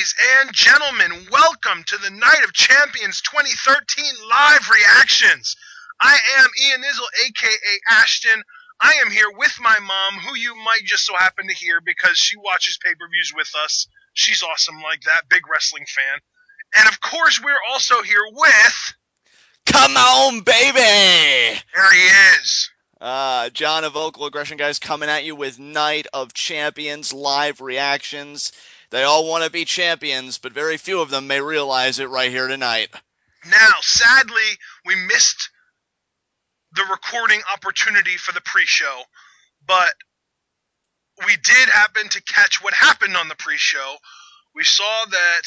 Ladies and gentlemen, welcome to the Night of Champions 2013 live reactions. I am Ian Izzle, aka Ashton. I am here with my mom, who you might just so happen to hear because she watches pay-per-views with us. She's awesome like that, big wrestling fan. And of course, we're also here with... Come on, baby! There he is. John of VocalAggression, guys, coming at you with Night of Champions live reactions. They all want to be champions, but very few of them may realize it right here tonight. Now, sadly, we missed the recording opportunity for the pre-show, but we did happen to catch what happened on the pre-show. We saw that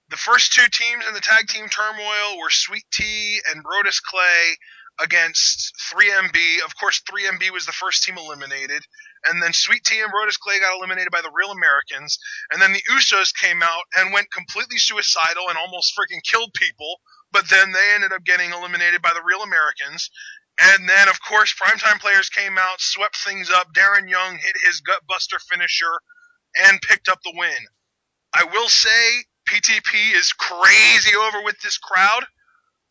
the first two teams in the tag team turmoil were Sweet Tea and Brodus Clay against 3MB. Of course, 3MB was the first team eliminated, and then Sweet Tea and Brodus Clay got eliminated by the Real Americans, and then the Usos came out and went completely suicidal and almost freaking killed people, but then they ended up getting eliminated by the Real Americans. And then, of course, Primetime Players came out, swept things up. Darren Young hit his gutbuster finisher and picked up the win. I will say PTP is crazy over with this crowd.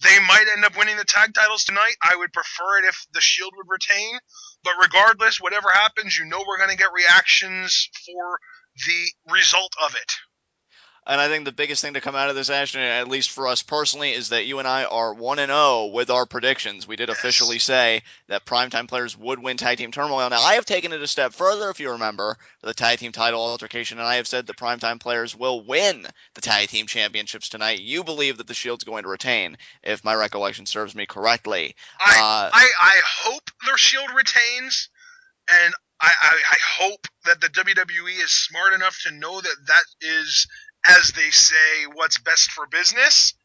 They might end up winning the tag titles tonight. I would prefer it if the Shield would retain. But regardless, whatever happens, you know we're going to get reactions for the result of it. And I think the biggest thing to come out of this, Ashton, at least for us personally, is that you and I are 1-0 with our predictions. We did officially say that Primetime Players would win Tag Team Turmoil. Now, I have taken it a step further, if you remember, the Tag Team title altercation, and I have said that Primetime Players will win the Tag Team Championships tonight. You believe that the Shield's going to retain, if my recollection serves me correctly. I hope their Shield retains, and I hope that the WWE is smart enough to know that that is, as they say, what's best for business.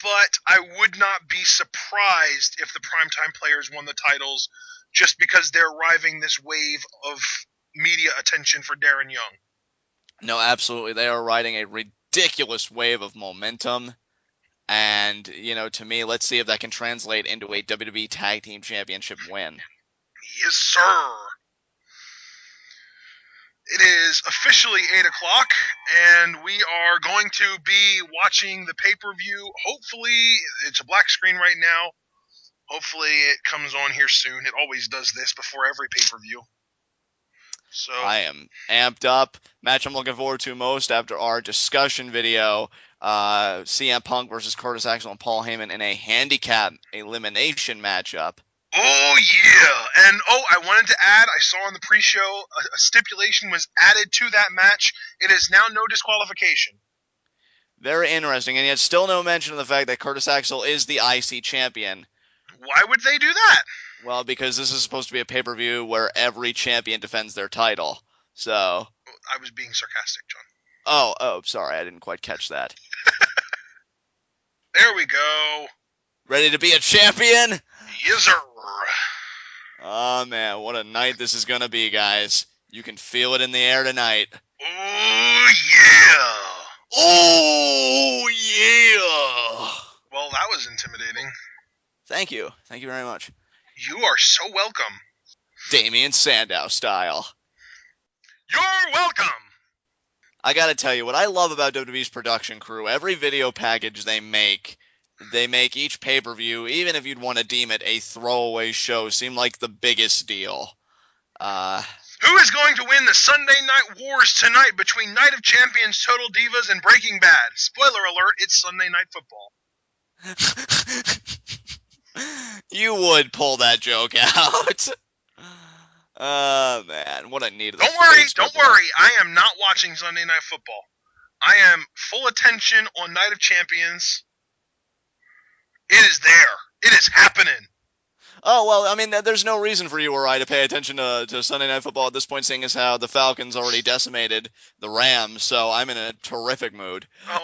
But I would not be surprised if the Primetime Players won the titles just because they're riding this wave of media attention for Darren Young. No, absolutely. They are riding a ridiculous wave of momentum. And, you know, to me, let's see if that can translate into a WWE Tag Team Championship win. Yes, sir. It is officially 8 o'clock, and we are going to be watching the pay-per-view. Hopefully, it's a black screen right now. Hopefully, it comes on here soon. It always does this before every pay-per-view. So I am amped up. Match I'm looking forward to most after our discussion video. CM Punk versus Curtis Axel and Paul Heyman in a handicap elimination matchup. Oh, yeah. And, I wanted to add, I saw on the pre-show, a stipulation was added to that match. It is now no disqualification. Very interesting, and yet still no mention of the fact that Curtis Axel is the IC champion. Why would they do that? Well, because this is supposed to be a pay-per-view where every champion defends their title. So I was being sarcastic, John. Oh, sorry, I didn't quite catch that. There we go. Ready to be a champion? Yes, sir. Oh, man, what a night this is going to be, guys. You can feel it in the air tonight. Oh, yeah. Oh, yeah. Well, that was intimidating. Thank you. Thank you very much. You are so welcome. Damien Sandow style. You're welcome. I gotta tell you, what I love about WWE's production crew, every video package they make each pay-per-view, even if you'd want to deem it a throwaway show, seem like the biggest deal. Who is going to win the Sunday Night Wars tonight between Night of Champions, Total Divas, and Breaking Bad? Spoiler alert, it's Sunday Night Football. You would pull that joke out. Oh, man, what a need of the Don't worry, I am not watching Sunday Night Football. I am full attention on Night of Champions. It is there. It is happening. Oh, well, I mean, there's no reason for you or I to pay attention to Sunday Night Football at this point, seeing as how the Falcons already decimated the Rams, so I'm in a terrific mood. Oh,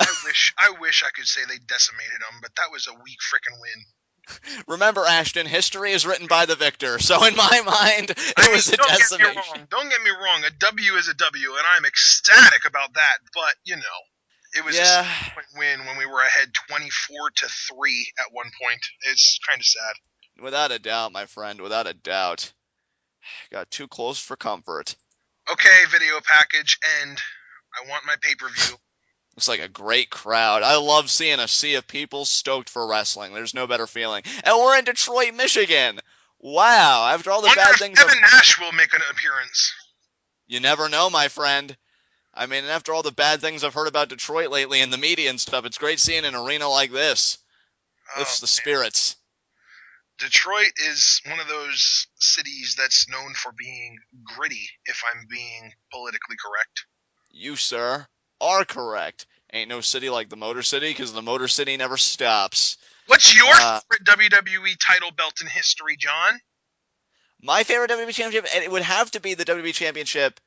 I wish I could say they decimated them, but that was a weak frickin' win. Remember, Ashton, history is written by the victor, so in my mind, it was a decimation. Don't get me wrong, a W is a W, and I'm ecstatic about that, but, you know. It was a win when we were ahead 24-3 at one point. It's kind of sad. Without a doubt, my friend, without a doubt. Got too close for comfort. Okay, video package, and I want my pay-per-view. Looks like a great crowd. I love seeing a sea of people stoked for wrestling. There's no better feeling. And we're in Detroit, Michigan. Wow, after all the Wonder bad if things... Kevin Nash will make an appearance. You never know, my friend. I mean, after all the bad things I've heard about Detroit lately in the media and stuff, it's great seeing an arena like this. Lifts the spirits. Detroit is one of those cities that's known for being gritty, if I'm being politically correct. You, sir, are correct. Ain't no city like the Motor City, because the Motor City never stops. What's your favorite WWE title belt in history, John? My favorite WWE Championship, and it would have to be the WWE Championship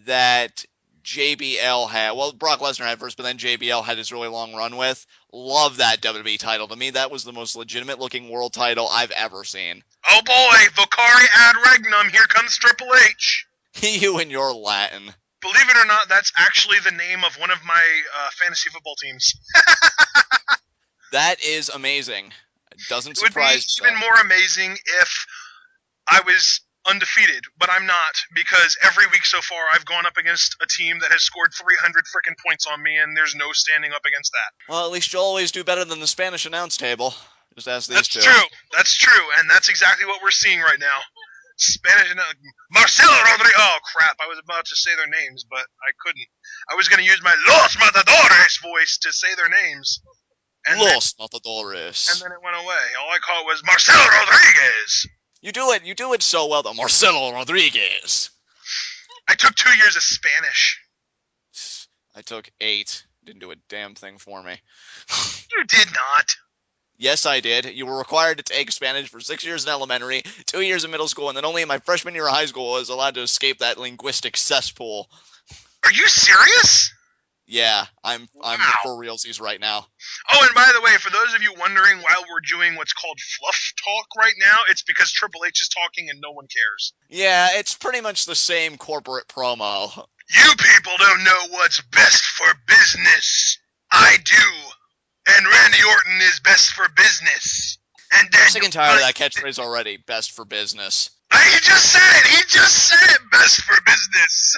that JBL had. Well, Brock Lesnar had first, but then JBL had his really long run with. Love that WWE title. To me, that was the most legitimate-looking world title I've ever seen. Oh boy, Vocari ad regnum, here comes Triple H. You and your Latin. Believe it or not, that's actually the name of one of my fantasy football teams. That is amazing. It doesn't surprise me. It would be even more amazing if I was undefeated, but I'm not, because every week so far I've gone up against a team that has scored 300 frickin' points on me, and there's no standing up against that. Well, at least you'll always do better than the Spanish announce table. Just ask these two. That's true, and that's exactly what we're seeing right now. Spanish announce... Marcelo Rodriguez... Oh, crap, I was about to say their names, but I couldn't. I was going to use my Los Matadores voice to say their names. And Los Matadores. And then it went away. All I called was Marcelo Rodriguez. You do it so well, though. Marcelo Rodriguez. I took 2 years of Spanish. I took 8. Didn't do a damn thing for me. You did not. Yes, I did. You were required to take Spanish for 6 years in elementary, 2 years in middle school, and then only in my freshman year of high school I was allowed to escape that linguistic cesspool. Are you serious? Yeah, I'm for realsies right now. Oh, and by the way, for those of you wondering why we're doing what's called fluff talk right now, it's because Triple H is talking and no one cares. Yeah, it's pretty much the same corporate promo. You people don't know what's best for business. I do. And Randy Orton is best for business. And then I'm sick and tired of that catchphrase already, best for business. He just said it! He just said it! Best for business!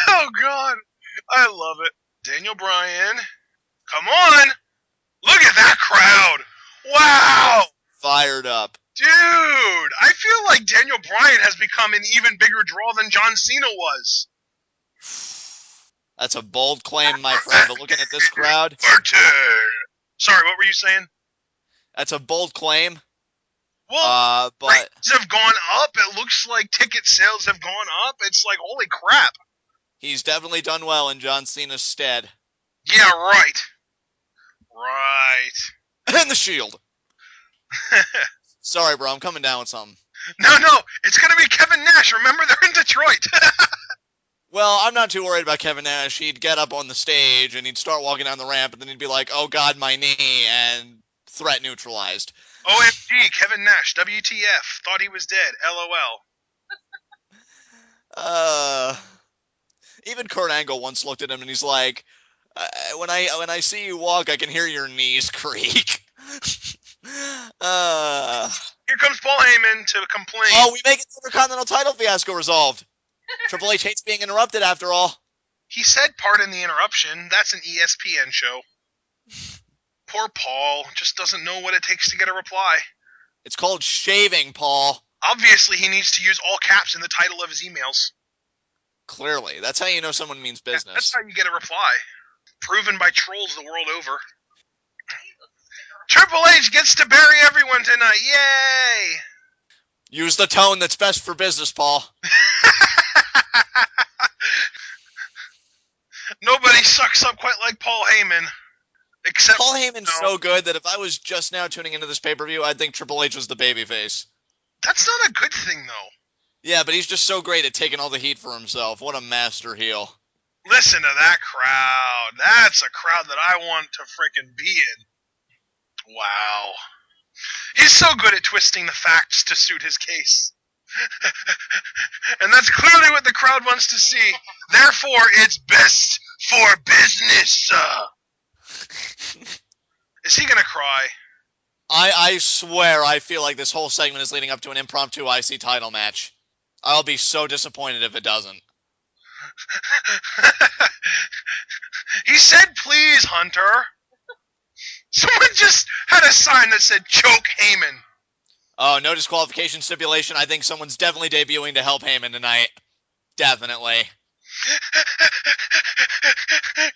Oh, God. I love it. Daniel Bryan. Come on! Look at that crowd! Wow! Fired up. Dude! I feel like Daniel Bryan has become an even bigger draw than John Cena was. That's a bold claim, my friend, but looking at this crowd... Sorry, what were you saying? That's a bold claim. Well, but rates have gone up. It looks like ticket sales have gone up. It's like, holy crap. He's definitely done well in John Cena's stead. Yeah, right. Right. And the Shield. Sorry, bro, I'm coming down with something. No, it's going to be Kevin Nash. Remember, they're in Detroit. Well, I'm not too worried about Kevin Nash. He'd get up on the stage, and he'd start walking down the ramp, and then he'd be like, oh, God, my knee, and threat neutralized. OMG, Kevin Nash, WTF, thought he was dead, LOL. Even Kurt Angle once looked at him, and he's like, when I see you walk, I can hear your knees creak. Here comes Paul Heyman to complain. Oh, we make it the Intercontinental title fiasco resolved. Triple H hates being interrupted, after all. He said pardon the interruption. That's an ESPN show. Poor Paul just doesn't know what it takes to get a reply. It's called shaving, Paul. Obviously, he needs to use all caps in the title of his emails. Clearly. That's how you know someone means business. That's how you get a reply. Proven by trolls the world over. Triple H gets to bury everyone tonight. Yay! Use the tone that's best for business, Paul. Nobody sucks up quite like Paul Heyman. Except Paul Heyman's so good that if I was just now tuning into this pay-per-view, I'd think Triple H was the babyface. That's not a good thing, though. Yeah, but he's just so great at taking all the heat for himself. What a master heel. Listen to that crowd. That's a crowd that I want to frickin' be in. Wow. He's so good at twisting the facts to suit his case. And that's clearly what the crowd wants to see. Therefore, it's best for business. Is he gonna cry? I swear I feel like this whole segment is leading up to an impromptu IC title match. I'll be so disappointed if it doesn't. He said, please, Hunter. Someone just had a sign that said, choke Heyman. Oh, no disqualification stipulation. I think someone's definitely debuting to help Heyman tonight. Definitely.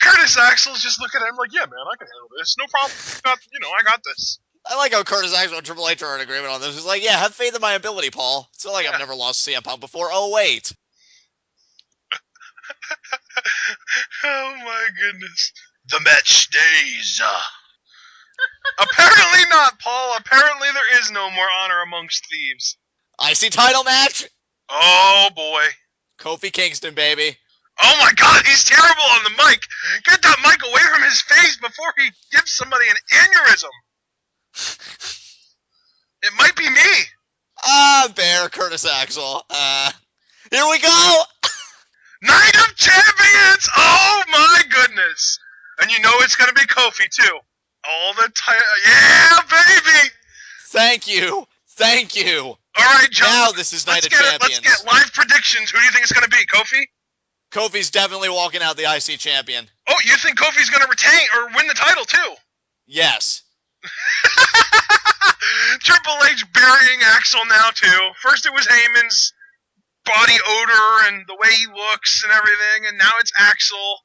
Curtis Axel's just looking at him like, yeah, man, I can handle this. No problem. I got this. I like how Curtis Axel and Triple H are in agreement on this. He's like, yeah, have faith in my ability, Paul. It's not like I've never lost CM Punk before. Oh, wait. Oh, my goodness. The match stays. Apparently not, Paul. Apparently there is no more honor amongst thieves. IC title match? Oh, boy. Kofi Kingston, baby. Oh, my God, he's terrible on the mic. Get that mic away from his face before he gives somebody an aneurysm. It might be me. Bear Curtis Axel. Here we go. Night of Champions! Oh, my goodness. And you know it's going to be Kofi, too. All the time. Yeah, baby! Thank you. Thank you. All right, John. Now this is Night of Champions. Let's get live predictions. Who do you think it's going to be, Kofi? Kofi's definitely walking out the IC champion. Oh, you think Kofi's going to retain or win the title, too? Yes. Triple H burying Axel now, too. First it was Heyman's body odor and the way he looks and everything, and now it's Axel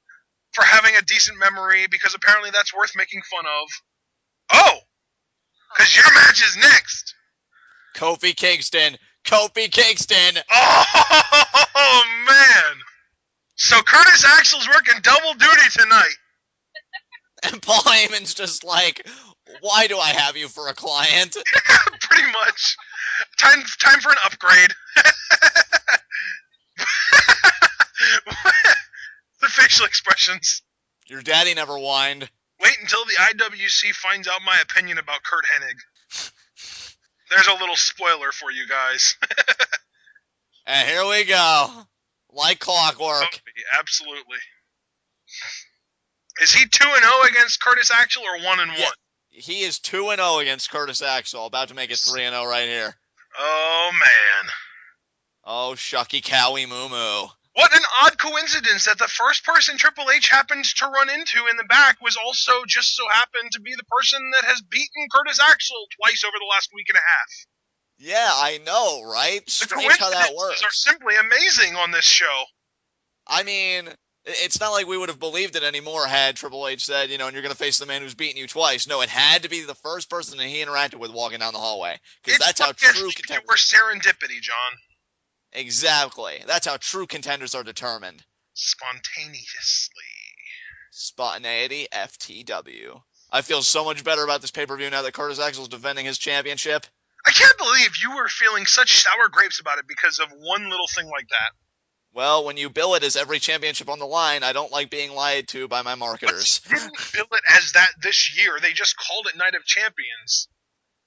for having a decent memory, because apparently that's worth making fun of. Oh! Because your match is next! Kofi Kingston. Kofi Kingston! Oh, man! So Curtis Axel's working double duty tonight. And Paul Heyman's just like, why do I have you for a client? Pretty much. Time for an upgrade. The facial expressions. Your daddy never whined. Wait until the IWC finds out my opinion about Kurt Hennig. There's a little spoiler for you guys. And here we go. Like clockwork. Oh, absolutely. Is he 2-0 against Curtis Axel or 1-1? Yeah, he is 2-0 against Curtis Axel. About to make it 3-0 right here. Oh, man. Oh, shucky cowie moo moo. What an odd coincidence that the first person Triple H happened to run into in the back was also just so happened to be the person that has beaten Curtis Axel twice over the last week and a half. Yeah, I know, right? Strange how that works. Are simply amazing on this show. I mean, it's not like we would have believed it anymore had Triple H said, and you're going to face the man who's beaten you twice. No, it had to be the first person that he interacted with walking down the hallway. Because that's how true contenders... We're serendipity, John. Exactly. That's how true contenders are determined. Spontaneously. Spontaneity, FTW. I feel so much better about this pay-per-view now that Curtis Axel's defending his championship. I can't believe you were feeling such sour grapes about it because of one little thing like that. Well, when you bill it as every championship on the line, I don't like being lied to by my marketers. But they didn't bill it as that this year. They just called it Night of Champions.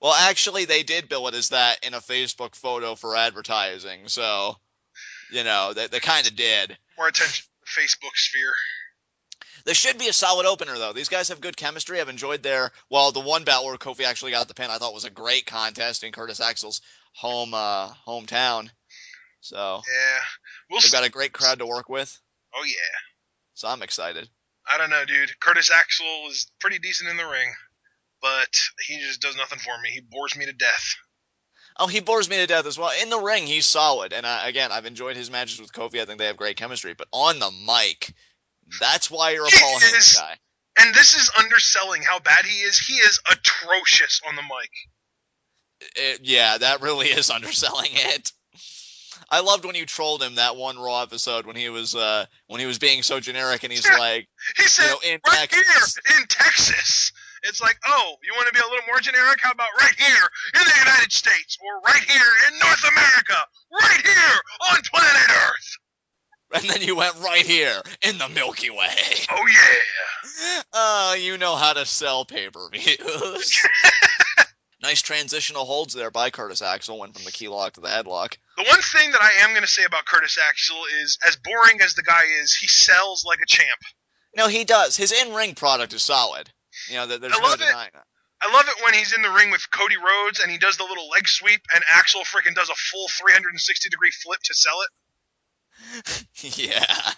Well, actually, they did bill it as that in a Facebook photo for advertising. So, they kind of did. More attention to the Facebook sphere. This should be a solid opener, though. These guys have good chemistry. I've enjoyed the one bout where Kofi actually got the pin, I thought was a great contest in Curtis Axel's hometown. So, yeah. They've got a great crowd to work with. Oh, yeah. So I'm excited. I don't know, dude. Curtis Axel is pretty decent in the ring, but he just does nothing for me. He bores me to death. Oh, he bores me to death as well. In the ring, he's solid. And again, I've enjoyed his matches with Kofi. I think they have great chemistry. But on the mic, that's why you're a Paul Heyman guy. And this is underselling how bad he is. He is atrocious on the mic. Yeah, that really is underselling it. I loved when you trolled him that one Raw episode when he was being so generic and he's like, he said, in right Texas. Here in Texas. It's like, oh, you want to be a little more generic? How about right here in the United States or right here in North America, right here on planet Earth? And then you went right here in the Milky Way. Oh, yeah. You know how to sell pay-per-views. Nice transitional holds there by Curtis Axel. Went from the key lock to the headlock. The one thing that I am going to say about Curtis Axel is, as boring as the guy is, he sells like a champ. No, he does. His in-ring product is solid. There's no denying that. I love it when he's in the ring with Cody Rhodes and he does the little leg sweep and Axel freaking does a full 360-degree flip to sell it. Yeah.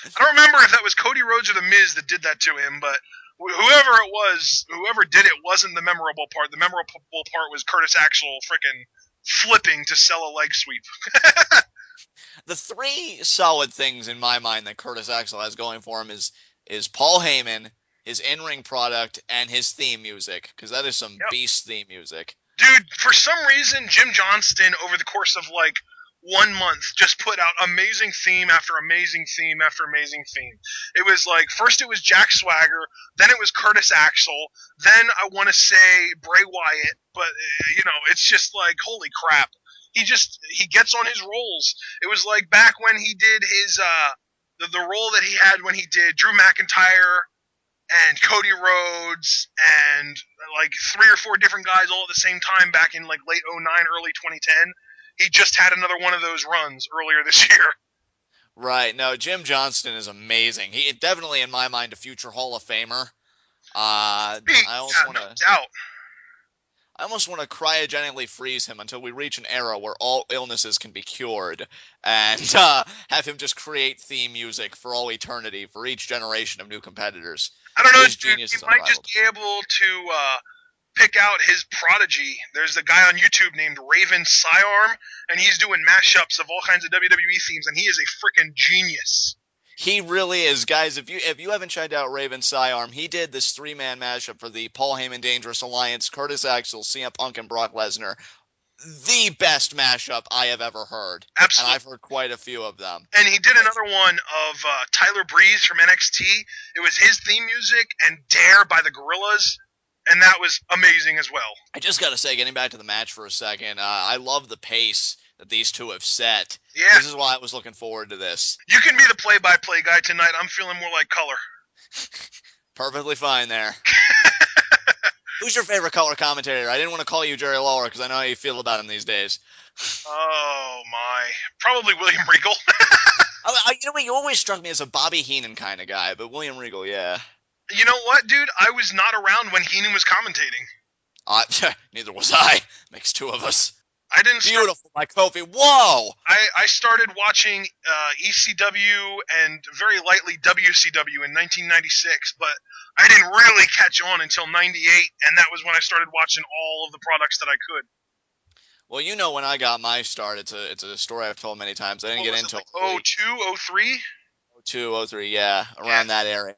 I don't remember if that was Cody Rhodes or The Miz that did that to him, but whoever it was, whoever did it wasn't the memorable part. The memorable part was Curtis Axel frickin' flipping to sell a leg sweep. The three solid things in my mind that Curtis Axel has going for him is Paul Heyman, his in-ring product, and his theme music, because that is some beast theme music. Dude, for some reason, Jim Johnston, over the course of, 1 month, just put out amazing theme after amazing theme after amazing theme. It was first it was Jack Swagger, then it was Curtis Axel, then I want to say Bray Wyatt, but, it's just holy crap. He gets on his rolls. It was back when he did his, the role that he had when he did Drew McIntyre and Cody Rhodes and 3 or 4 different guys all at the same time back in late 2009, early 2010. He just had another one of those runs earlier this year. Right. No, Jim Johnston is amazing. He definitely, in my mind, a future Hall of Famer. I almost want to cryogenically freeze him until we reach an era where all illnesses can be cured, and have him just create theme music for all eternity for each generation of new competitors. I don't know, dude. He might just be able to pick out his prodigy. There's a guy on YouTube named Raven Siarm, and he's doing mashups of all kinds of WWE themes, and he is a freaking genius. He really is, guys. If you haven't checked out Raven Siarm, he did this 3-man mashup for the Paul Heyman Dangerous Alliance, Curtis Axel, CM Punk, and Brock Lesnar. The best mashup I have ever heard. Absolutely. And I've heard quite a few of them. And he did another one of Tyler Breeze from NXT. It was his theme music and Dare by the Gorillas, and that was amazing as well. I just got to say, getting back to the match for a second, I love the pace that these two have set. Yeah. This is why I was looking forward to this. You can be the play-by-play guy tonight. I'm feeling more like color. Perfectly fine there. Who's your favorite color commentator? I didn't want to call you Jerry Lawler because I know how you feel about him these days. Oh, my. Probably William Regal. He always struck me as a Bobby Heenan kind of guy, but William Regal, yeah. You know what, dude? I was not around when Heenan was commentating. Neither was I. Makes two of us. I didn't start... Beautiful, my Kofi. Whoa! I started watching ECW and very lightly WCW in 1996, but I didn't really catch on until 98, and that was when I started watching all of the products that I could. Well, when I got my start, it's a story I've told many times. I didn't get into it. 02, 03? 02, 03, yeah, around that area.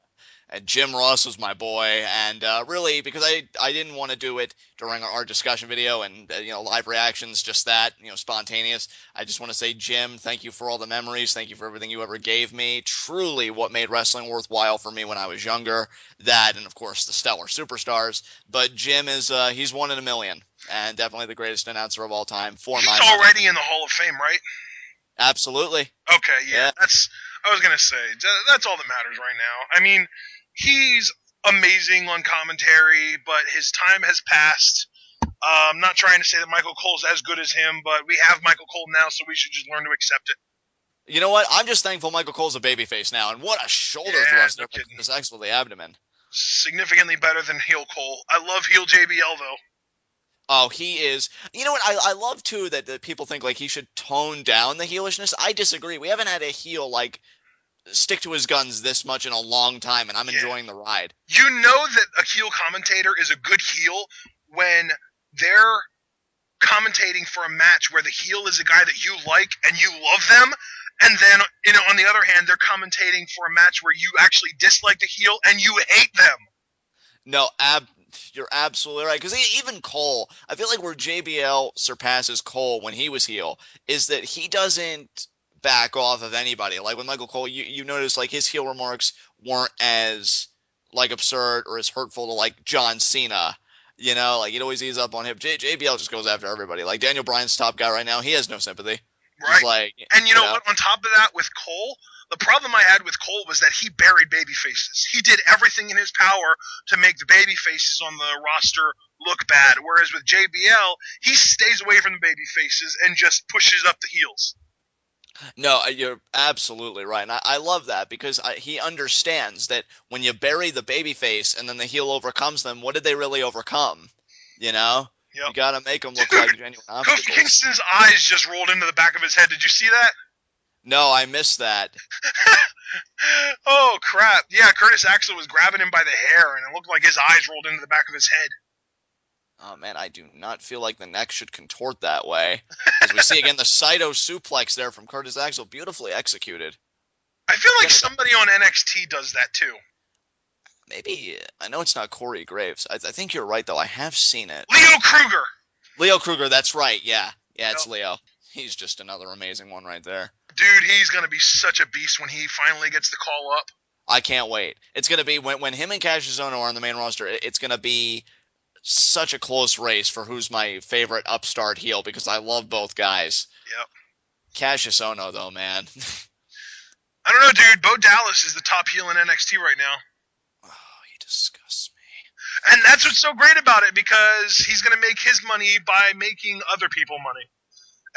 And Jim Ross was my boy, and really, because I didn't want to do it during our discussion video and, live reactions, just that, spontaneous. I just want to say, Jim, thank you for all the memories. Thank you for everything you ever gave me. Truly what made wrestling worthwhile for me when I was younger. That, and of course, the stellar superstars. But Jim is, he's one in a million, and definitely the greatest announcer of all time for my He's already in the Hall of Fame, right? Absolutely. Okay, yeah. I was going to say, that's all that matters right now. I mean, he's amazing on commentary, but his time has passed. I'm not trying to say that Michael Cole's as good as him, but we have Michael Cole now, so we should just learn to accept it. You know what? I'm just thankful Michael Cole's a babyface now, and what a shoulder thrust there with this X with the abdomen. Significantly better than heel Cole. I love heel JBL, though. Oh, he is. You know what? I love, too, that people think, he should tone down the heelishness. I disagree. We haven't had a heel, stick to his guns this much in a long time, and I'm enjoying the ride. You know that a heel commentator is a good heel when they're commentating for a match where the heel is a guy that you like and you love them, and then, on the other hand, they're commentating for a match where you actually dislike the heel and you hate them. No, you're absolutely right. Because even Cole, I feel like where JBL surpasses Cole when he was heel is that he doesn't back off of anybody. Like with Michael Cole, you notice his heel remarks weren't as absurd or as hurtful to John Cena. He'd always ease up on him. JBL just goes after everybody. Daniel Bryan's top guy right now, he has no sympathy. Right. And you know what? On top of that, with Cole, the problem I had with Cole was that he buried baby faces. He did everything in his power to make the baby faces on the roster look bad. Whereas with JBL, he stays away from the baby faces and just pushes up the heels. No, you're absolutely right. And I love that because he understands that when you bury the babyface and then the heel overcomes them, what did they really overcome? Yep. You got to make them look like genuine obstacles. Kofi Kingston's eyes just rolled into the back of his head. Did you see that? No, I missed that. Oh, crap. Yeah, Curtis Axel was grabbing him by the hair, and it looked like his eyes rolled into the back of his head. Oh, man, I do not feel like the neck should contort that way. As we see again, the Saito suplex there from Curtis Axel, beautifully executed. I feel like somebody on NXT does that, too. Maybe, I know it's not Corey Graves. I think you're right, though. I have seen it. Leo Kruger! Leo Kruger, that's right, yeah. Yeah, it's Yep. Leo. He's just another amazing one right there. Dude, he's going to be such a beast when he finally gets the call up. I can't wait. It's going to be, when him and Cassius Ohno are on the main roster, it's going to be such a close race for who's my favorite upstart heel, because I love both guys. Yep. Cassius Ohno, though, man. I don't know, dude. Bo Dallas is the top heel in NXT right now. Oh, he disgusts me. And that's what's so great about it, because he's going to make his money by making other people money.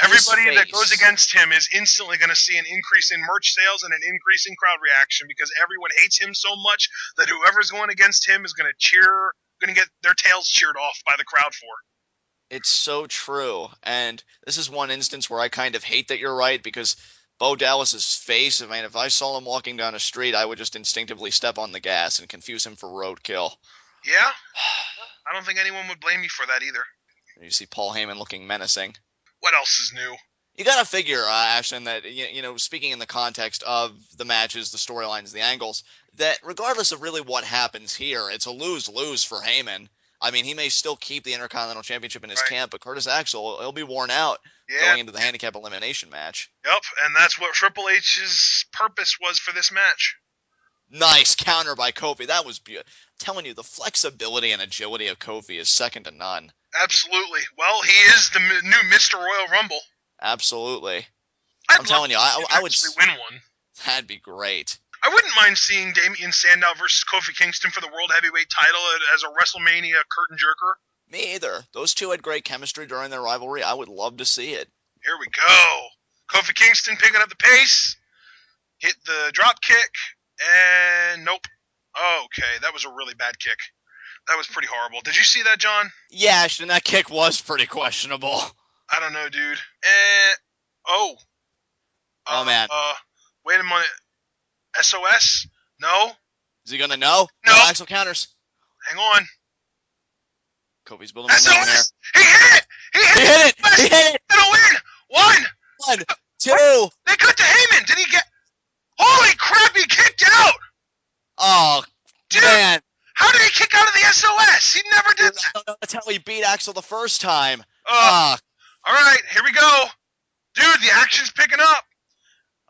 Everybody that goes against him is instantly going to see an increase in merch sales and an increase in crowd reaction, because everyone hates him so much that whoever's going against him is going to get their tails cheered off by the crowd for. It's so true. And this is one instance where I kind of hate that you're right, because Bo Dallas's face, I mean, if I saw him walking down a street, I would just instinctively step on the gas and confuse him for roadkill. Yeah? I don't think anyone would blame you for that either. You see Paul Heyman looking menacing. What else is new? You gotta figure, Ashton, that, you know, speaking in the context of the matches, the storylines, the angles, that regardless of really what happens here, it's a lose-lose for Heyman. I mean, he may still keep the Intercontinental Championship in his camp, but Curtis Axel, he'll be worn out going into the handicap elimination match. Yep, and that's what Triple H's purpose was for this match. Nice counter by Kofi. That was beautiful. I'm telling you, the flexibility and agility of Kofi is second to none. Absolutely. Well, he is the new Mr. Royal Rumble. Absolutely. I'm telling you, I would win one. That'd be great. I wouldn't mind seeing Damian Sandow versus Kofi Kingston for the World Heavyweight title as a WrestleMania curtain jerker. Me either. Those two had great chemistry during their rivalry. I would love to see it. Here we go. Kofi Kingston picking up the pace. Hit the drop kick. And nope. Okay, that was a really bad kick. That was pretty horrible. Did you see that, John? Yeah, Ashton, that kick was pretty questionable. I don't know, dude. Oh, man. Wait a minute. SOS? No? Is he gonna know? No. Axel counters. Hang on. Kofi's building momentum here. He hit it! He hit it! He hit it! Gonna win! 1, 2. They cut to Heyman. Did he get... Holy crap, he kicked out! Oh, dude, man. How did he kick out of the SOS? He never did that. I don't know. That's how he beat Axel the first time. All right, here we go. Dude, the action's picking up.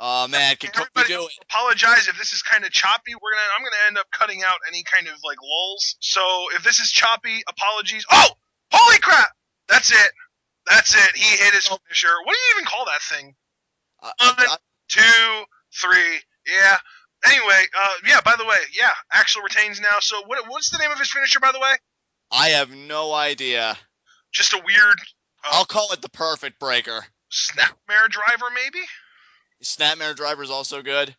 Oh, man, can Kofi do it? Apologize if this is kind of choppy. I'm gonna end up cutting out any kind of like lulls. So if this is choppy, apologies. Oh, holy crap! That's it. That's it. He hit his finisher. What do you even call that thing? 1, 2, 3. Yeah. Anyway, yeah. By the way, yeah. Axel retains now. So what's the name of his finisher, by the way? I have no idea. Just a weird. I'll call it the perfect breaker. Snapmare driver, maybe. Snapmare driver is also good.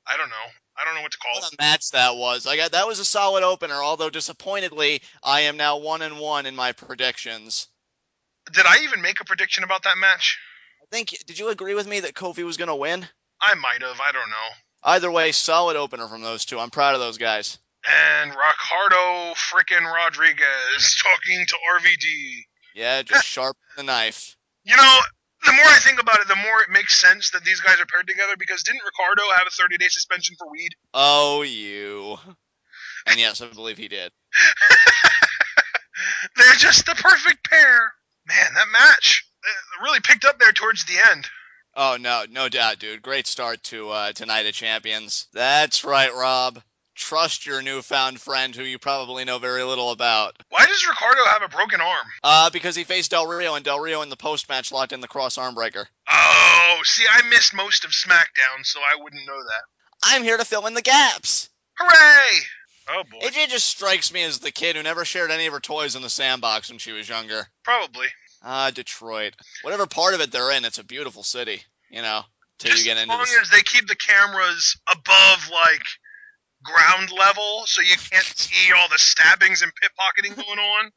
I don't know. I don't know what to call What a match that was. That was a solid opener, although disappointedly, I am now 1-1 in my predictions. Did I even make a prediction about that match? Did you agree with me that Kofi was going to win? I might have. I don't know. Either way, solid opener from those two. I'm proud of those guys. And Ricardo frickin' Rodriguez talking to RVD. Yeah, just sharp the knife. You know, the more I think about it, the more it makes sense that these guys are paired together, because didn't Ricardo have a 30-day suspension for weed? Oh, you. And yes, I believe he did. They're just the perfect pair. Man, that match really picked up there towards the end. Oh, no doubt, dude. Great start to Night of Champions. That's right, Rob. Trust your newfound friend who you probably know very little about. Why does Ricardo have a broken arm? Because he faced Del Rio, and Del Rio in the post-match locked in the cross arm breaker. Oh, see, I missed most of SmackDown, so I wouldn't know that. I'm here to fill in the gaps. Hooray! Oh, boy. AJ just strikes me as the kid who never shared any of her toys in the sandbox when she was younger. Probably. Detroit. Whatever part of it they're in, it's a beautiful city, you know, till you get into as long as they keep the cameras above, like, ground level, so you can't see all the stabbings and pickpocketing going on.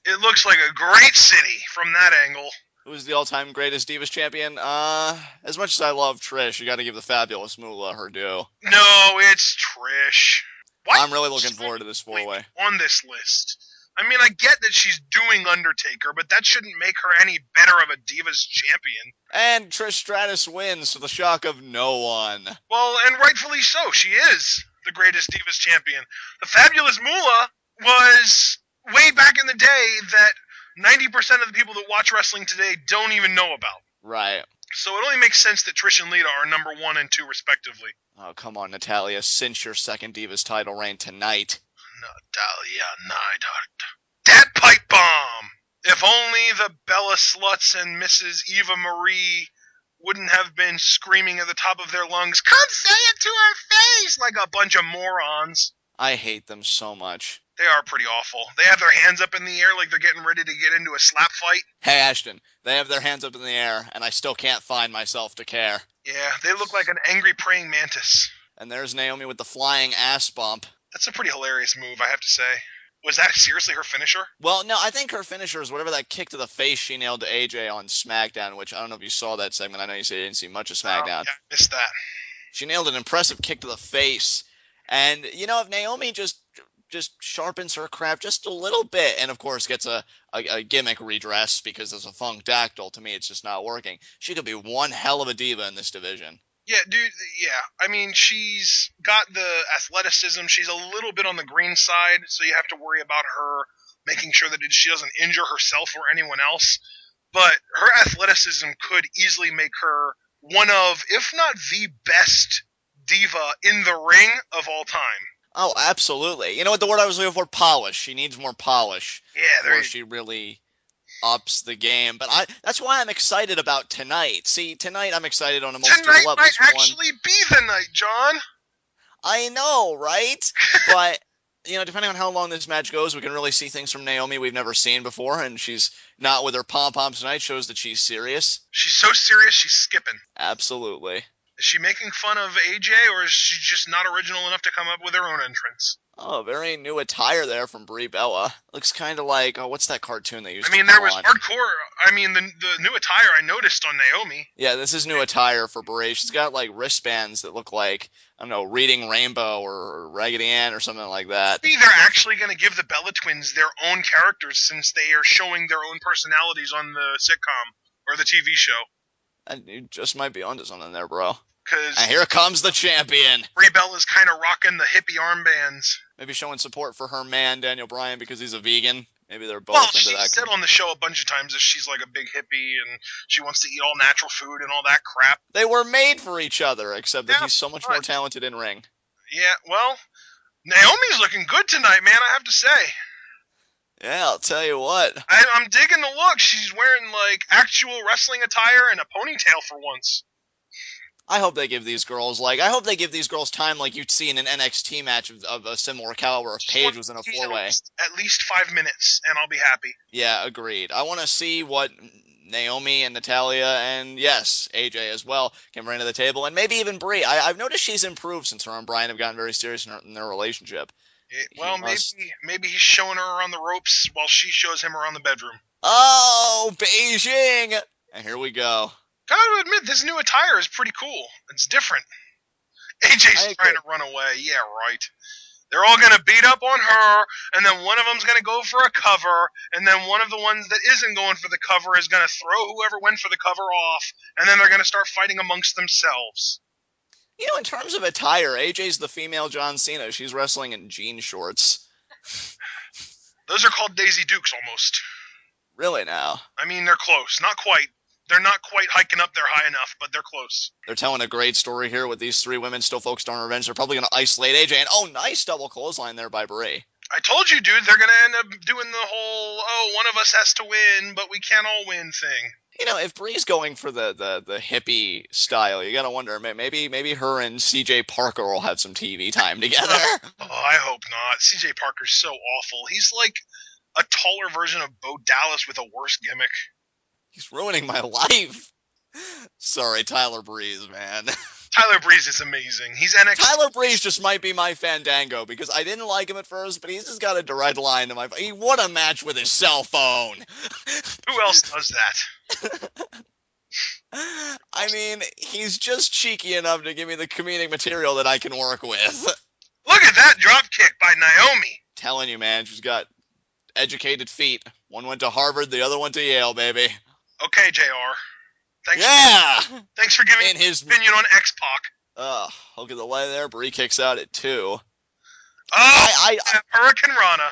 It looks like a great city from that angle. Who's the all-time greatest Divas champion? As much as I love Trish, you got to give the fabulous Moolah her due. No, it's Trish. Why I'm really looking forward to this four-way. On this list. I mean, I get that she's doing Undertaker, but that shouldn't make her any better of a Divas champion. And Trish Stratus wins to the shock of no one. Well, and rightfully so. She is the greatest Divas champion. The fabulous Moolah was way back in the day that 90% of the people that watch wrestling today don't even know about. Right. So it only makes sense that Trish and Lita are number 1 and 2 respectively. Oh, come on, Natalya. Cinch your second Divas title reign tonight. Natalya Neidhart. That pipe bomb! If only the Bella Sluts and Mrs. Eva Marie wouldn't have been screaming at the top of their lungs, "Come say it to her face!" like a bunch of morons. I hate them so much. They are pretty awful. They have their hands up in the air like they're getting ready to get into a slap fight. Hey, Ashton, they have their hands up in the air, and I still can't find myself to care. Yeah, they look like an angry praying mantis. And there's Naomi with the flying ass bump. That's a pretty hilarious move, I have to say. Was that seriously her finisher? Well, no, I think her finisher is whatever that kick to the face she nailed to AJ on SmackDown, which I don't know if you saw that segment. I know you said you didn't see much of SmackDown. Yeah, I missed that. She nailed an impressive kick to the face. And, you know, if Naomi just sharpens her craft just a little bit, and of course gets a gimmick redress because there's a funkdactyl, to me it's just not working, she could be one hell of a diva in this division. Yeah, dude, yeah. I mean, she's got the athleticism. She's a little bit on the green side, so you have to worry about her making sure that she doesn't injure herself or anyone else. But her athleticism could easily make her one of, if not the best diva in the ring of all time. Oh, absolutely. You know what the word I was looking for? Polish. She needs more polish. Yeah, before she really ups the game. But that's why I'm excited about tonight. See, tonight I'm excited on a multitude of levels. Tonight might actually be the night, John. I know, right? But, you know, depending on how long this match goes, we can really see things from Naomi we've never seen before, and she's not with her pom-poms tonight, shows that she's serious. She's so serious, she's skipping. Absolutely. Is she making fun of AJ, or is she just not original enough to come up with her own entrance? Oh, very new attire there from Brie Bella. Looks kind of like, what's that cartoon they used to there was on? hardcore. I mean, the new attire I noticed on Naomi. Yeah, this is new attire for Brie. She's got, like, wristbands that look like, I don't know, Reading Rainbow or Raggedy Ann or something like that. Maybe they're actually going to give the Bella twins their own characters since they are showing their own personalities on the sitcom or the TV show. And you just might be onto something there, bro. And here comes the champion. Brie Bella's kind of rocking the hippie armbands. Maybe showing support for her man, Daniel Bryan, because he's a vegan. Maybe they're both into that. Well, she said on the show a bunch of times that she's like a big hippie and she wants to eat all natural food and all that crap. They were made for each other, except that he's so much more talented in ring. Yeah, well, Naomi's looking good tonight, man, I have to say. Yeah, I'll tell you what. I'm digging the look. She's wearing, like, actual wrestling attire and a ponytail for once. I hope they give these girls time like you'd see in an NXT match of a similar caliber if Paige was in a four-way. At least 5 minutes, and I'll be happy. Yeah, agreed. I want to see what Naomi and Natalya and, yes, AJ as well can bring to the table, and maybe even Brie. I've noticed she's improved since her and Bryan have gotten very serious in their relationship. Maybe he's showing her around the ropes while she shows him around the bedroom. Oh, Beijing! And here we go. Gotta admit, this new attire is pretty cool. It's different. AJ's trying to run away. Yeah, right. They're all going to beat up on her, and then one of them's going to go for a cover, and then one of the ones that isn't going for the cover is going to throw whoever went for the cover off, and then they're going to start fighting amongst themselves. You know, in terms of attire, AJ's the female John Cena. She's wrestling in jean shorts. Those are called Daisy Dukes, almost. Really now? I mean, they're close. Not quite. They're not quite hiking up there high enough, but they're close. They're telling a great story here with these three women still focused on revenge. They're probably going to isolate AJ. And, nice double clothesline there by Brie. I told you, dude, they're going to end up doing the whole, one of us has to win, but we can't all win thing. You know, if Brie's going for the hippie style, you got to wonder, maybe her and CJ Parker will have some TV time together. I hope not. CJ Parker's so awful. He's like a taller version of Bo Dallas with a worse gimmick. He's ruining my life. Sorry, Tyler Breeze, man. Tyler Breeze is amazing. He's NXT. Tyler Breeze just might be my Fandango because I didn't like him at first, but he's just got a direct line to my. He won a match with his cell phone. Who else does that? I mean, he's just cheeky enough to give me the comedic material that I can work with. Look at that drop kick by Naomi. Telling you, man, she's got educated feet. One went to Harvard, the other went to Yale, baby. Okay, JR. Thanks for giving in his opinion on X-Pac. Look at the leg there. Brie kicks out at 2. Oh, Hurricane Rana.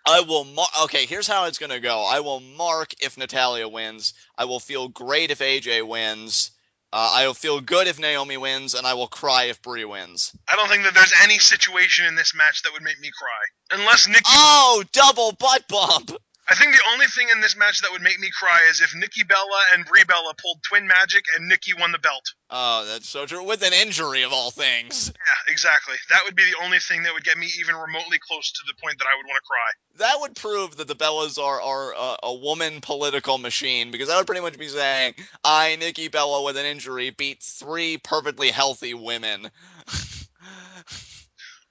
I will okay, here's how it's going to go. I will mark if Natalya wins. I will feel great if AJ wins. I will feel good if Naomi wins, and I will cry if Brie wins. I don't think that there's any situation in this match that would make me cry. Unless Nikki... Oh, double butt bump! I think the only thing in this match that would make me cry is if Nikki Bella and Brie Bella pulled twin magic and Nikki won the belt. Oh, that's so true. With an injury, of all things. Yeah, exactly. That would be the only thing that would get me even remotely close to the point that I would want to cry. That would prove that the Bellas are a woman political machine, because that would pretty much be saying, I, Nikki Bella, with an injury, beat 3 perfectly healthy women.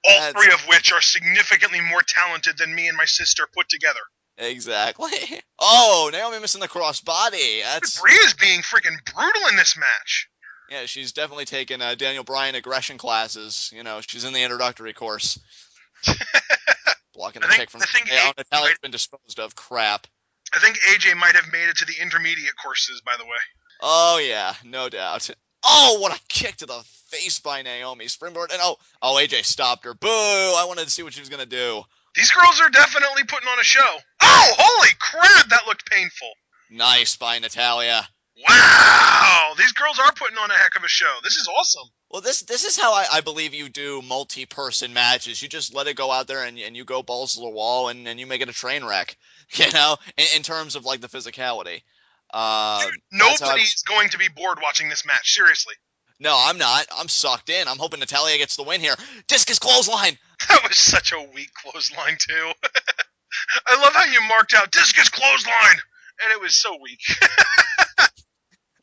All 3 of which are significantly more talented than me and my sister put together. Exactly. Oh, Naomi missing the crossbody. Brie is being freaking brutal in this match. Yeah, she's definitely taken Daniel Bryan aggression classes. You know, she's in the introductory course. Blocking the kick from Natalya's been disposed of. Crap. I think AJ might have made it to the intermediate courses, by the way. Oh, yeah, no doubt. Oh, what a kick to the face by Naomi. Springboard, and oh, AJ stopped her. Boo! I wanted to see what she was going to do. These girls are definitely putting on a show. Oh, holy crap, that looked painful. Nice by Natalya. Wow, these girls are putting on a heck of a show. This is awesome. Well, this is how I believe you do multi-person matches. You just let it go out there and you go balls to the wall and you make it a train wreck, you know, in terms of, like, the physicality. Nobody's going to be bored watching this match, seriously. No, I'm not. I'm sucked in. I'm hoping Natalya gets the win here. Discus clothesline. That was such a weak clothesline, too. I love how you marked out discus clothesline, and it was so weak.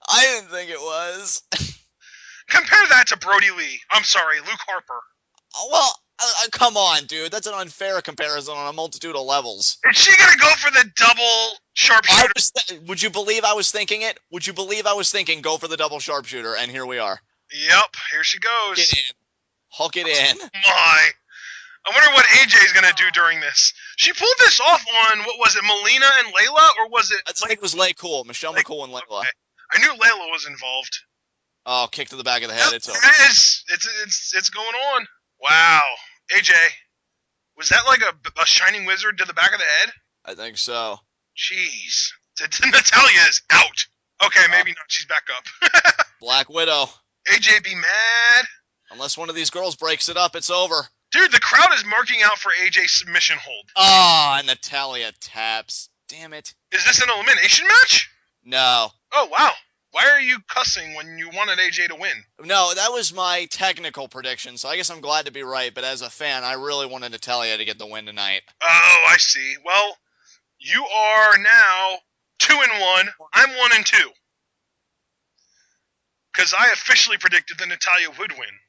I didn't think it was. Compare that to Brody Lee. I'm sorry, Luke Harper. Oh, well, come on, dude. That's an unfair comparison on a multitude of levels. Is she going to go for the double sharpshooter? Would you believe I was thinking it? Would you believe I was thinking go for the double sharpshooter? And here we are. Yep, here she goes. Get in. Hook it in. My. I wonder what AJ's going to do during this. She pulled this off on, what was it, Melina and Layla? Or was it... I think it was LayCool. Michelle McCool and Layla. Okay. I knew Layla was involved. Oh, kick to the back of the head. It's over. It is. It's going on. Wow. AJ, was that like a shining wizard to the back of the head? I think so. Jeez. Natalya is out. Okay, maybe not. She's back up. Black Widow. AJ be mad. Unless one of these girls breaks it up, it's over. Dude, the crowd is marking out for AJ's submission hold. Ah, Natalya taps. Damn it. Is this an elimination match? No. Oh, wow. Why are you cussing when you wanted AJ to win? No, that was my technical prediction, so I guess I'm glad to be right, but as a fan, I really wanted Natalya to get the win tonight. Oh, I see. Well, you are now 2-1. I'm 1-2. Because I officially predicted that Natalya would win.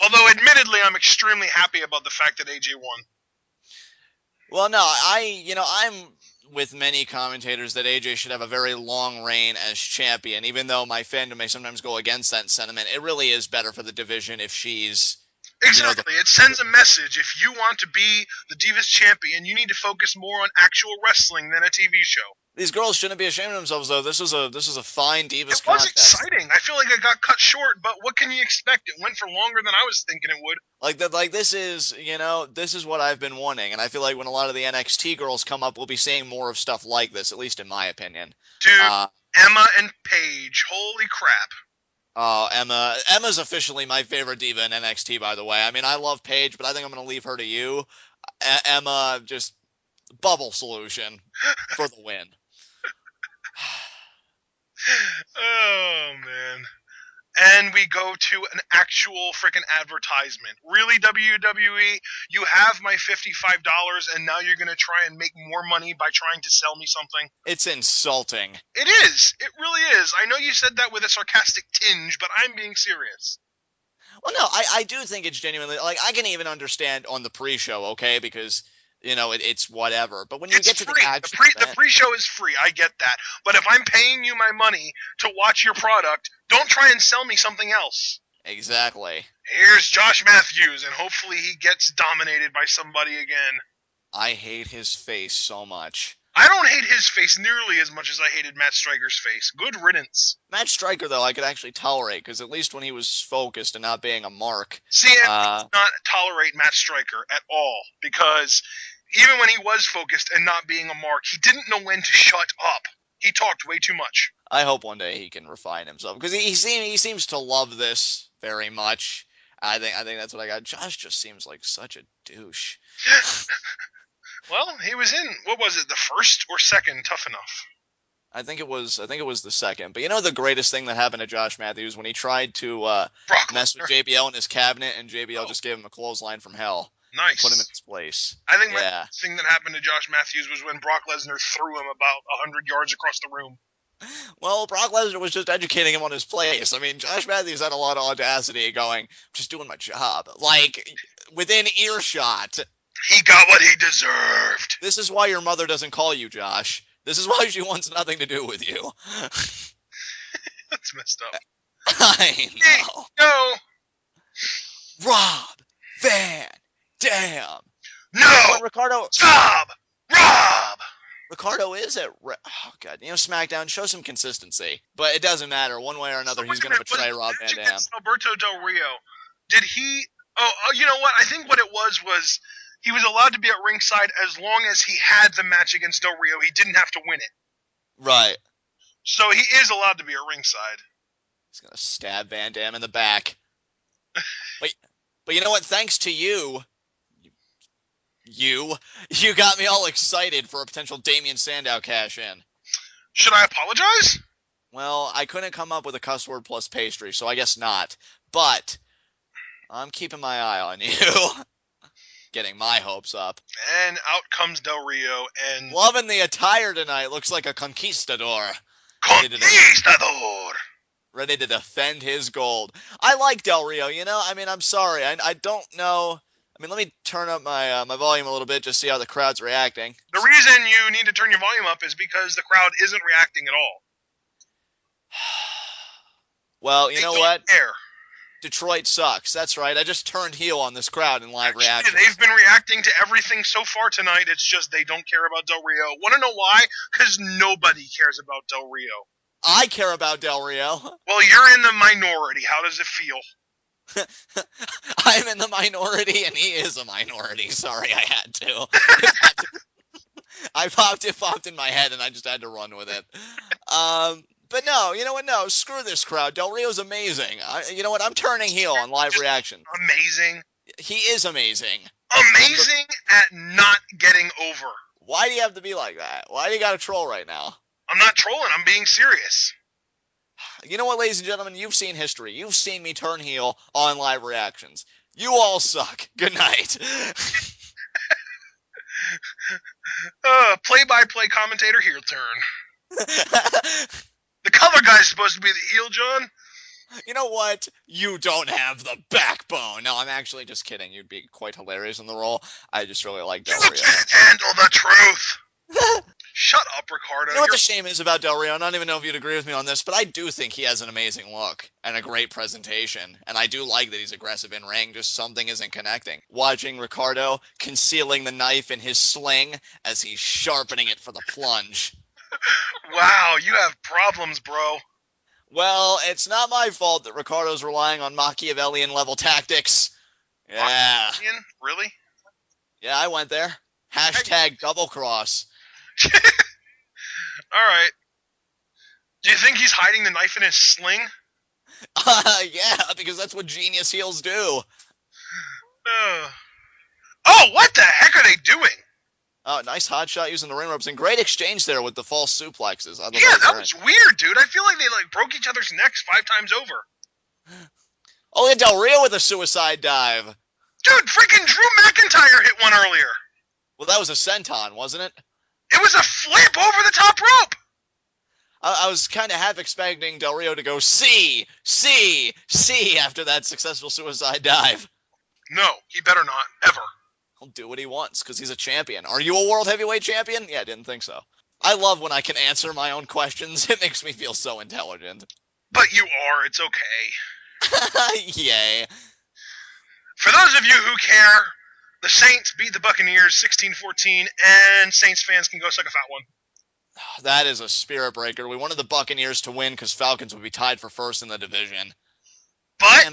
Although, admittedly, I'm extremely happy about the fact that AJ won. Well, no, I'm with many commentators that AJ should have a very long reign as champion, even though my fandom may sometimes go against that sentiment. It really is better for the division if she's... Exactly. It sends a message. If you want to be the Divas champion, you need to focus more on actual wrestling than a TV show. These girls shouldn't be ashamed of themselves, though. This was a fine Divas contest. It was exciting. I feel like it got cut short, but what can you expect? It went for longer than I was thinking it would. Like this is what I've been wanting, and I feel like when a lot of the NXT girls come up, we'll be seeing more of stuff like this, at least in my opinion. Dude, Emma and Paige, holy crap. Oh, Emma's officially my favorite diva in NXT, by the way. I mean, I love Paige, but I think I'm going to leave her to you. Emma, just bubble solution for the win. Oh, man. and we go to an actual freaking advertisement. Really, WWE? You have my $55, and now you're going to try and make more money by trying to sell me something? It's insulting. It is. It really is. I know you said that with a sarcastic tinge, but I'm being serious. Well, no, I do think it's genuinely, like, I can even understand on the pre-show, okay, because, you know, it's whatever. But when you get to free. the actual The pre-show is free. I get that. But if I'm paying you my money to watch your product, don't try and sell me something else. Exactly. Here's Josh Matthews, and hopefully he gets dominated by somebody again. I hate his face so much. I don't hate his face nearly as much as I hated Matt Striker's face. Good riddance. Matt Striker, though, I could actually tolerate, because at least when he was focused and not being a mark. See, I do not tolerate Matt Striker at all, because even when he was focused and not being a mark, he didn't know when to shut up. He talked way too much. I hope one day he can refine himself, because he seems to love this very much. I think that's what I got. Josh just seems like such a douche. Well, he was in, what was it, the first or second Tough Enough? I think it was the second. But you know the greatest thing that happened to Josh Matthews when he tried to mess with JBL in his cabinet, and JBL just gave him a clothesline from hell. Nice. Put him in his place. I think the thing that happened to Josh Matthews was when Brock Lesnar threw him about 100 yards across the room. Well, Brock Lesnar was just educating him on his place. I mean, Josh Matthews had a lot of audacity going, I'm just doing my job. Like, within earshot. He got what he deserved. This is why your mother doesn't call you, Josh. This is why she wants nothing to do with you. That's messed up. I know. No. Rob Van Dam. No. Ricardo. Stop. Rob. Ricardo is at. Oh God, you know, SmackDown, show some consistency, but it doesn't matter. One way or another, he's going to betray Rob Van Dam. Alberto Del Rio. Did he? Oh, you know what? I think what it was he was allowed to be at ringside as long as he had the match against Del Rio. He didn't have to win it. Right. So he is allowed to be at ringside. He's going to stab Van Dam in the back. But you know what? Thanks to you got me all excited for a potential Damien Sandow cash-in. Should I apologize? Well, I couldn't come up with a cuss word plus pastry, so I guess not. But I'm keeping my eye on you. Getting my hopes up. And out comes Del Rio, and... Loving the attire tonight. Looks like a conquistador. Conquistador! Ready to defend his gold. I like Del Rio, you know? I mean, I'm sorry. I don't know... I mean, let me turn up my my volume a little bit, just see how the crowd's reacting. The reason you need to turn your volume up is because the crowd isn't reacting at all. Well, you know what? Care. Detroit sucks. That's right. I just turned heel on this crowd in live reaction. They've been reacting to everything so far tonight. It's just they don't care about Del Rio. Want to know why? Because nobody cares about Del Rio. I care about Del Rio. Well, you're in the minority. How does it feel? I'm in the minority, and he is a minority. Sorry, I had to. It popped in my head, and I just had to run with it. But no, you know what? No, screw this crowd. Del Rio's amazing. You know what? I'm turning heel on live reaction. Amazing. He is amazing. Amazing at not getting over. Why do you have to be like that? Why do you got to troll right now? I'm not trolling. I'm being serious. You know what, ladies and gentlemen? You've seen history. You've seen me turn heel on live reactions. You all suck. Good night. Play-by-play commentator heel turn. The color guy's supposed to be the heel, John. You know what? You don't have the backbone. No, I'm actually just kidding. You'd be quite hilarious in the role. I just really like Del Rio. You can't handle the truth. Shut up, Ricardo. You know what the shame is about Del Rio? I don't even know if you'd agree with me on this, but I do think he has an amazing look and a great presentation. And I do like that he's aggressive in ring, just something isn't connecting. Watching Ricardo concealing the knife in his sling as he's sharpening it for the plunge. Wow, you have problems, bro. Well, it's not my fault that Ricardo's relying on Machiavellian-level tactics. Yeah. Machiavellian? Really? Yeah, I went there. Hashtag double cross. Alright. Do you think he's hiding the knife in his sling? Yeah, because that's what genius heels do. Oh, what the heck are they doing? Oh, nice hot shot using the ring ropes, and great exchange there with the false suplexes. Yeah, that was weird, dude. I feel like they broke each other's necks 5 times over. Oh, and Del Rio with a suicide dive. Dude, freaking Drew McIntyre hit one earlier. Well, that was a senton, wasn't it? It was a flip over the top rope. I was kind of half expecting Del Rio to go C after that successful suicide dive. No, he better not, ever. He'll do what he wants because he's a champion. Are you a world heavyweight champion? Yeah, I didn't think so. I love when I can answer my own questions. It makes me feel so intelligent. But you are, it's okay. Yay. For those of you who care, the Saints beat the Buccaneers 16-14, and Saints fans can go suck a fat one. That is a spirit breaker. We wanted the Buccaneers to win because Falcons would be tied for first in the division. But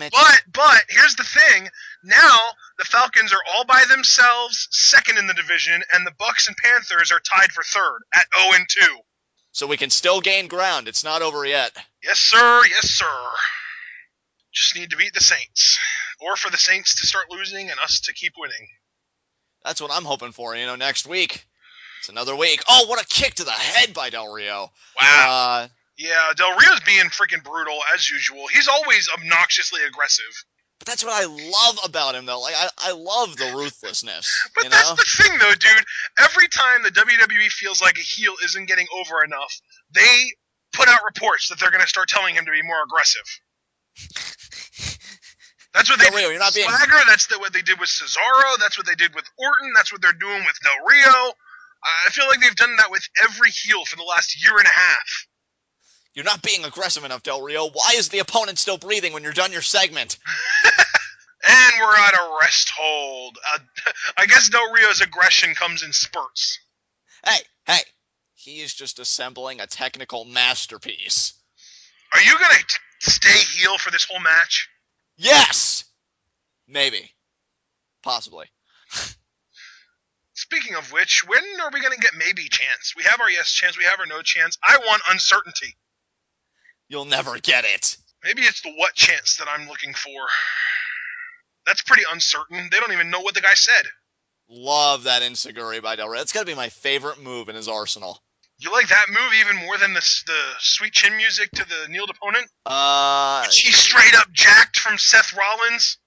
here's the thing. Now the Falcons are all by themselves, second in the division, and the Bucs and Panthers are tied for third at 0-2. So we can still gain ground. It's not over yet. Yes, sir. Yes, sir. Just need to beat the Saints. Or for the Saints to start losing and us to keep winning. That's what I'm hoping for, next week. It's another week. Oh, what a kick to the head by Del Rio. Wow. Yeah, Del Rio's being freaking brutal, as usual. He's always obnoxiously aggressive. But that's what I love about him, though. Like, I love the ruthlessness. But that's the thing, though, dude. Every time the WWE feels like a heel isn't getting over enough, they put out reports that they're going to start telling him to be more aggressive. That's what they did with Swagger. That's what they did with Cesaro. That's what they did with Orton. That's what they're doing with Del Rio. I feel like they've done that with every heel for the last year and a half. You're not being aggressive enough, Del Rio. Why is the opponent still breathing when you're done your segment? And we're at a rest hold. I guess Del Rio's aggression comes in spurts. Hey. He is just assembling a technical masterpiece. Are you going to stay heel for this whole match? Yes! Maybe. Possibly. Speaking of which, when are we going to get maybe chance? We have our yes chance, we have our no chance. I want uncertainty. You'll never get it. Maybe it's the what chance that I'm looking for. That's pretty uncertain. They don't even know what the guy said. Love that Enziguri by Del Rio. That's got to be my favorite move in his arsenal. You like that move even more than the sweet chin music to the kneeled opponent? She straight up jacked from Seth Rollins?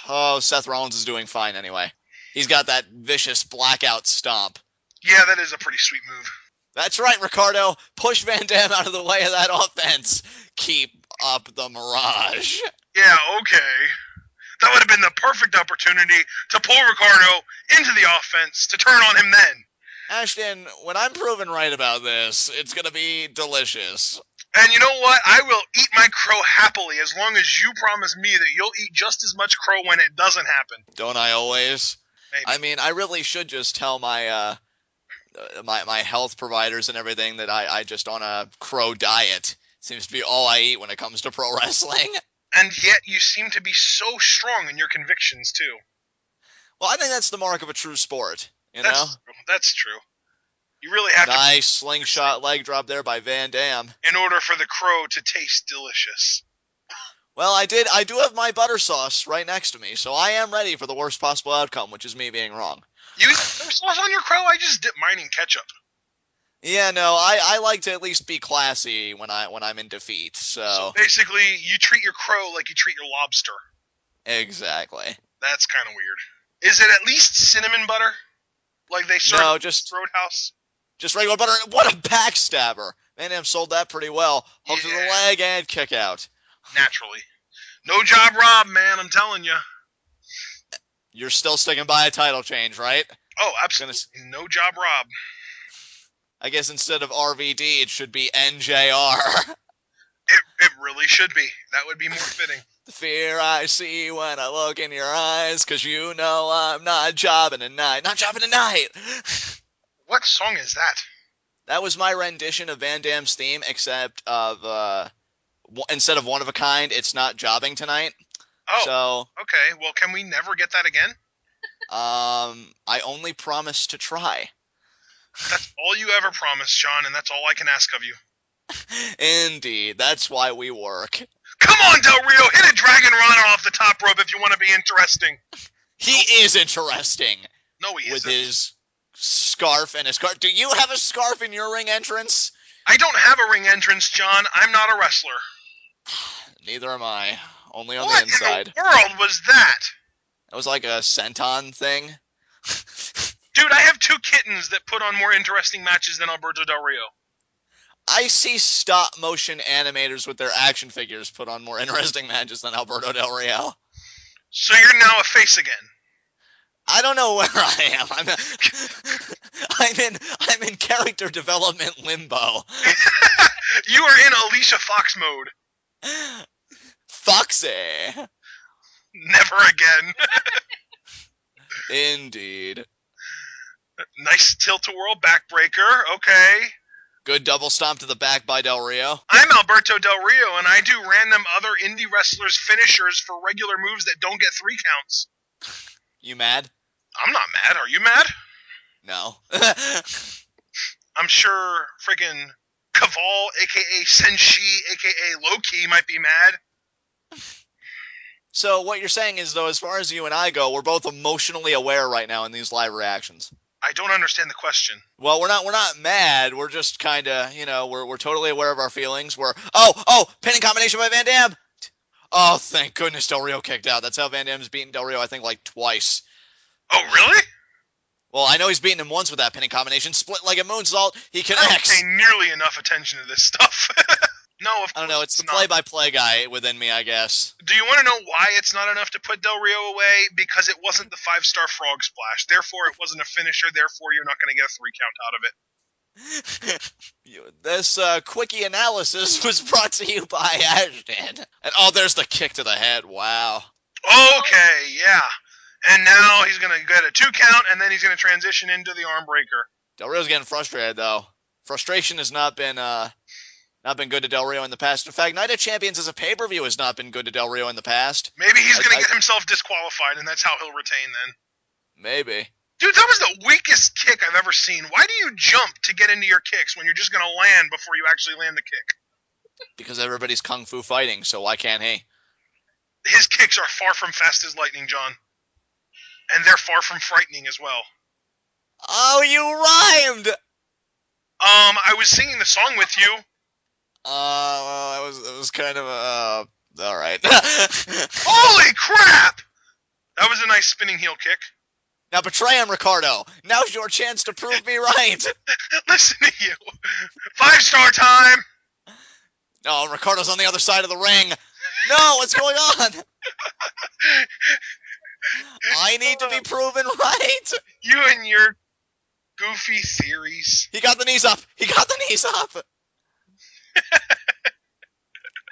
Oh, Seth Rollins is doing fine anyway. He's got that vicious blackout stomp. Yeah, that is a pretty sweet move. That's right, Ricardo. Push Van Dam out of the way of that offense. Keep up the mirage. Yeah, okay. That would have been the perfect opportunity to pull Ricardo into the offense, to turn on him then. Ashton, when I'm proven right about this, it's going to be delicious. And you know what? I will eat my crow happily as long as you promise me that you'll eat just as much crow when it doesn't happen. Don't I always? Maybe. I mean, I really should just tell my my health providers and everything that I just on a crow diet. Seems to be all I eat when it comes to pro wrestling. And yet you seem to be so strong in your convictions, too. Well, I think that's the mark of a true sport, That's true. You really have nice slingshot leg drop there by Van Dam. In order for the crow to taste delicious. Well, I do have my butter sauce right next to me, so I am ready for the worst possible outcome, which is me being wrong. You eat butter sauce on your crow? I just dip mine in ketchup. Yeah, no, I like to at least be classy when I'm in defeat. So basically, you treat your crow like you treat your lobster. Exactly. That's kind of weird. Is it at least cinnamon butter? Like they serve no, just Roadhouse? Just regular butter. What a backstabber! Van Dam sold that pretty well. Hook to the leg and kick out. Naturally. No job Rob, man, I'm telling you. You're still sticking by a title change, right? Oh, absolutely. No job Rob. I guess instead of RVD, it should be NJR. It really should be. That would be more fitting. The fear I see when I look in your eyes, 'cause you know I'm not jobbing tonight. Not jobbing tonight! What song is that? That was my rendition of Van Dam's theme, except of instead of One of a Kind, it's not jobbing tonight. Oh, so, okay. Well, can we never get that again? I only promise to try. That's all you ever promised, Sean, and that's all I can ask of you. Indeed. That's why we work. Come on, Del Rio! Hit a dragon runner off the top rope if you want to be interesting. He is interesting. No, he isn't. With his scarf and his scarf. Do you have a scarf in your ring entrance? I don't have a ring entrance, John. I'm not a wrestler. Neither am I. only on What the inside. in the world was that? That was like a senton thing. Dude, I have 2 kittens that put on more interesting matches than Alberto Del Rio. I see stop-motion animators with their action figures put on more interesting matches than Alberto Del Rio. So you're now a face again. I don't know where I am. I'm in character development limbo. You are in Alicia Fox mode. Foxy. Never again. Indeed. Nice tilt-a-whirl backbreaker. Okay. Good double stomp to the back by Del Rio. I'm Alberto Del Rio, and I do random other indie wrestlers' finishers for regular moves that don't get 3 counts. You mad? I'm not mad. Are you mad? No. I'm sure friggin' Kaval, a.k.a. Senshi, a.k.a. Loki, might be mad. So what you're saying is, though, as far as you and I go, we're both emotionally aware right now in these live reactions. I don't understand the question. Well, we're not mad. We're just kind of, we're totally aware of our feelings. We're pinning combination by Van Dam. Oh, thank goodness Del Rio kicked out. That's how Van Dam's beaten Del Rio, I think, like twice. Oh, really? Well, I know he's beaten him once with that pinning combination. Split-legged moonsault. He I don't connects. pay nearly enough attention to this stuff. No, of course I don't know. It's the not. play-by-play guy within me, I guess. Do you want to know why it's not enough to put Del Rio away? Because it wasn't the 5-star frog splash. Therefore, it wasn't a finisher. Therefore, you're not going to get a 3 count out of it. This quickie analysis was brought to you by Ashton. And there's the kick to the head. Wow. Okay, yeah. And now he's going to get a 2 count, and then he's going to transition into the arm breaker. Del Rio's getting frustrated, though. Frustration has not been good to Del Rio in the past. In fact, Night of Champions as a pay-per-view has not been good to Del Rio in the past. Maybe he's going to get himself disqualified, and that's how he'll retain then. Maybe. Dude, that was the weakest kick I've ever seen. Why do you jump to get into your kicks when you're just going to land before you actually land the kick? Because everybody's kung fu fighting, so why can't he? His kicks are far from fast as lightning, John. And they're far from frightening as well. Oh, you rhymed! I was singing the song with you. It was kind of all right. Holy crap! That was a nice spinning heel kick. Now betray him, Ricardo. Now's your chance to prove me right. Listen to you. 5-star time. No, Ricardo's on the other side of the ring. No, what's going on? I need to be proven right. You and your goofy theories. He got the knees up.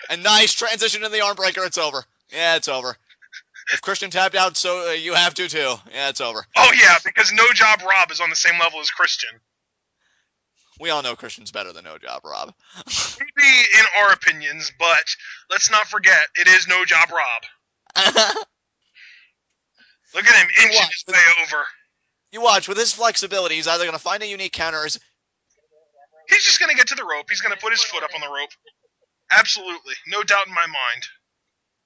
A nice transition to the arm breaker. It's over. Yeah, it's over. If Christian tapped out, so you have to too. Yeah, it's over. Oh yeah, because No Job Rob is on the same level as Christian. We all know Christian's better than No Job Rob. Maybe in our opinions, but let's not forget, it is No Job Rob. Look at him inching his way over. You watch, with his flexibility, he's either going to find a unique counter or he's just going to get to the rope. He's going to put his foot up on the rope. Absolutely. No doubt in my mind.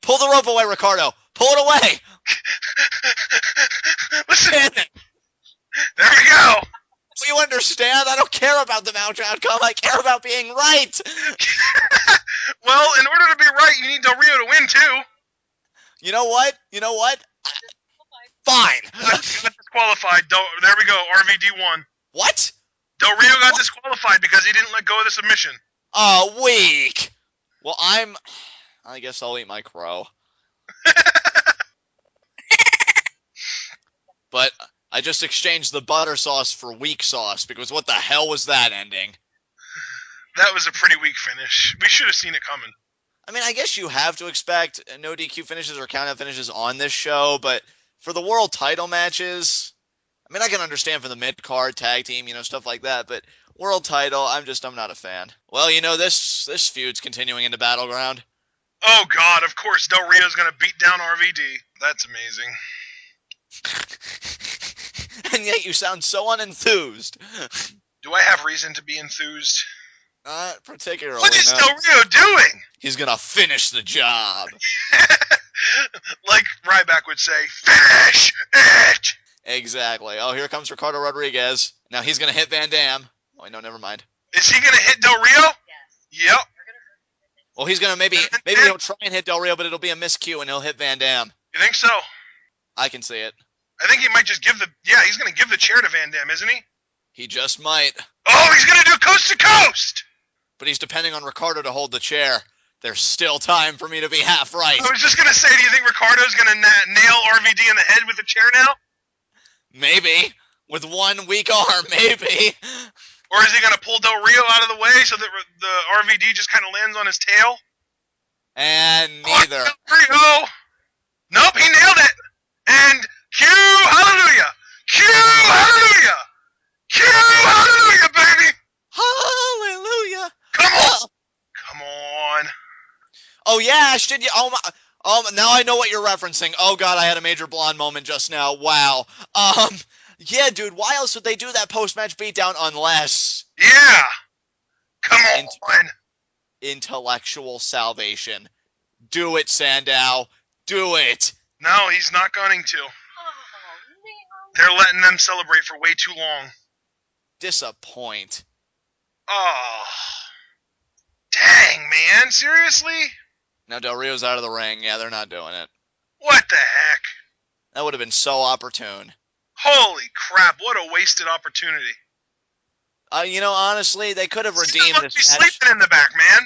Pull the rope away, Ricardo. Pull it away. Listen. There we go. Do you understand? I don't care about the match outcome. I care about being right. Well, in order to be right, you need Del Rio to win, too. You know what? Fine. Got disqualified. There we go. RVD won. What? Del Rio got disqualified because he didn't let go of the submission. Oh, weak. Well, I guess I'll eat my crow. But I just exchanged the butter sauce for weak sauce, because what the hell was that ending? That was a pretty weak finish. We should have seen it coming. I mean, I guess you have to expect no DQ finishes or count-out finishes on this show, but for the world title matches, I mean, I can understand for the mid-card, tag team, stuff like that, but world title, I'm not a fan. Well, this feud's continuing into Battleground. Oh, God, of course, Del Rio's going to beat down RVD. That's amazing. And yet you sound so unenthused. Do I have reason to be enthused? Not particularly. What is Del Rio doing? He's going to finish the job. Like Ryback would say, finish it! Exactly. Oh, here comes Ricardo Rodriguez. Now he's going to hit Van Dam. Oh, no, never mind. Is he going to hit Del Rio? Yes. Yep. Well, he's gonna maybe he'll try and hit Del Rio, but it'll be a miscue and he'll hit Van Dam. You think so? I can see it. I think he might just give he's gonna give the chair to Van Dam, isn't he? He just might. Oh, he's gonna do coast to coast! But he's depending on Ricardo to hold the chair. There's still time for me to be half right. I was just gonna say, do you think Ricardo's gonna nail RVD in the head with the chair now? Maybe. With one weak arm, maybe. Or is he gonna pull Del Rio out of the way so that the RVD just kind of lands on his tail? And neither. Rio! Nope, he nailed it! And cue hallelujah! Cue hallelujah! Cue hallelujah, baby! Hallelujah! Come on! Come on! Oh yeah, Ashton. Now I know what you're referencing. Oh god, I had a major blonde moment just now. Wow. Yeah, dude. Why else would they do that post-match beatdown unless? Yeah. Come on. Intellectual salvation. Do it, Sandow. Do it. No, he's not going to. They're letting them celebrate for way too long. Disappoint. Oh. Dang, man. Seriously? Now Del Rio's out of the ring. Yeah, they're not doing it. What the heck? That would have been so opportune. Holy crap, what a wasted opportunity. Honestly, they could have redeemed this match. Sleeping in the back, man.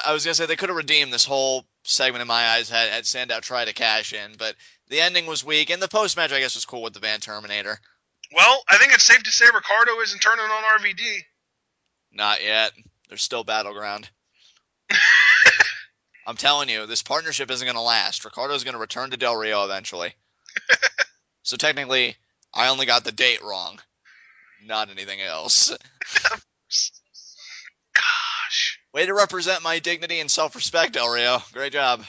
I was going to say, they could have redeemed this whole segment in my eyes had Sandow tried to cash in, but the ending was weak, and the post-match, I guess, was cool with the Van Terminator. Well, I think it's safe to say Ricardo isn't turning on RVD. Not yet. There's still Battleground. I'm telling you, this partnership isn't going to last. Ricardo's going to return to Del Rio eventually. So technically, I only got the date wrong. Not anything else. Gosh. Way to represent my dignity and self-respect, Del Rio. Great job.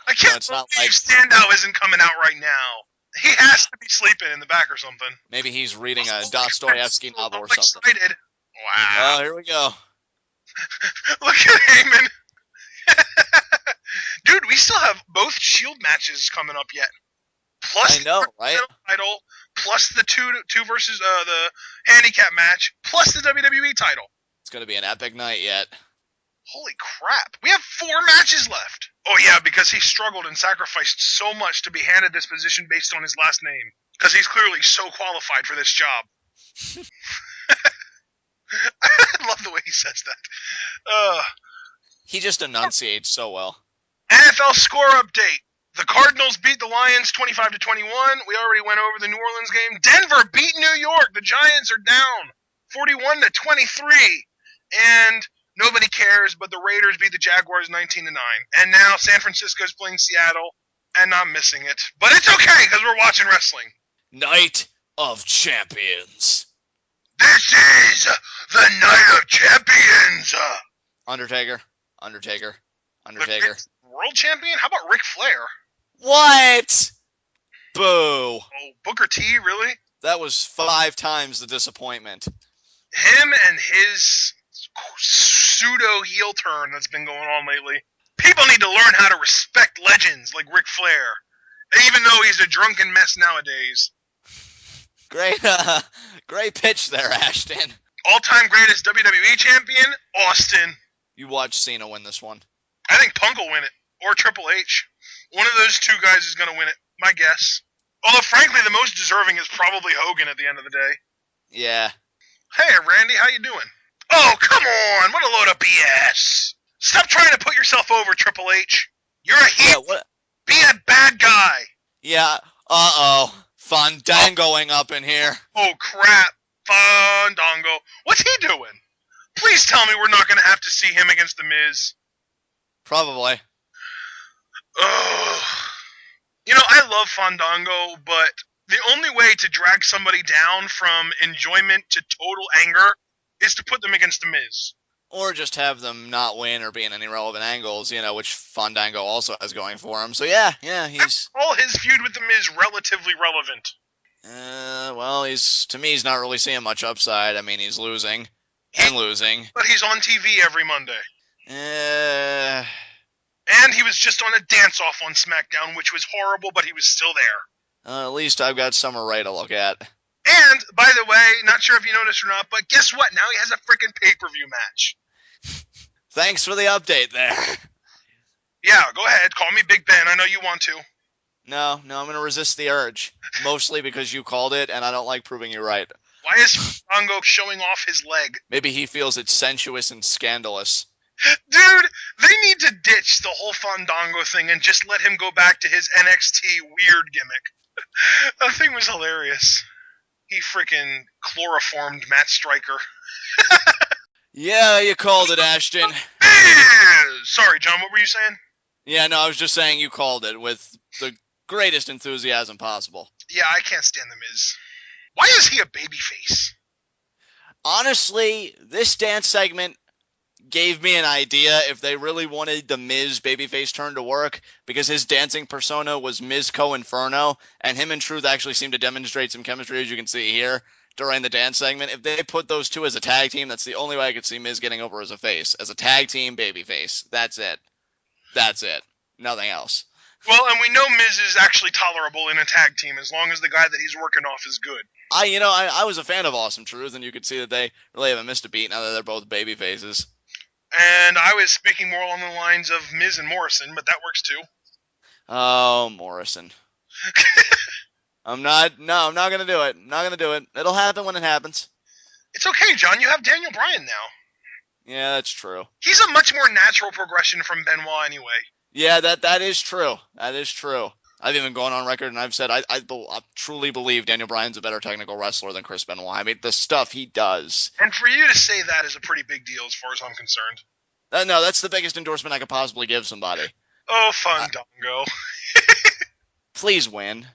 I can't believe Sandow isn't coming out right now. He has to be sleeping in the back or something. Maybe he's reading a Dostoevsky novel or something. Excited. Wow. Oh, here we go. Look at Heyman. Dude, we still have both Shield matches coming up yet. Plus I know, right? The title, plus the two versus the handicap match, plus the WWE title. It's going to be an epic night yet. Holy crap. We have 4 matches left. Oh yeah, because he struggled and sacrificed so much to be handed this position based on his last name. Because he's clearly so qualified for this job. I love the way he says that. He just enunciates so well. NFL score update. The Cardinals beat the Lions 25-21. We already went over the New Orleans game. Denver beat New York. The Giants are down 41-23. And nobody cares, but the Raiders beat the Jaguars 19-9. And now San Francisco's playing Seattle, and I'm missing it. But it's okay, because we're watching wrestling. Night of Champions. This is the Night of Champions. Undertaker. World champion? How about Ric Flair? What? Boo. Oh, Booker T, really? That was 5 times the disappointment. Him and his pseudo heel turn that's been going on lately. People need to learn how to respect legends like Ric Flair, even though he's a drunken mess nowadays. Great pitch there, Ashton. All-time greatest WWE champion, Austin. You watch Cena win this one. I think Punk will win it, or Triple H. One of those two guys is going to win it, my guess. Although, frankly, the most deserving is probably Hogan at the end of the day. Yeah. Hey, Randy, how you doing? Oh, come on! What a load of BS! Stop trying to put yourself over, Triple H. You're a heel. Yeah, what? Be a bad guy. Yeah. Uh-oh. Fandangoing up in here. Oh, crap. Fandango. What's he doing? Please tell me we're not going to have to see him against The Miz. Probably. Ugh. I love Fandango, but the only way to drag somebody down from enjoyment to total anger is to put them against The Miz. Or just have them not win or be in any relevant angles, which Fandango also has going for him. So yeah, he's... All his feud with The Miz relatively relevant. Well, to me, he's not really seeing much upside. I mean, he's losing and losing. But he's on TV every Monday. And he was just on a dance-off on SmackDown, which was horrible, but he was still there. At least I've got Summer Rae to look at. And, by the way, not sure if you noticed or not, but guess what? Now he has a freaking pay-per-view match. Thanks for the update there. Yeah, go ahead. Call me Big Ben. I know you want to. No, I'm going to resist the urge. Mostly because you called it, and I don't like proving you right. Why is Fandango showing off his leg? Maybe he feels it's sensuous and scandalous. Dude, they need to ditch the whole Fandango thing and just let him go back to his NXT weird gimmick. That thing was hilarious. He freaking chloroformed Matt Stryker. Yeah, you called it, Ashton. Sorry, John, what were you saying? Yeah, no, I was just saying you called it with the greatest enthusiasm possible. Yeah, I can't stand The Miz. Why is he a babyface? Honestly, this dance segment gave me an idea if they really wanted the Miz babyface turn to work, because his dancing persona was Mizco Inferno, and him and Truth actually seemed to demonstrate some chemistry, as you can see here, during the dance segment. If they put those two as a tag team, that's the only way I could see Miz getting over as a face. As a tag team babyface. That's it. That's it. Nothing else. Well, and we know Miz is actually tolerable in a tag team as long as the guy that he's working off is good. I was a fan of Awesome Truth, and you could see that they really haven't missed a beat now that they're both babyfaces. And I was speaking more along the lines of Miz and Morrison, but that works too. Oh, Morrison. I'm not going to do it. I'm not going to do it. It'll happen when it happens. It's okay, John. You have Daniel Bryan now. Yeah, that's true. He's a much more natural progression from Benoit anyway. Yeah, that is true. That is true. I've even gone on record and I've said I truly believe Daniel Bryan's a better technical wrestler than Chris Benoit. I mean, the stuff he does. And for you to say that is a pretty big deal as far as I'm concerned. No, that's the biggest endorsement I could possibly give somebody. Oh, Fandango. Please win.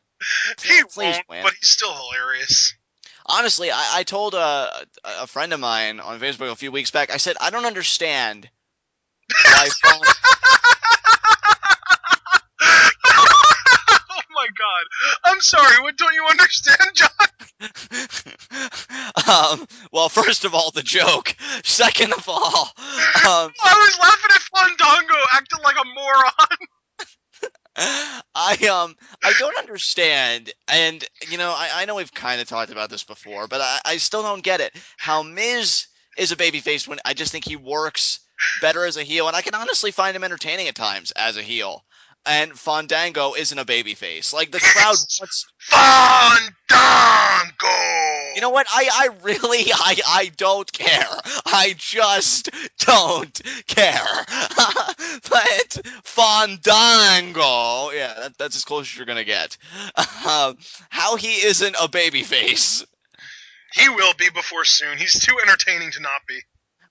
Please win. But he's still hilarious. Honestly, I told a friend of mine on Facebook a few weeks back, I said, I don't understand why Oh my god. I'm sorry, what don't you understand, John? Well, first of all, the joke. Second of all, I was laughing at Fandango acting like a moron. I don't understand, and I know we've kind of talked about this before, but I still don't get it. How Miz is a babyface when I just think he works better as a heel, and I can honestly find him entertaining at times as a heel. And Fandango isn't a babyface. Like, the crowd wants Fandango. You know what? I really don't care. I just don't care. But Fandango, yeah, that's as close as you're gonna get. How he isn't a babyface? He will be before soon. He's too entertaining to not be.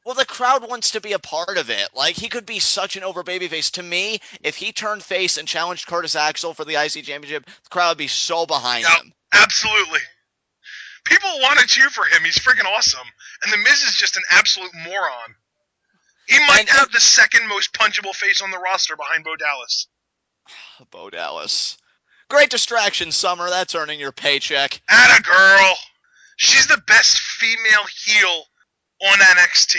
Well, the crowd wants to be a part of it. Like, he could be such an over babyface. To me, if he turned face and challenged Curtis Axel for the IC Championship, the crowd would be so behind him. Absolutely. People want to cheer for him. He's freaking awesome. And The Miz is just an absolute moron. He might have the second most punchable face on the roster behind Bo Dallas. Bo Dallas. Great distraction, Summer. That's earning your paycheck. Atta girl. She's the best female heel on NXT.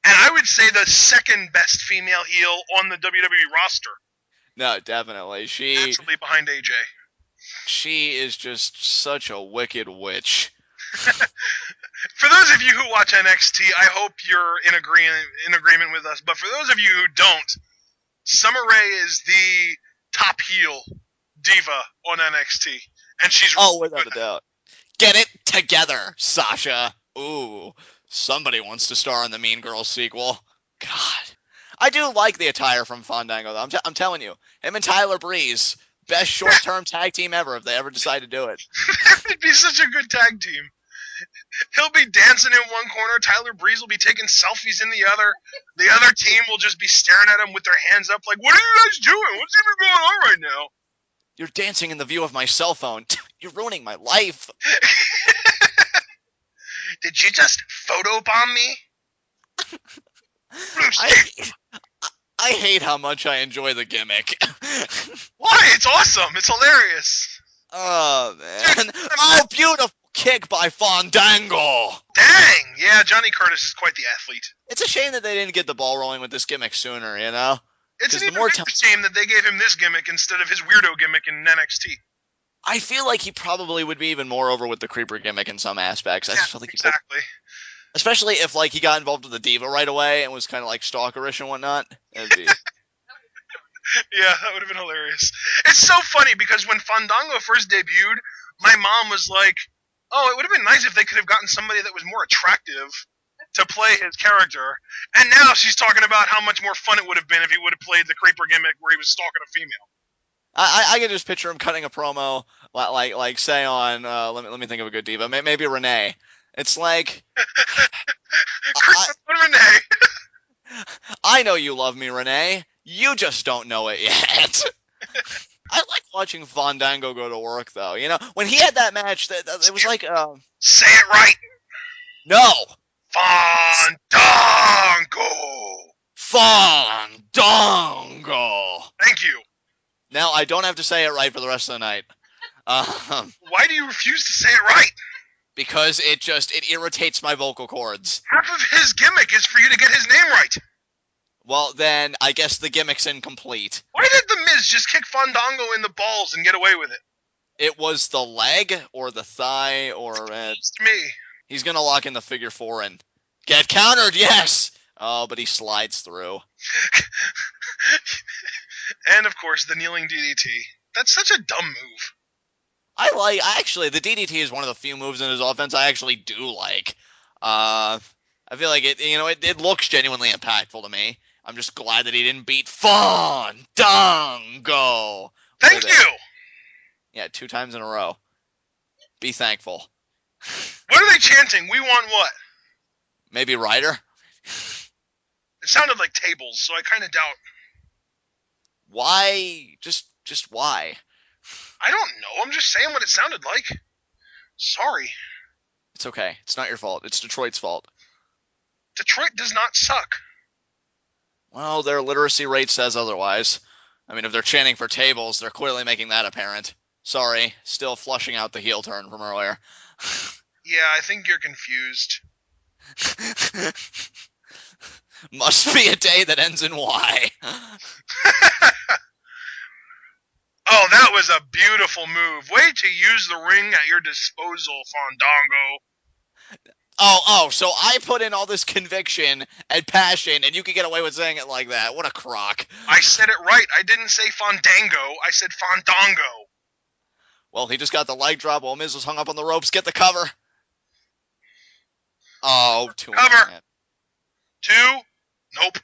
And I would say the second best female heel on the WWE roster. No, definitely. Actually behind AJ. She is just such a wicked witch. For those of you who watch NXT, I hope you're in agreement with us. But for those of you who don't, Summer Rae is the top heel diva on NXT. And she's without a doubt. Get it together, Sasha. Ooh. Somebody wants to star in the Mean Girls sequel. God. I do like the attire from Fandango, though. I'm telling you. Him and Tyler Breeze. Best short-term tag team ever if they ever decide to do it. It'd be such a good tag team. He'll be dancing in one corner. Tyler Breeze will be taking selfies in the other. The other team will just be staring at him with their hands up like, what are you guys doing? What's even going on right now? You're dancing in the view of my cell phone. You're ruining my life. Did you just photobomb me? I hate how much I enjoy the gimmick. Why? It's awesome. It's hilarious. Oh, man. Oh, beautiful kick by Fandango. Dang. Yeah, Johnny Curtis is quite the athlete. It's a shame that they didn't get the ball rolling with this gimmick sooner, you know? It's an even bigger shame that they gave him this gimmick instead of his weirdo gimmick in NXT. I feel like he probably would be even more over with the creeper gimmick in some aspects. I just feel like exactly. Especially if like he got involved with the diva right away and was kind of like stalkerish and whatnot. That'd be... Yeah, that would have been hilarious. It's so funny because when Fandango first debuted, my mom was like, "Oh, it would have been nice if they could have gotten somebody that was more attractive to play his character." And now she's talking about how much more fun it would have been if he would have played the creeper gimmick where he was stalking a female. I can just picture him cutting a promo like say on let me think of a good diva, maybe Renee. It's like Renee. I know you love me, Renee. You just don't know it yet. I like watching Fandango go to work, though. You know, when he had that match, it was like... Say it right! No! Fandango! Fandango! Thank you. Now, I don't have to say it right for the rest of the night. Why do you refuse to say it right? Because it irritates my vocal cords. Half of his gimmick is for you to get his name right. Well, then, I guess the gimmick's incomplete. Why did The Miz just kick Fandango in the balls and get away with it? It was the leg, or the thigh, or... It's me. He's gonna lock in the figure four and... Get countered, yes! Oh, but he slides through. And, of course, the kneeling DDT. That's such a dumb move. Actually, the DDT is one of the few moves in his offense I actually do like. I feel like it looks genuinely impactful to me. I'm just glad that he didn't beat Fandango. Thank you! Yeah, 2 times in a row. Be thankful. What are they chanting? We want what? Maybe Ryder? It sounded like tables, so I kind of doubt. Why? Just why? I don't know. I'm just saying what it sounded like. Sorry. It's okay. It's not your fault. It's Detroit's fault. Detroit does not suck. Well, their literacy rate says otherwise. I mean, if they're chanting for tables, they're clearly making that apparent. Sorry, still flushing out the heel turn from earlier. Yeah, I think you're confused. Must be a day that ends in Y. Oh, that was a beautiful move. Way to use the ring at your disposal, Fandango. Oh, so I put in all this conviction and passion, and you could get away with saying it like that. What a crock. I said it right. I didn't say Fandango. I said Fandango. Well, he just got the leg drop while Miz was hung up on the ropes. Get the cover. Oh, 2. Cover. 2? Nope.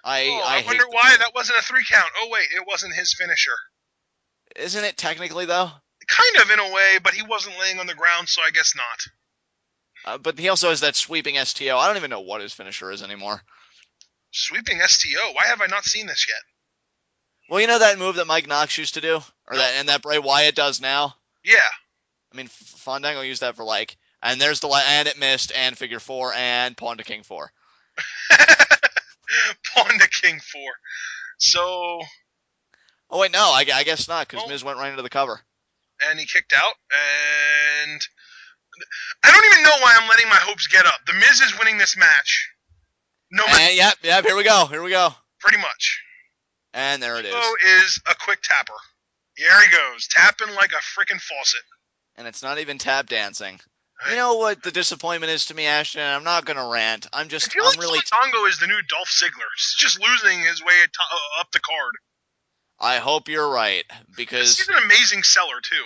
I wonder why that wasn't a 3 count. Oh, wait, it wasn't his finisher. Isn't it technically, though? Kind of, in a way, but he wasn't laying on the ground, so I guess not. But he also has that sweeping STO. I don't even know what his finisher is anymore. Sweeping STO? Why have I not seen this yet? Well, you know that move that Mike Knox used to do? That Bray Wyatt does now? Yeah. I mean, Fandango used that for and there's and it missed, and figure 4, and pawn to king 4. Pawn to king 4. So... Oh, wait, no, I guess not, because Miz went right into the cover. And he kicked out, and... I don't even know why I'm letting my hopes get up. The Miz is winning this match. Yep, here we go. Pretty much. And there it is. Is a quick tapper. Here he goes, tapping like a freaking faucet. And it's not even tap dancing. Right. You know what the disappointment is to me, Ashton? I'm not going to rant. I feel like Fandango is the new Dolph Ziggler. He's just losing his way up the card. I hope you're right, because... He's an amazing seller, too.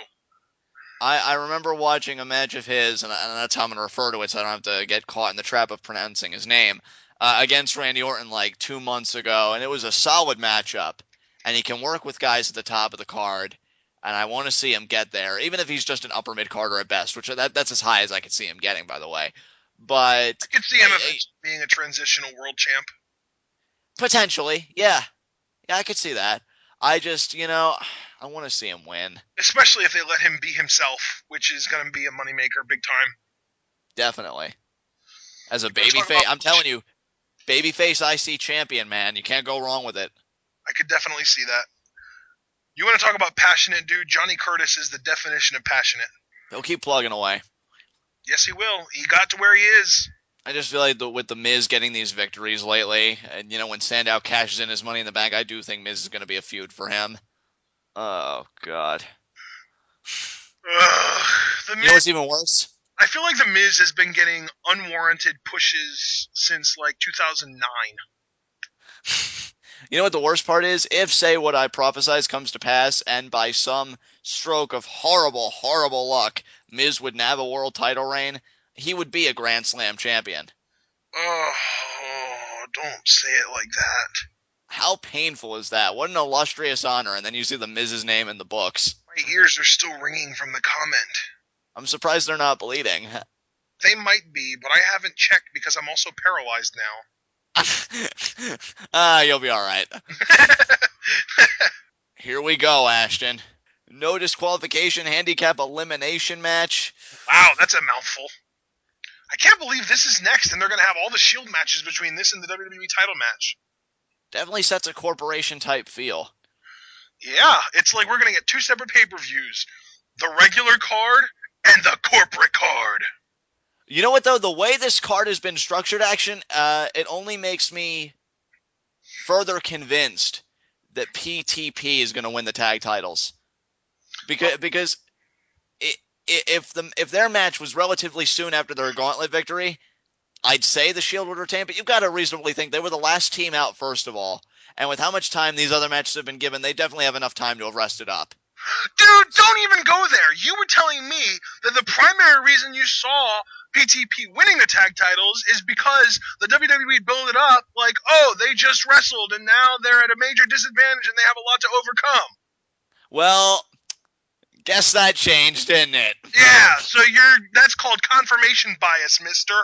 I remember watching a match of his, and that's how I'm going to refer to it so I don't have to get caught in the trap of pronouncing his name, against Randy Orton 2 months ago, and it was a solid matchup. And he can work with guys at the top of the card, and I want to see him get there, even if he's just an upper mid-carder at best, which that's as high as I could see him getting, by the way. But I could see him being a transitional world champ. Potentially, yeah. Yeah, I could see that. I just, I want to see him win. Especially if they let him be himself, which is going to be a moneymaker big time. Definitely. As a babyface, I'm telling you, babyface IC champion, man. You can't go wrong with it. I could definitely see that. You want to talk about passionate, dude? Johnny Curtis is the definition of passionate. He'll keep plugging away. Yes, he will. He got to where he is. I just feel like with the Miz getting these victories lately, and when Sandow cashes in his Money in the Bank, I do think Miz is going to be a feud for him. Oh, God. The Miz... You know what's even worse? I feel like The Miz has been getting unwarranted pushes since, like, 2009. You know what the worst part is? If, say, what I prophesize comes to pass, and by some stroke of horrible, horrible luck, Miz would have a world title reign, he would be a Grand Slam champion. Oh, don't say it like that. How painful is that? What an illustrious honor, and then you see the Miz's name in the books. My ears are still ringing from the comment. I'm surprised they're not bleeding. They might be, but I haven't checked because I'm also paralyzed now. You'll be alright. Here we go, Ashton. No disqualification handicap elimination match. Wow, that's a mouthful. I can't believe this is next, and they're going to have all the Shield matches between this and the WWE title match. Definitely sets a corporation-type feel. Yeah, it's like we're going to get two separate pay-per-views. The regular card and the corporate card. You know what, though? The way this card has been structured, Action, it only makes me further convinced that PTP is going to win the tag titles. Because if their match was relatively soon after their gauntlet victory, I'd say the Shield would retain, but you've got to reasonably think they were the last team out, first of all. And with how much time these other matches have been given, they definitely have enough time to have rested up. Dude, don't even go there. You were telling me that the primary reason you saw PTP winning the tag titles is because the WWE built it up like, oh, they just wrestled and now they're at a major disadvantage and they have a lot to overcome. Well, guess that changed, didn't it? Yeah, so that's called confirmation bias, mister.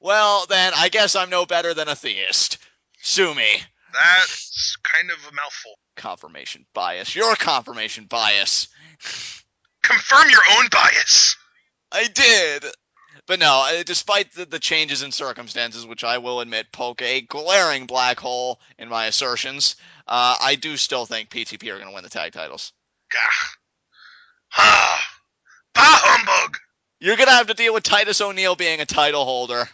Well, then, I guess I'm no better than a theist. Sue me. That's kind of a mouthful. Confirmation bias. You're confirmation bias. Confirm your own bias. I did. But no, despite the changes in circumstances, which I will admit poke a glaring black hole in my assertions, I do still think PTP are going to win the tag titles. Gah. Ha. Bah humbug. You're going to have to deal with Titus O'Neil being a title holder.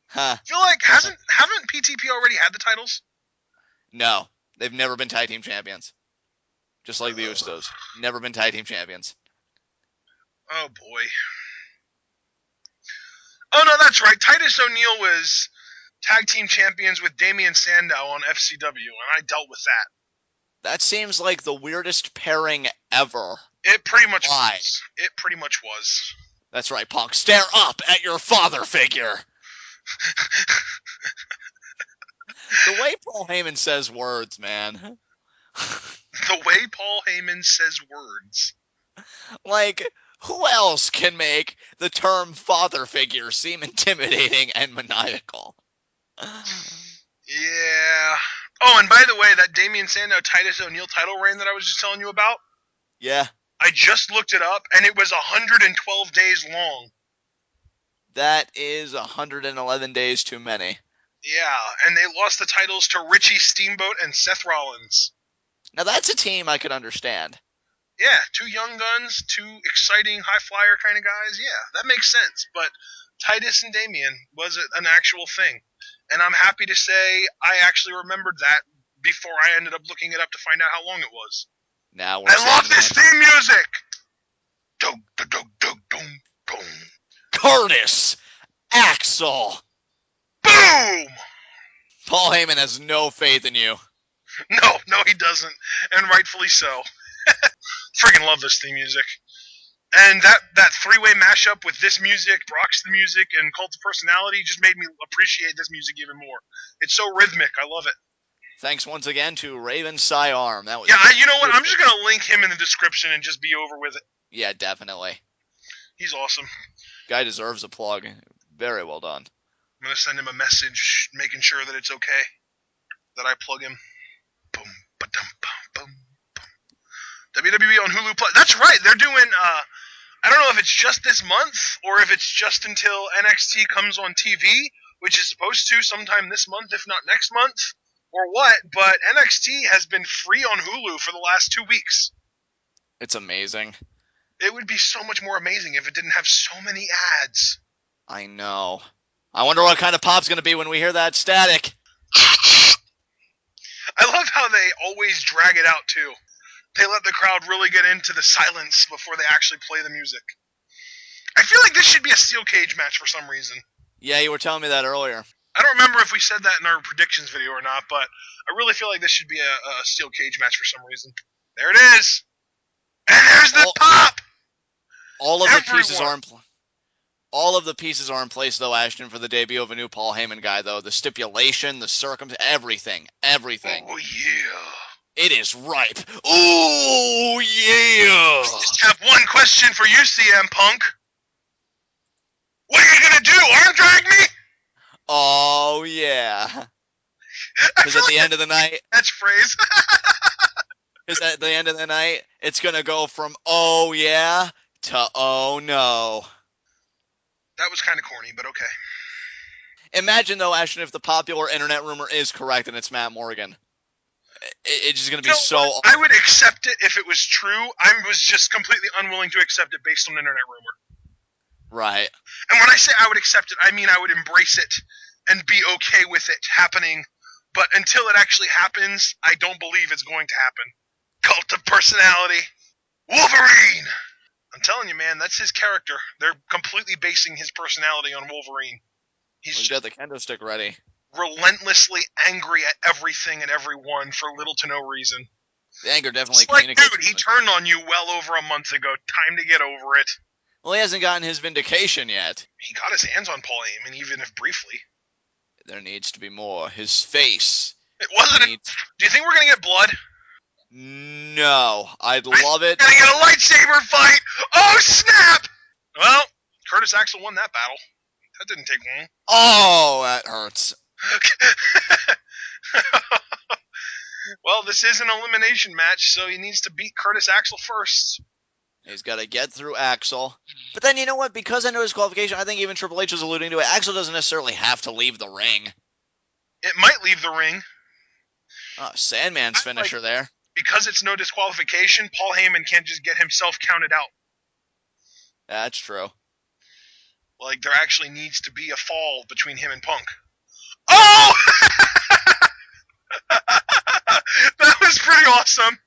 Huh. I feel like haven't PTP already had the titles? No, they've never been tag team champions. Just like the Usos. Never been tag team champions. Oh, boy. Oh, no, that's right. Titus O'Neil was tag team champions with Damian Sandow on FCW, and I dealt with that. That seems like the weirdest pairing ever. It pretty much Why? was. It pretty much was. That's right, Punk. Stare up at your father figure. The way Paul Heyman says words, man. The way Paul Heyman says words. Like, who else can make the term father figure seem intimidating and maniacal? Yeah. Oh, and by the way, that Damian Sandow Titus O'Neil title reign that I was just telling you about? Yeah. I just looked it up, and it was 112 days long. That is 111 days too many. Yeah, and they lost the titles to Richie Steamboat and Seth Rollins. Now that's a team I could understand. Yeah, two young guns, two exciting high flyer kind of guys. Yeah, that makes sense. But Titus and Damian was an actual thing. And I'm happy to say I actually remembered that before I ended up looking it up to find out how long it was. Now we're I love this theme music! Dum, dum, dum, dum, dum, dum. Curtis Axel. Boom! Paul Heyman has no faith in you. No, he doesn't. And rightfully so. Friggin' love this theme music. And that three-way mashup with this music, Brock's the music, and Cult of Personality just made me appreciate this music even more. It's so rhythmic. I love it. Thanks once again to Raven Siarm. That was you know what? I'm just going to link him in the description and just be over with it. Yeah, definitely. He's awesome. Guy deserves a plug. Very well done. I'm going to send him a message making sure that it's okay that I plug him. Boom, ba-dum, boom, boom, boom. WWE on Hulu Plus. That's right. They're doing, I don't know if it's just this month or if it's just until NXT comes on TV, which is supposed to sometime this month, if not next month, or what, but NXT has been free on Hulu for the last 2 weeks. It's amazing. It would be so much more amazing if it didn't have so many ads. I know. I wonder what kind of pop's going to be when we hear that static. I love how they always drag it out, too. They let the crowd really get into the silence before they actually play the music. I feel like this should be a steel cage match for some reason. Yeah, you were telling me that earlier. I don't remember if we said that in our predictions video or not, but I really feel like this should be a steel cage match for some reason. There it is. And there's the pop! All of the pieces are in place, though, Ashton, for the debut of a new Paul Heyman guy, though. The stipulation, the everything. Oh, yeah. It is ripe. Oh, yeah. I just have one question for you, CM Punk. What are you going to do, arm drag me? Oh, yeah. Because at the end of the night... Catchphrase. Because at the end of the night, it's going to go from, oh, yeah, to, oh, no. That was kind of corny, but okay. Imagine, though, Ashton, if the popular internet rumor is correct and it's Matt Morgan. It's just going to be so... I would accept it if it was true. I was just completely unwilling to accept it based on internet rumor. Right. And when I say I would accept it, I mean I would embrace it and be okay with it happening. But until it actually happens, I don't believe it's going to happen. Cult of personality. Wolverine! I'm telling you, man, that's his character. They're completely basing his personality on Wolverine. He's got the kendo stick ready. Relentlessly angry at everything and everyone for little to no reason. The anger definitely communicates. Like, dude, he turned on you well over a month ago. Time to get over it. Well, he hasn't gotten his vindication yet. He got his hands on Paul Heyman, even if briefly. There needs to be more. His face. It wasn't. Do you think we're gonna get blood? No, I'd love it. We're gonna get a lightsaber fight. Oh snap! Well, Curtis Axel won that battle. That didn't take long. Oh, that hurts. Well, this is an elimination match, so he needs to beat Curtis Axel first. He's got to get through Axel. But then, you know what? Because I know his qualification, I think even Triple H was alluding to it. Axel doesn't necessarily have to leave the ring. It might leave the ring. Oh, Sandman's finisher there. Because it's no disqualification, Paul Heyman can't just get himself counted out. That's true. Like, there actually needs to be a fall between him and Punk. Oh! That was pretty awesome.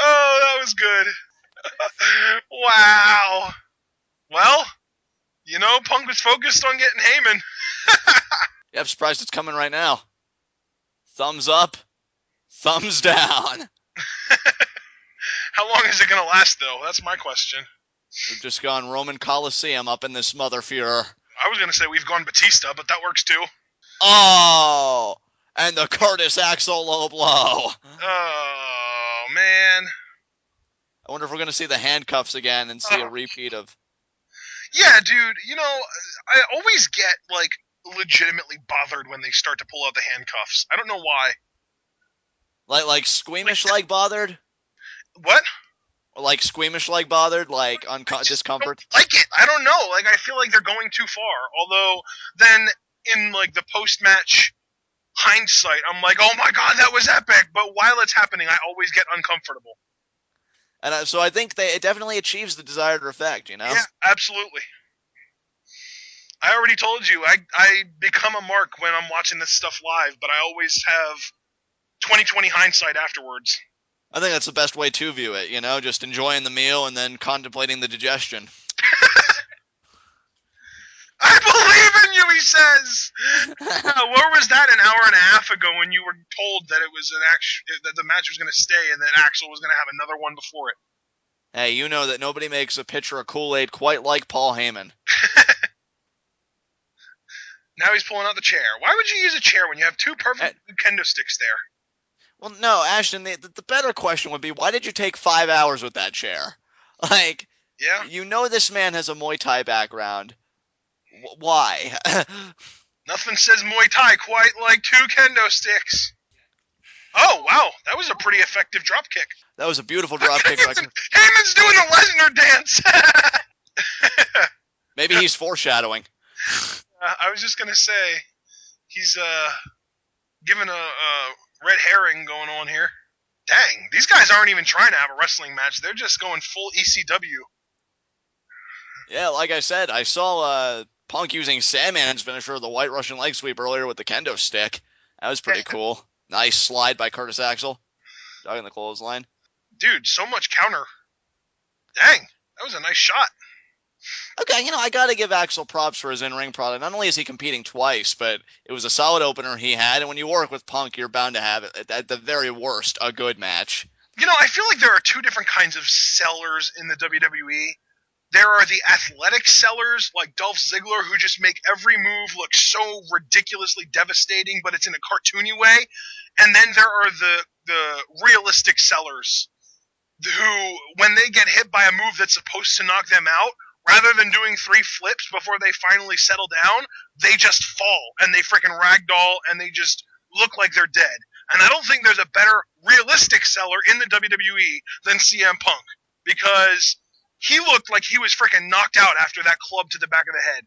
Oh, that was good. Wow. Well, you know, Punk was focused on getting Heyman. Yeah, I'm surprised it's coming right now. Thumbs up, thumbs down. How long is it going to last, though? That's my question. We've just gone Roman Coliseum up in this mother Fuhrer. I was going to say we've gone Batista, but that works too. Oh, and the Curtis Axel low blow. Oh, man. I wonder if we're going to see the handcuffs again and see a repeat of... Yeah, dude, you know, I always get, like, legitimately bothered when they start to pull out the handcuffs. I don't know why. Like squeamish like bothered? What? Like squeamish like bothered? Like discomfort? Like it. I don't know. Like, I feel like they're going too far. Although, then, in, like, the post-match hindsight, I'm like, oh my god, that was epic. But while it's happening, I always get uncomfortable. And so I think it definitely achieves the desired effect, you know? Yeah, absolutely. I already told you, I become a mark when I'm watching this stuff live, but I always have 20/20 hindsight afterwards. I think that's the best way to view it, you know? Just enjoying the meal and then contemplating the digestion. I believe in you, he says! Where was that an hour and a half ago when you were told that it was that the match was going to stay and that Axel was going to have another one before it? Hey, you know that nobody makes a pitcher of Kool-Aid quite like Paul Heyman. Now he's pulling out the chair. Why would you use a chair when you have two perfect kendo sticks there? Well, no, Ashton, the better question would be, why did you take 5 hours with that chair? Like, yeah, you know this man has a Muay Thai background. Why? Nothing says Muay Thai quite like two kendo sticks. Oh, wow. That was a pretty effective drop kick. That was a beautiful drop kick. Heyman's doing the Lesnar dance. Maybe he's foreshadowing. I was just going to say, he's giving a red herring going on here. Dang, these guys aren't even trying to have a wrestling match. They're just going full ECW. Yeah, like I said, I saw Punk using Sandman's finisher, the White Russian leg sweep, earlier with the kendo stick. That was pretty cool. Nice slide by Curtis Axel. Dogging the clothesline. Dude, so much counter. Dang, That was a nice shot. Okay, I got to give Axel props for his in-ring product. Not only is he competing twice, but it was a solid opener he had, and when you work with Punk, you're bound to have, at the very worst, a good match. I feel like there are two different kinds of sellers in the WWE. There are the athletic sellers, like Dolph Ziggler, who just make every move look so ridiculously devastating, but it's in a cartoony way. And then there are the realistic sellers, who, when they get hit by a move that's supposed to knock them out, rather than doing 3 flips before they finally settle down, they just fall, and they freaking ragdoll, and they just look like they're dead. And I don't think there's a better realistic seller in the WWE than CM Punk, because he looked like he was freaking knocked out after that club to the back of the head.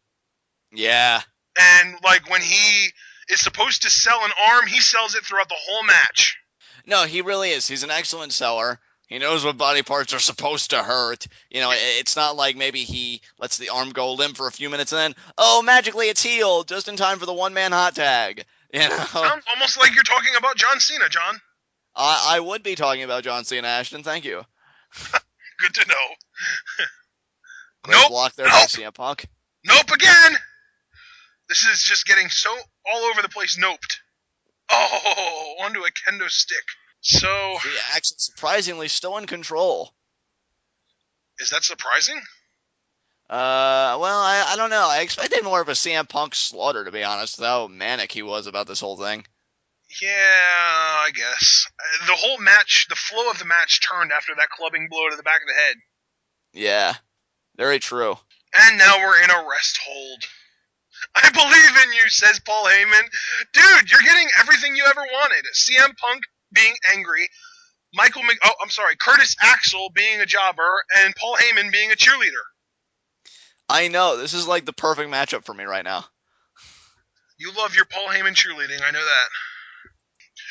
Yeah. And, like, when he is supposed to sell an arm, he sells it throughout the whole match. No, he really is. He's an excellent seller. He knows what body parts are supposed to hurt. It's not like maybe he lets the arm go limp for a few minutes and then, oh, magically it's healed just in time for the one-man hot tag. Sounds almost like you're talking about John Cena, John. I would be talking about John Cena, Ashton. Thank you. Good to know. Great block there by CM Punk. Nope again! This is just getting so all over the place noped. Oh, onto a kendo stick. So... The Axel surprisingly still in control. Is that surprising? Well, I don't know. I expected more of a CM Punk slaughter, to be honest, with how manic he was about this whole thing. Yeah, I guess. The whole match, the flow of the match turned after that clubbing blow to the back of the head. Yeah, very true. And now we're in a rest hold. I believe in you, says Paul Heyman. Dude, you're getting everything you ever wanted. CM Punk being angry, Curtis Axel being a jobber, and Paul Heyman being a cheerleader. I know, this is like the perfect matchup for me right now. You love your Paul Heyman cheerleading, I know that.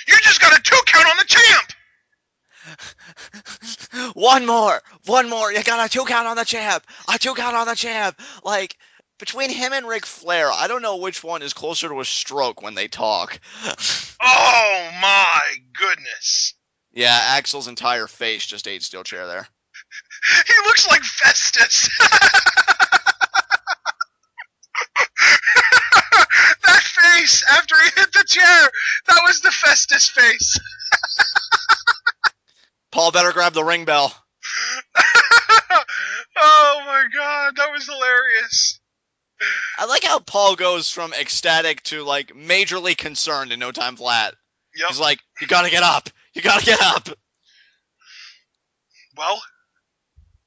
You just got a 2 count on the champ! One more, you got a 2 count on the champ! A 2 count on the champ! Like, between him and Ric Flair, I don't know which one is closer to a stroke when they talk. Oh my goodness. Yeah, Axel's entire face just ate steel chair there. He looks like Festus. That face after he hit the chair, that was the Festus face. Paul better grab the ring bell. Oh my god, that was hilarious. I like how Paul goes from ecstatic to, like, majorly concerned in no time flat. Yep. He's like, you gotta get up. You gotta get up. Well,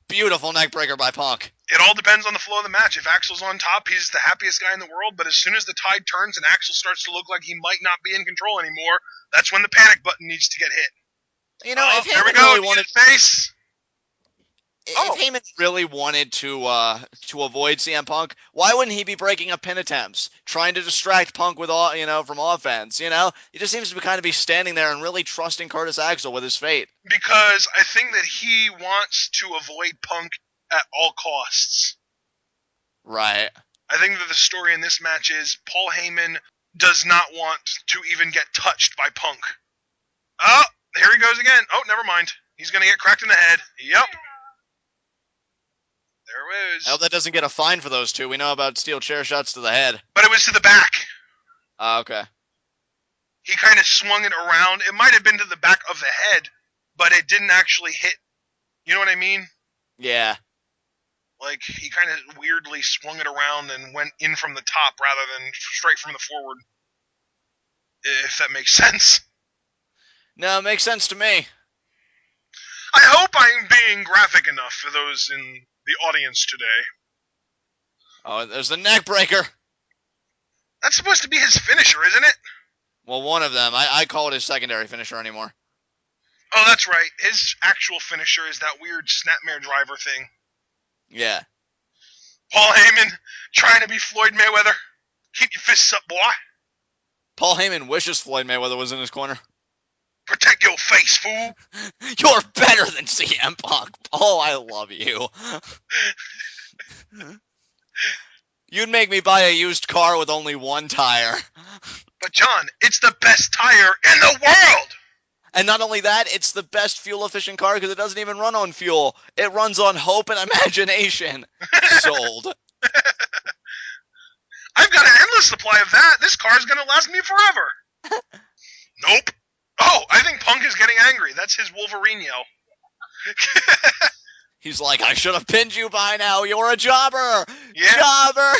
beautiful neck breaker by Punk. It all depends on the flow of the match. If Axel's on top, he's the happiest guy in the world, but as soon as the tide turns and Axel starts to look like he might not be in control anymore, that's when the panic button needs to get hit. If there we go. Really wanted face. If Heyman really wanted to avoid CM Punk, why wouldn't he be breaking up pin attempts, trying to distract Punk with from offense? He just seems to be standing there and really trusting Curtis Axel with his fate. Because I think that he wants to avoid Punk at all costs. Right. I think that the story in this match is Paul Heyman does not want to even get touched by Punk. Oh, here he goes again. Oh, never mind. He's going to get cracked in the head. Yep. There it is. I hope that doesn't get a fine for those two. We know about steel chair shots to the head. But it was to the back. Okay. He kind of swung it around. It might have been to the back of the head, but it didn't actually hit. You know what I mean? Yeah. Like, he kind of weirdly swung it around and went in from the top rather than straight from the forward. If that makes sense. No, it makes sense to me. I hope I'm being graphic enough for those in the audience today. Oh, there's the neck breaker. That's supposed to be his finisher, isn't it? Well, one of them. I call it his secondary finisher anymore. Oh, that's right. His actual finisher is that weird snapmare driver thing. Yeah. Paul Heyman trying to be Floyd Mayweather. Keep your fists up, boy. Paul Heyman wishes Floyd Mayweather was in his corner. Protect your face, fool. You're better than CM Punk. Oh, I love you. You'd make me buy a used car with only one tire. But John, it's the best tire in the world. And not only that, it's the best fuel-efficient car because it doesn't even run on fuel. It runs on hope and imagination. Sold. I've got an endless supply of that. This car's going to last me forever. Nope. Oh, I think Punk is getting angry. That's his Wolverine yell. He's like, I should have pinned you by now. You're a jobber. Yeah. Jobber.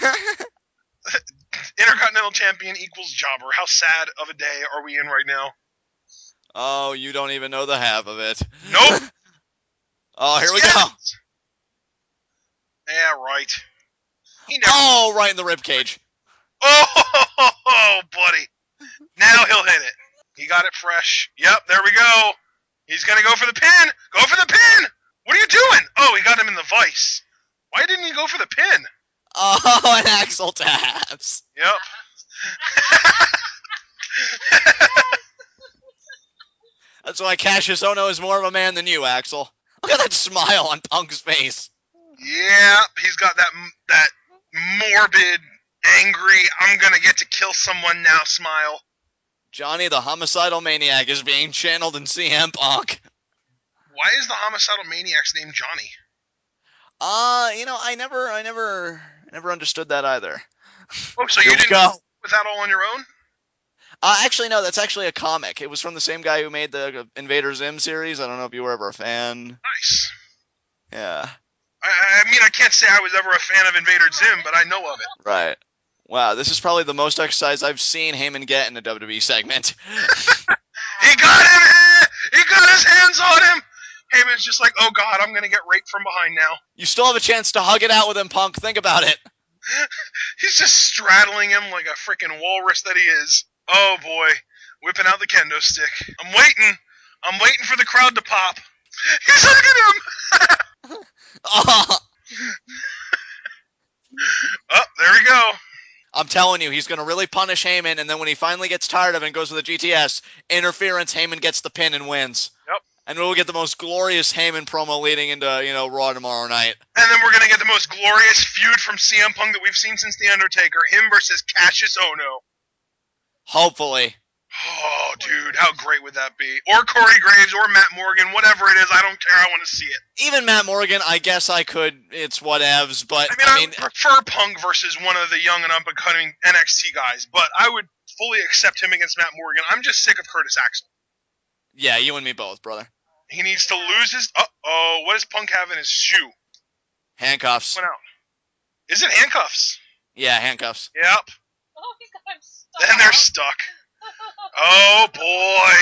Intercontinental Champion equals jobber. How sad of a day are we in right now? Oh, you don't even know the half of it. Nope. Oh, here we go. Yeah, right. Oh, right in the ribcage. Oh, buddy. Now he'll hit it. He got it fresh. Yep, there we go. He's going to go for the pin. Go for the pin. What are you doing? Oh, he got him in the vice. Why didn't he go for the pin? Oh, an Axel taps. Yep. That's why Cassius Ohno is more of a man than you, Axel. Look at that smile on Punk's face. Yeah, he's got that morbid, angry, I'm gonna get to kill someone now smile. Johnny the homicidal maniac is being channeled in CM Punk. Why is the homicidal maniac's name Johnny? I never understood that either. Oh, so you didn't go with that all on your own? Actually, no, that's actually a comic. It was from the same guy who made the Invader Zim series. I don't know if you were ever a fan. Nice. Yeah. I mean, I can't say I was ever a fan of Invader Zim, but I know of it. Right. Wow, this is probably the most exercise I've seen Heyman get in a WWE segment. He got him! He got his hands on him! Heyman's just like, oh god, I'm gonna get raped from behind now. You still have a chance to hug it out with him, Punk. Think about it. He's just straddling him like a freaking walrus that he is. Oh boy, whipping out the kendo stick. I'm waiting for the crowd to pop. He's hugging him! Oh, there we go. I'm telling you, he's going to really punish Heyman, and then when he finally gets tired of it and goes with the GTS, interference, Heyman gets the pin and wins. Yep. And we'll get the most glorious Heyman promo leading into, Raw tomorrow night. And then we're going to get the most glorious feud from CM Punk that we've seen since The Undertaker. Him versus Cassius Ohno. Hopefully. Oh, dude, how great would that be? Or Corey Graves, or Matt Morgan, whatever it is, I don't care, I want to see it. Even Matt Morgan, I guess I could, it's whatevs, but... I would prefer Punk versus one of the young and up-and-coming NXT guys, but I would fully accept him against Matt Morgan. I'm just sick of Curtis Axel. Yeah, you and me both, brother. He needs to lose his... Uh-oh, what does Punk have in his shoe? Handcuffs. Went out. Is it handcuffs? Yeah, handcuffs. Yep. Oh, he's got him stuck. Then they're stuck. Oh, boy.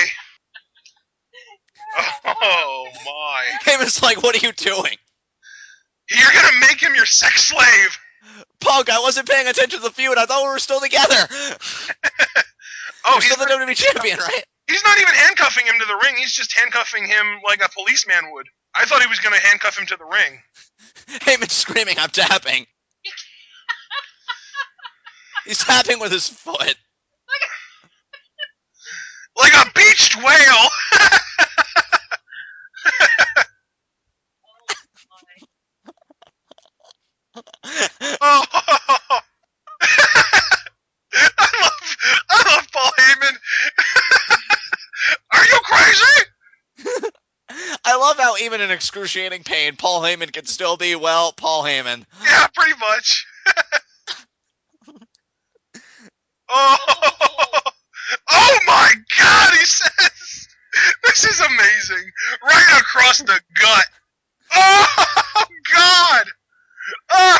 Oh, my. Heyman's like, what are you doing? You're gonna make him your sex slave. Punk, I wasn't paying attention to the feud. I thought we were still together. Oh, he's still the WWE champion, right? He's not even handcuffing him to the ring. He's just handcuffing him like a policeman would. I thought he was going to handcuff him to the ring. Heyman's screaming, I'm tapping. He's tapping with his foot. Like a beached whale! Oh. I love Paul Heyman. Are you crazy? I love how even in excruciating pain, Paul Heyman can still be, well, Paul Heyman. Yeah, pretty much. Oh my god, he says! This is amazing. Right across the gut. Oh god! Oh,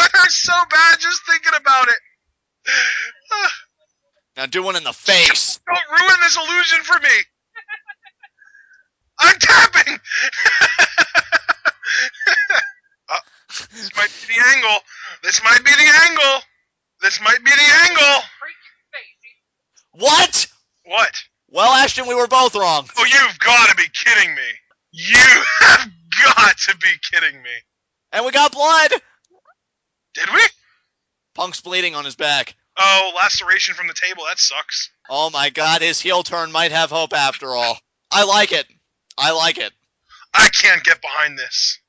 it hurts so bad just thinking about it. Now do one in the face. Don't ruin this illusion for me. I'm tapping. This might be the angle. This might be the angle. This might be the angle. What? What? Well, Ashton, we were both wrong. Oh, you've got to be kidding me. You have got to be kidding me. And we got blood. Did we? Punk's bleeding on his back. Oh, laceration from the table. That sucks. Oh my god, his heel turn might have hope after all. I like it. I like it. I can't get behind this.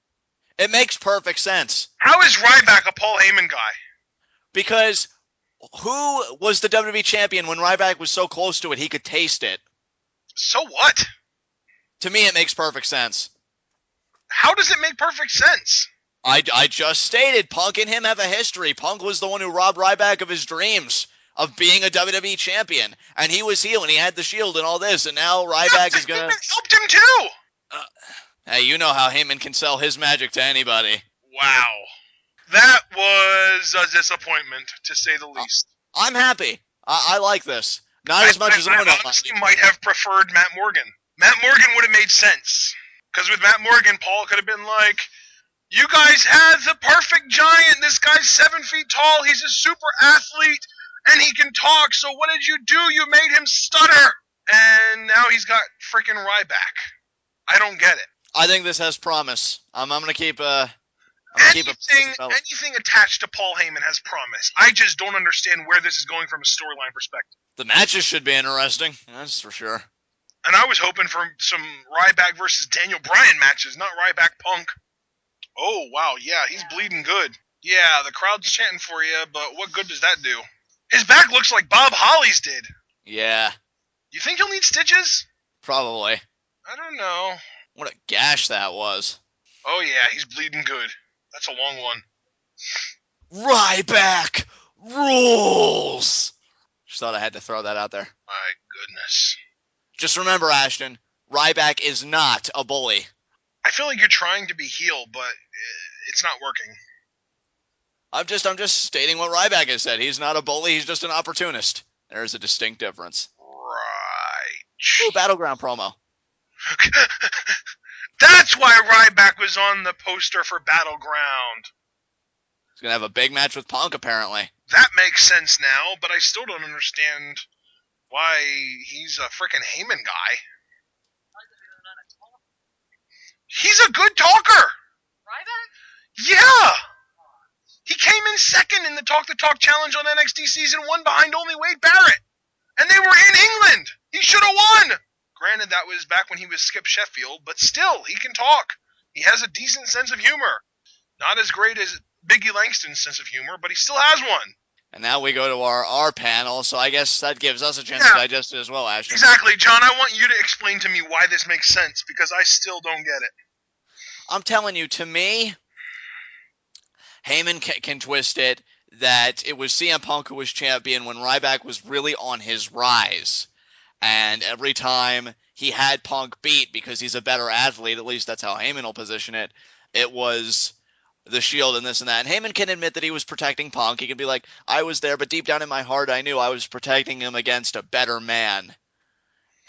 It makes perfect sense. How is Ryback a Paul Heyman guy? Because Who was the WWE champion when Ryback was so close to it he could taste it? So what? To me, it makes perfect sense. How does it make perfect sense? I just stated Punk and him have a history. Punk was the one who robbed Ryback of his dreams of being a WWE champion. And he was heel and he had the Shield and all this. And now Ryback is going to... Heyman helped him too! Hey, you know how Heyman can sell his magic to anybody. Wow. That was a disappointment, to say the least. I'm happy. I like this. Not as much as I honestly might have preferred Matt Morgan. Matt Morgan would have made sense. Because with Matt Morgan, Paul could have been like, you guys had the perfect giant. This guy's 7 feet tall. He's a super athlete. And he can talk. So what did you do? You made him stutter. And now he's got freaking Ryback. I don't get it. I think this has promise. I'm going to keep anything attached to Paul Heyman has promise. I just don't understand where this is going from a storyline perspective. The matches should be interesting. That's for sure. And I was hoping for some Ryback versus Daniel Bryan matches, not Ryback Punk. Oh, wow, yeah, he's bleeding good. Yeah, the crowd's chanting for you, but what good does that do? His back looks like Bob Holly's did. Yeah. You think he'll need stitches? Probably. I don't know. What a gash that was. Oh, yeah, he's bleeding good. That's a long one. Ryback rules! Just thought I had to throw that out there. My goodness. Just remember, Ashton, Ryback is not a bully. I feel like you're trying to be heel, but it's not working. I'm just stating what Ryback has said. He's not a bully, he's just an opportunist. There's a distinct difference. Right. Ooh, Battleground promo. That's why Ryback was on the poster for Battleground. He's going to have a big match with Punk, apparently. That makes sense now, but I still don't understand why he's a frickin' Heyman guy. He's a good talker! Ryback? Yeah! He came in second in the Talk the Talk Challenge on NXT Season 1 behind only Wade Barrett. And they were in England! He should have won! Granted, that was back when he was Skip Sheffield, but still, he can talk. He has a decent sense of humor. Not as great as Biggie Langston's sense of humor, but he still has one. And now we go to our panel, so I guess that gives us a chance to digest it as well, Ashton. Exactly. John, I want you to explain to me why this makes sense, because I still don't get it. I'm telling you, to me, Heyman can twist it that it was CM Punk who was champion when Ryback was really on his rise. And every time he had Punk beat, because he's a better athlete, at least that's how Heyman will position it, it was the Shield and this and that. And Heyman can admit that he was protecting Punk. He can be like, I was there, but deep down in my heart, I knew I was protecting him against a better man.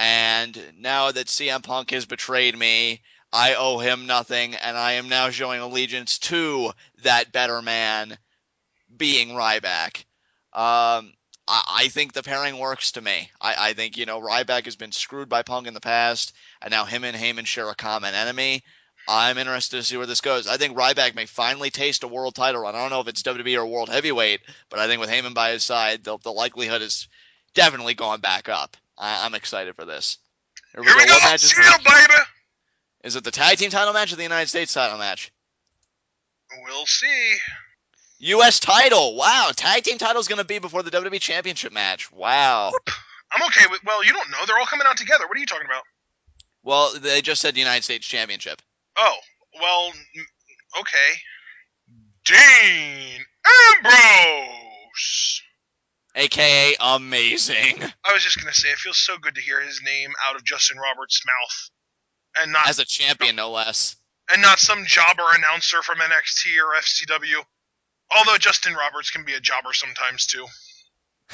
And now that CM Punk has betrayed me, I owe him nothing, and I am now showing allegiance to that better man being Ryback. I think the pairing works to me. I think, Ryback has been screwed by Punk in the past, and now him and Heyman share a common enemy. I'm interested to see where this goes. I think Ryback may finally taste a world title run. I don't know if it's WWE or World Heavyweight, but I think with Heyman by his side, the likelihood is definitely going back up. I'm excited for this. Here we go. See you, baby. Is it the tag team title match or the United States title match? We'll see. U.S. title. Wow. Tag team title is going to be before the WWE Championship match. Wow. I'm okay with, well, you don't know. They're all coming out together. What are you talking about? Well, they just said the United States Championship. Oh, well, okay. Dean Ambrose. A.K.A. Amazing. I was just going to say, it feels so good to hear his name out of Justin Roberts' mouth. And not as a champion, no less. And not some jobber announcer from NXT or FCW. Although Justin Roberts can be a jobber sometimes, too.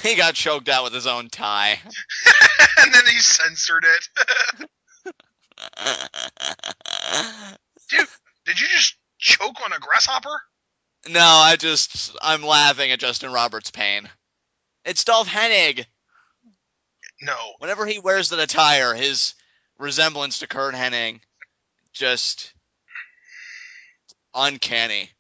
He got choked out with his own tie. And then he censored it. Dude, did you just choke on a grasshopper? No, I'm laughing at Justin Roberts' pain. It's Dolph Hennig. No. Whenever he wears that attire, his resemblance to Kurt Hennig just uncanny.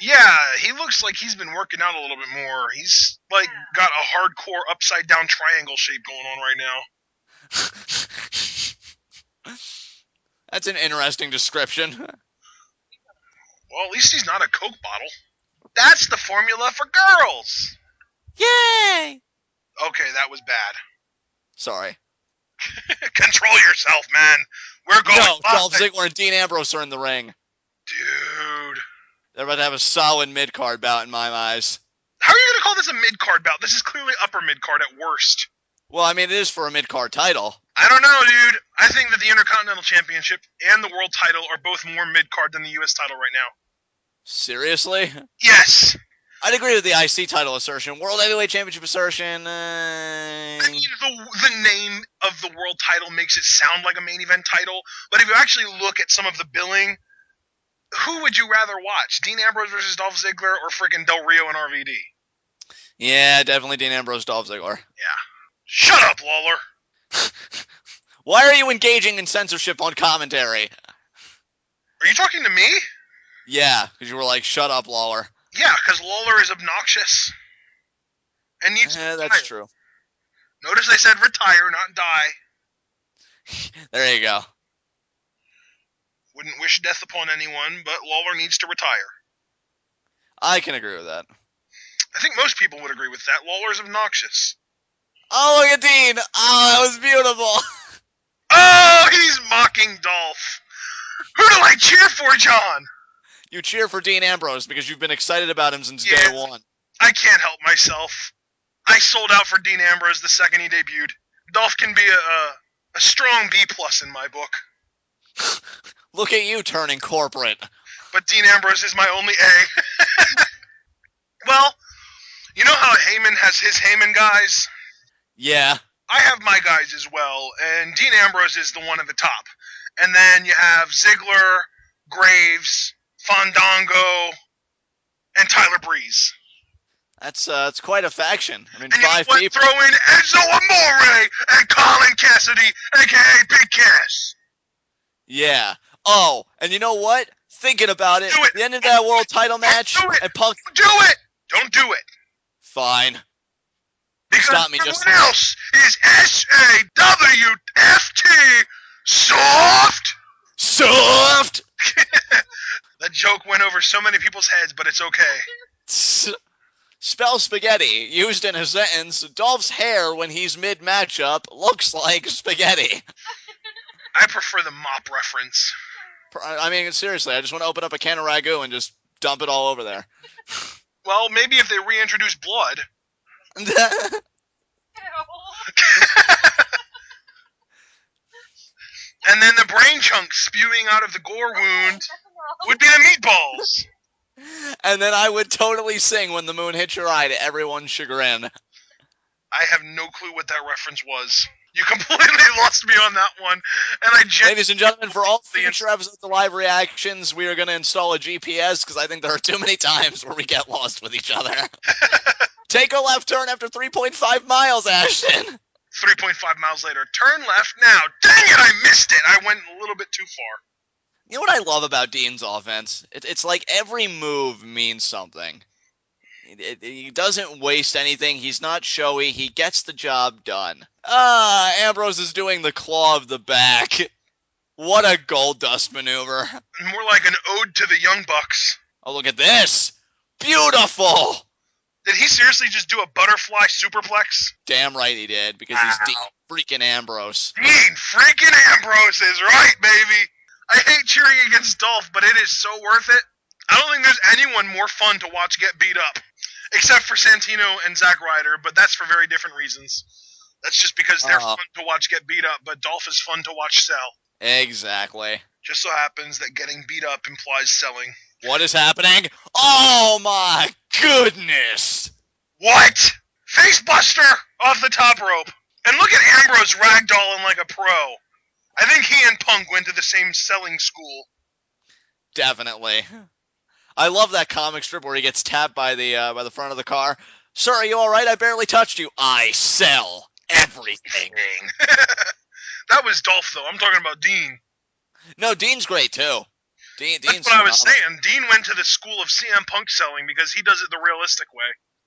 Yeah, he looks like he's been working out a little bit more. He's got a hardcore upside down triangle shape going on right now. That's an interesting description. Well, at least he's not a Coke bottle. That's the formula for girls. Yay! Okay, that was bad. Sorry. Control yourself, man. We're going. No, Dolph Ziggler and Dean Ambrose are in the ring. Dude. They're about to have a solid mid-card bout in my eyes. How are you going to call this a mid-card bout? This is clearly upper mid-card at worst. Well, I mean, it is for a mid-card title. I don't know, dude. I think that the Intercontinental Championship and the World title are both more mid-card than the U.S. title right now. Seriously? Yes. I'd agree with the IC title assertion. World Heavyweight Championship assertion, I mean, the name of the World title makes it sound like a main event title, but if you actually look at some of the billing, who would you rather watch? Dean Ambrose versus Dolph Ziggler or frickin' Del Rio and RVD? Yeah, definitely Dean Ambrose, Dolph Ziggler. Yeah. Shut up, Lawler. Why are you engaging in censorship on commentary? Are you talking to me? Yeah, because you were like, shut up, Lawler. Yeah, because Lawler is obnoxious. And needs to That's retire. true. Notice I said retire, not die. There you go. Wouldn't wish death upon anyone, but Lawler needs to retire. I can agree with that. I think most people would agree with that. Lawler's obnoxious. Oh, look at Dean. Oh, that was beautiful. Oh, he's mocking Dolph. Who do I cheer for, John? You cheer for Dean Ambrose because you've been excited about him since Yeah. day one. I can't help myself. I sold out for Dean Ambrose the second he debuted. Dolph can be a strong B+ in my book. Look at you turning corporate. But Dean Ambrose is my only A. Well, you know how Heyman has his Heyman guys? Yeah. I have my guys as well, and Dean Ambrose is the one at the top. And then you have Ziggler, Graves, Fandango, and Tyler Breeze. That's quite a faction. I mean, And you know 5 what? people. Throw in Enzo Amore and Colin Cassidy, a.k.a. Big Cass. Yeah. Oh, and you know what? Thinking about it, Do it. the end of that world title match, Do it. and Punk. Do it! Don't do it. Fine. Because Stop me everyone just- else is SAWFT soft. Soft! That joke went over so many people's heads, but it's okay. Spell spaghetti. Used in a sentence, Dolph's hair when he's mid-matchup looks like spaghetti. I prefer the mop reference. I mean, seriously, I just want to open up a can of ragu and just dump it all over there. Well, maybe if they reintroduce blood. Ew. And then the brain chunks spewing out of the gore wound would be the meatballs. And then I would totally sing When the Moon Hits Your Eye to everyone's chagrin. I have no clue what that reference was. You completely lost me on that one. And I Ladies and gentlemen, for all future episodes of Live Reactions, we are going to install a GPS because I think there are too many times where we get lost with each other. Take a left turn after 3.5 miles, Ashton. 3.5 miles later, turn left now. Dang it, I missed it. I went a little bit too far. You know what I love about Dean's offense? It's like every move means something. He doesn't waste anything. He's not showy. He gets the job done. Ambrose is doing the claw of the back. What a gold dust maneuver. More like an ode to the Young Bucks. Oh, look at this. Beautiful. Did he seriously just do a butterfly superplex? Damn right he did, because he's Wow. Dean freaking Ambrose. Dean freaking Ambrose is right, baby. I hate cheering against Dolph, but it is so worth it. I don't think there's anyone more fun to watch get beat up. Except for Santino and Zack Ryder, but that's for very different reasons. That's just because they're fun to watch get beat up, but Dolph is fun to watch sell. Exactly. Just so happens that getting beat up implies selling. What is happening? Oh my goodness! What? Facebuster off the top rope. And look at Ambrose ragdolling like a pro. I think he and Punk went to the same selling school. Definitely. I love that comic strip where he gets tapped by the front of the car. Sir, are you all right? I barely touched you. I sell everything. That was Dolph, though. I'm talking about Dean. No, Dean's great too. Dean's That's what I was phenomenal. saying. Dean went to the school of CM Punk selling because he does it the realistic way.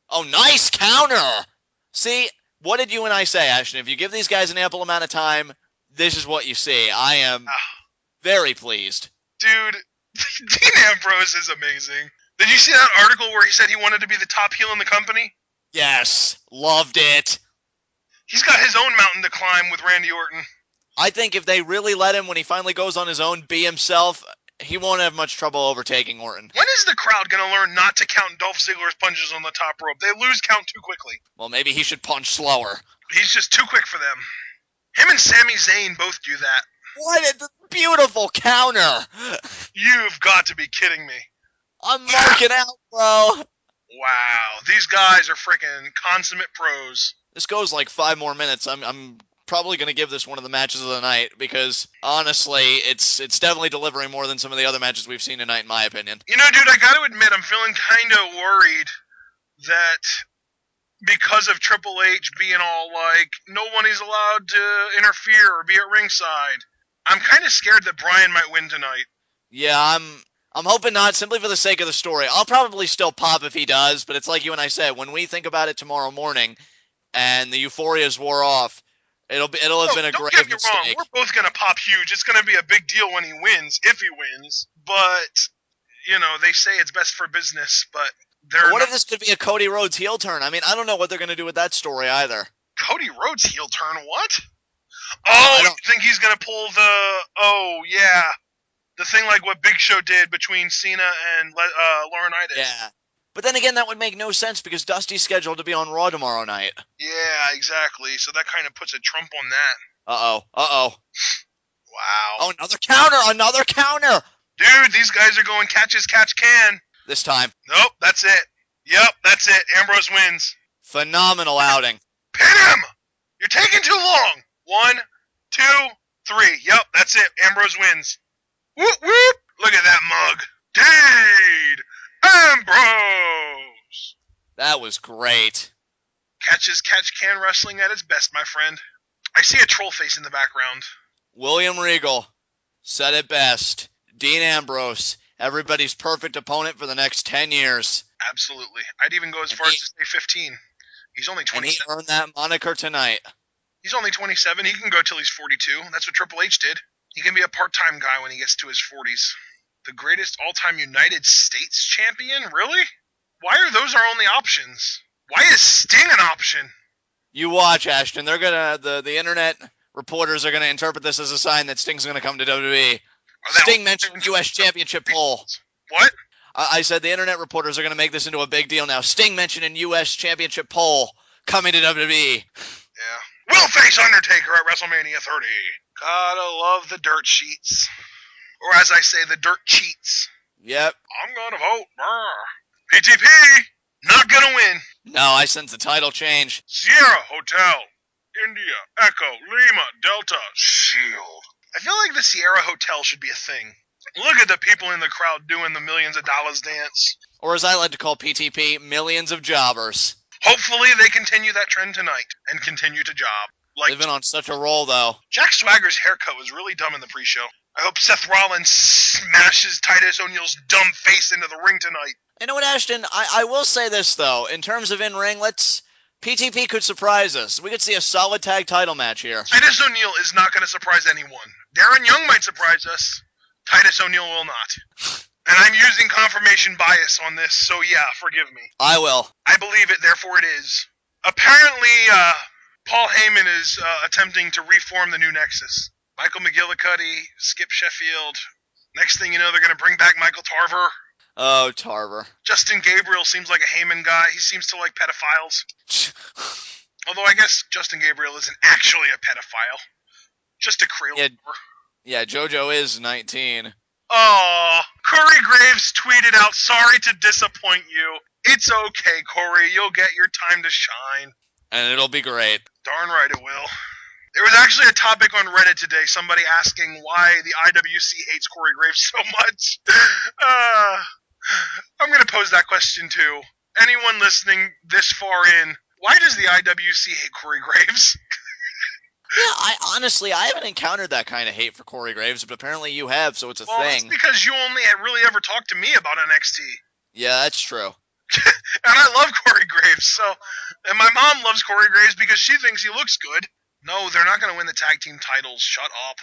Oh, nice counter. See, what did you and I say, Ashton? If you give these guys an ample amount of time, this is what you see. I am very pleased. Dude, Dean Ambrose is amazing. Did you see that article where he said he wanted to be the top heel in the company? Yes, loved it. He's got his own mountain to climb with Randy Orton. I think if they really let him, when he finally goes on his own, be himself, he won't have much trouble overtaking Orton. When is the crowd going to learn not to count Dolph Ziggler's punches on the top rope? They lose count too quickly. Well, maybe he should punch slower. He's just too quick for them. Him and Sami Zayn both do that. What a beautiful counter. You've got to be kidding me. I'm marking out, bro. Wow, these guys are freaking consummate pros. This goes like 5 more minutes. I'm probably going to give this one of the matches of the night because, honestly, it's definitely delivering more than some of the other matches we've seen tonight, in my opinion. You know, dude, I got to admit, I'm feeling kind of worried that because of Triple H being all like, no one is allowed to interfere or be at ringside, I'm kind of scared that Bryan might win tonight. Yeah, I'm hoping not, simply for the sake of the story. I'll probably still pop if he does, but it's like you and I said, when we think about it tomorrow morning and the euphoria's wore off, it'll have been a grave mistake. Don't get me wrong, we're both going to pop huge. It's going to be a big deal when he wins, if he wins. But, you know, they say it's best for business, but what if this could be a Cody Rhodes heel turn? I mean, I don't know what they're going to do with that story either. Cody Rhodes heel turn? What? Oh, you think he's going to pull the thing like what Big Show did between Cena and Laurinaitis. Yeah. But then again, that would make no sense because Dusty's scheduled to be on Raw tomorrow night. Yeah, exactly. So that kind of puts a trump on that. Uh-oh. Wow. Oh, another counter! Dude, these guys are going catch as catch can. This time. Nope, that's it. Yep, that's it. Ambrose wins. Phenomenal outing. Pin him! You're taking too long. 1, 2, 3. Yep, that's it. Ambrose wins. Whoop, whoop! Look at that mug. Dade Ambrose! That was great. Catch as catch can wrestling at its best, my friend. I see a troll face in the background. William Regal said it best. Dean Ambrose, everybody's perfect opponent for the next 10 years. Absolutely. I'd even go as far as to say 15. He's only 27. And he earned that moniker tonight. He's only 27. He can go till he's 42. That's what Triple H did. He can be a part-time guy when he gets to his 40s. The greatest all-time United States champion? Really? Why are those our only options? Why is Sting an option? You watch, Ashton. They're gonna the internet reporters are gonna interpret this as a sign that Sting's gonna come to WWE. Sting mentioned U.S. Championship poll. What? I said the internet reporters are gonna make this into a big deal now. Sting mentioned in U.S. Championship poll coming to WWE. Yeah. We'll face Undertaker at WrestleMania 30. Gotta love the dirt sheets. Or as I say, the dirt cheats. Yep. I'm gonna vote. Brr. PTP! Not gonna win. No, I sense a title change. Sierra Hotel. India. Echo. Lima. Delta. Shield. I feel like the Sierra Hotel should be a thing. Look at the people in the crowd doing the millions of dollars dance. Or as I like to call PTP, millions of jobbers. Hopefully they continue that trend tonight and continue to job. They've been on such a roll, though. Jack Swagger's haircut was really dumb in the pre-show. I hope Seth Rollins smashes Titus O'Neil's dumb face into the ring tonight. You know what, Ashton? I will say this, though. In terms of in-ring, PTP could surprise us. We could see a solid tag title match here. Titus O'Neil is not going to surprise anyone. Darren Young might surprise us. Titus O'Neil will not. And I'm using confirmation bias on this, so yeah, forgive me. I will. I believe it, therefore it is. Apparently, Paul Heyman is attempting to reform the new Nexus. Michael McGillicuddy, Skip Sheffield. Next thing you know, they're going to bring back Michael Tarver. Oh, Tarver. Justin Gabriel seems like a Heyman guy. He seems to like pedophiles. Although I guess Justin Gabriel isn't actually a pedophile. Just a Creole. Yeah, JoJo is 19. Oh, Corey Graves tweeted out, "Sorry to disappoint you. It's okay, Corey. You'll get your time to shine." And it'll be great. Darn right it will. There was actually a topic on Reddit today, somebody asking why the IWC hates Corey Graves so much. I'm going to pose that question too. Anyone listening this far in, why does the IWC hate Corey Graves? Yeah, I haven't encountered that kind of hate for Corey Graves, but apparently you have, so it's a thing. Well, it's because you only really ever talked to me about NXT. Yeah, that's true. And I love Corey Graves, and my mom loves Corey Graves because she thinks he looks good. No, they're not going to win the tag team titles. Shut up.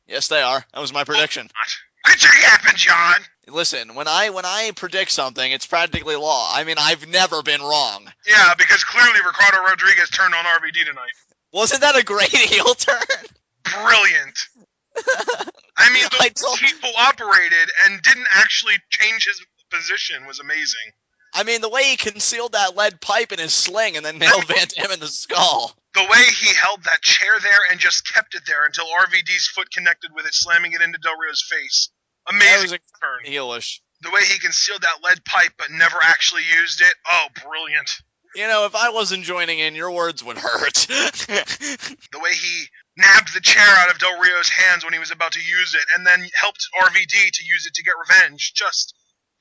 Yes, they are. That was my prediction. I Good thing happened, John. Listen, when I predict something, it's practically law. I mean, I've never been wrong. Yeah, because clearly Ricardo Rodriguez turned on RVD tonight. Wasn't that a great heel turn? Brilliant. I mean, the way he cooperated and didn't actually change his position was amazing. I mean, the way he concealed that lead pipe in his sling and then nailed Van Dam in the skull. The way he held that chair there and just kept it there until RVD's foot connected with it, slamming it into Del Rio's face. Amazing turn. Heelish. The way he concealed that lead pipe but never actually used it. Oh, brilliant. You know, if I wasn't joining in, your words would hurt. The way he nabbed the chair out of Del Rio's hands when he was about to use it and then helped RVD to use it to get revenge. Just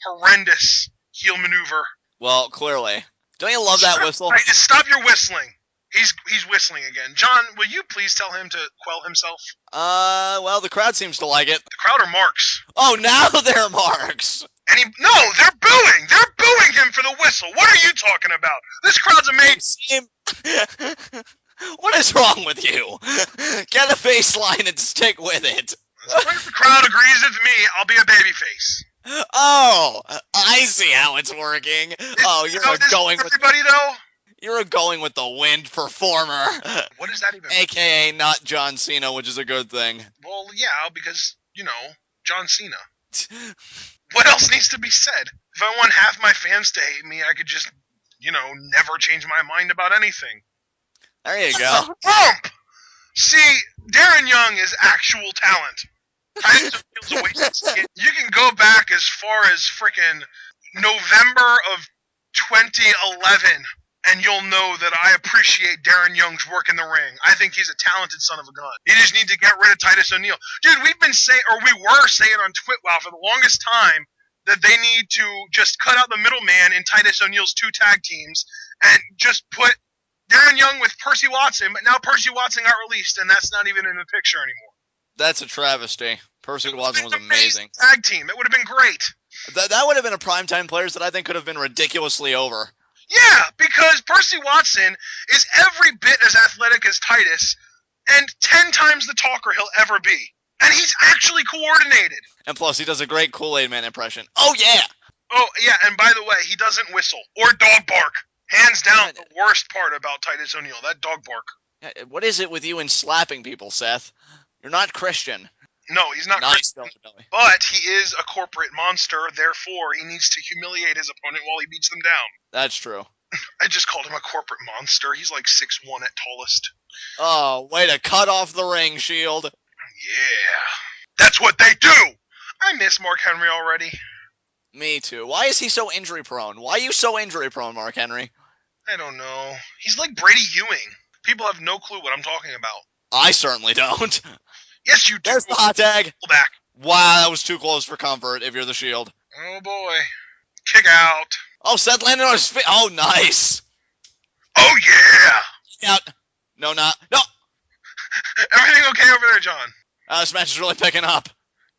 horrendous heel maneuver. Well, clearly. Don't you love that whistle? Right, stop your whistling. He's whistling again. John, will you please tell him to quell himself? Well, the crowd seems to like it. The crowd are marks. Oh, now they're marks. And no, they're booing. They're booing him for the whistle. What are you talking about? This crowd's amazing. What is wrong with you? Get a baseline and stick with it. If the crowd agrees with me, I'll be a babyface. Oh, I see how it's working. You're a going with the wind performer. What does that even mean? AKA not John Cena, which is a good thing. Well, yeah, because, John Cena. What else needs to be said? If I want half my fans to hate me, I could just, never change my mind about anything. There you go. Bump! See, Darren Young is actual talent. You can go back as far as frickin' November of 2011, and you'll know that I appreciate Darren Young's work in the ring. I think he's a talented son of a gun. You just need to get rid of Titus O'Neil. Dude, we were saying on TwitWow for the longest time that they need to just cut out the middleman in Titus O'Neil's 2 tag teams and just put Darren Young with Percy Watson, but now Percy Watson got released, and that's not even in the picture anymore. That's a travesty. Percy Watson was amazing. Tag team. It would have been great. That would have been a primetime players that I think could have been ridiculously over. Yeah, because Percy Watson is every bit as athletic as Titus and 10 times the talker he'll ever be. And he's actually coordinated. And plus, he does a great Kool-Aid Man impression. Oh, yeah! Oh, yeah, and by the way, he doesn't whistle or dog bark. Hands down, the worst part about Titus O'Neil, that dog bark. What is it with you and slapping people, Seth? You're not Christian. No, he's not nice, Christian. But he is a corporate monster, therefore he needs to humiliate his opponent while he beats them down. That's true. I just called him a corporate monster. He's like 6'1" at tallest. Oh, way to cut off the ring, Shield. Yeah. That's what they do! I miss Mark Henry already. Me too. Why is he so injury-prone? Why are you so injury-prone, Mark Henry? I don't know. He's like Brady Ewing. People have no clue what I'm talking about. I certainly don't. Yes, you do. There's the hot tag. Pull back. Wow, that was too close for comfort if you're the Shield. Oh, boy. Kick out. Oh, Seth landed on his feet. Oh, nice. Oh, yeah. Out. No, not. No. Everything okay over there, John? This match is really picking up.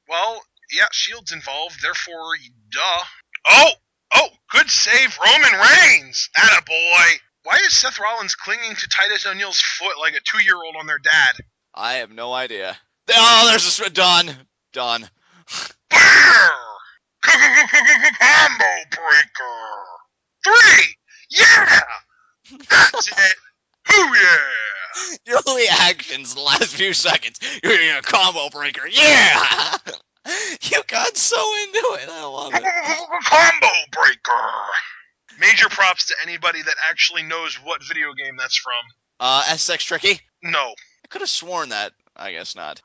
Well, yeah, Shield's involved, therefore, duh. Oh, good save, Roman Reigns. Attaboy. Why is Seth Rollins clinging to Titus O'Neil's foot like a 2-year-old on their dad? I have no idea. Oh, there's a... Done. Combo breaker. 3. Yeah. That's it. Hoo yeah. Your reactions the last few seconds. You're a combo breaker. Yeah. You got so into it. I love it. Combo breaker. Major props to anybody that actually knows what video game that's from. SX Tricky? No. I could have sworn that. I guess not.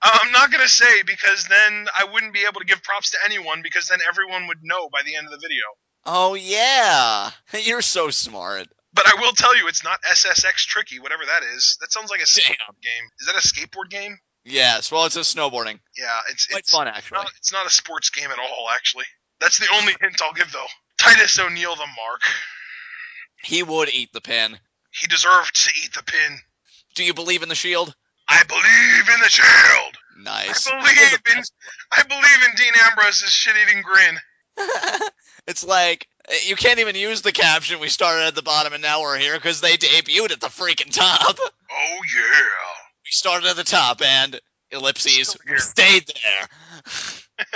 I'm not going to say because then I wouldn't be able to give props to anyone because then everyone would know by the end of the video. Oh, yeah. You're so smart. But I will tell you, it's not SSX Tricky, whatever that is. That sounds like a skateboard game. Is that a skateboard game? Yes, well, it's a snowboarding. Yeah, it's fun, actually. It's not a sports game at all, actually. That's the only hint I'll give, though. Titus O'Neil, the mark. He would eat the pin. He deserved to eat the pin. Do you believe in the Shield? I believe in the Shield. Nice. I believe in Dean Ambrose's shit-eating grin. It's like, you can't even use the caption, we started at the bottom and now we're here, because they debuted at the freaking top. Oh, yeah. We started at the top, and Ellipses. Still We here. stayed there.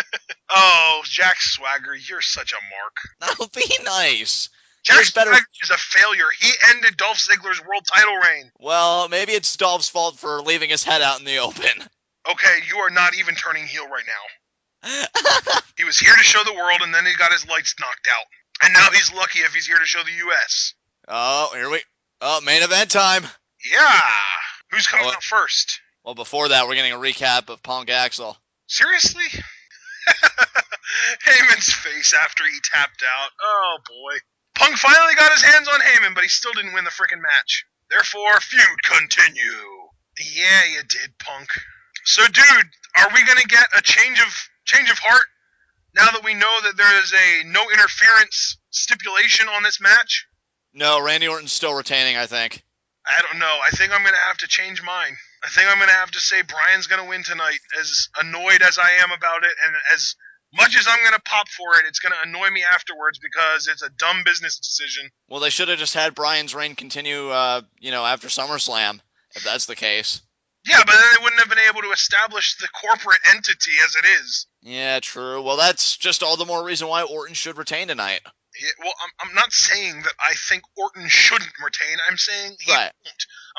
Oh, Jack Swagger, you're such a mark. Now, be nice. Jack Here's better- Swagger is a failure. He ended Dolph Ziggler's world title reign. Well, maybe it's Dolph's fault for leaving his head out in the open. Okay, you are not even turning heel right now. He was here to show the world, and then he got his lights knocked out. And now he's lucky if he's here to show the U.S. Oh, main event time. Yeah. Who's coming out first? Well, before that, we're getting a recap of Punk Axel. Seriously? Heyman's face after he tapped out. Oh, boy. Punk finally got his hands on Heyman, but he still didn't win the frickin' match. Therefore, feud continue. Yeah, you did, Punk. So, dude, are we gonna get a change of heart now that we know that there is a no interference stipulation on this match? No, Randy Orton's still retaining, I think. I don't know. I think I'm gonna have to change mine. I think I'm gonna have to say Bryan's gonna win tonight. As annoyed as I am about it, and as much as I'm gonna pop for it, it's gonna annoy me afterwards because it's a dumb business decision. Well, they should have just had Bryan's reign continue, after SummerSlam, if that's the case. Yeah, but then they wouldn't have been able to establish the corporate entity as it is. Yeah, true. Well, that's just all the more reason why Orton should retain tonight. Yeah, well, I'm not saying that I think Orton shouldn't retain. I'm saying he won't.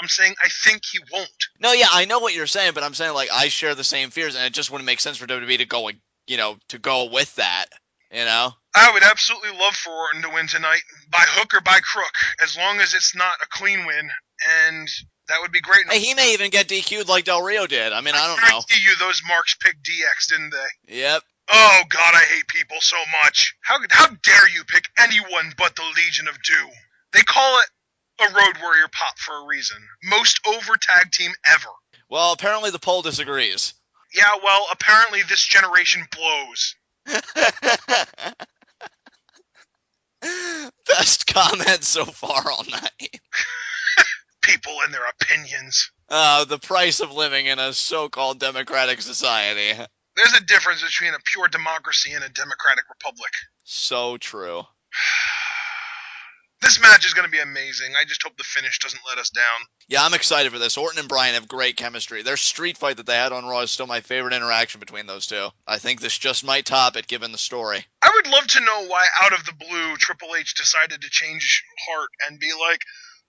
I'm saying I think he won't. No, yeah, I know what you're saying, but I'm saying, like, I share the same fears, and it just wouldn't make sense for WWE to go with that, you know? I would absolutely love for Orton to win tonight, by hook or by crook, as long as it's not a clean win, and that would be great. Hey, he may even get DQ'd like Del Rio did. I mean, I don't know. I guarantee you those marks picked DX, didn't they? Yep. Oh, God, I hate people so much. How dare you pick anyone but the Legion of Doom? They call it a Road Warrior pop for a reason. Most over tag team ever. Well, apparently the poll disagrees. Yeah, well, apparently this generation blows. Best comment so far all night. People and their opinions. The price of living in a so-called democratic society. There's a difference between a pure democracy and a democratic republic. So true. This match is going to be amazing. I just hope the finish doesn't let us down. Yeah, I'm excited for this. Orton and Bryan have great chemistry. Their street fight that they had on Raw is still my favorite interaction between those two. I think this just might top it, given the story. I would love to know why, out of the blue, Triple H decided to change heart and be like,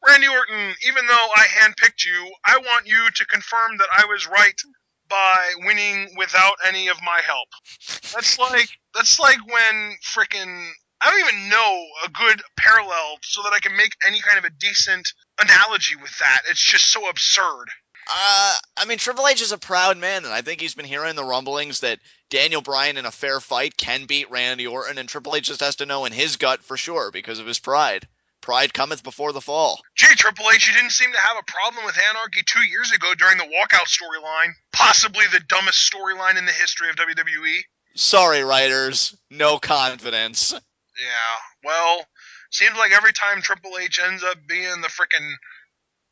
Randy Orton, even though I handpicked you, I want you to confirm that I was right by winning without any of my help. That's like when frickin' I don't even know a good parallel so that I can make any kind of a decent analogy with that. It's just so absurd. I mean, Triple H is a proud man, and I think he's been hearing the rumblings that Daniel Bryan in a fair fight can beat Randy Orton, and Triple H just has to know in his gut for sure because of his pride. Pride cometh before the fall. Gee, Triple H, you didn't seem to have a problem with Anarchy 2 years ago during the walkout storyline. Possibly the dumbest storyline in the history of WWE. Sorry, writers. No confidence. Yeah, well, seems like every time Triple H ends up being the frickin'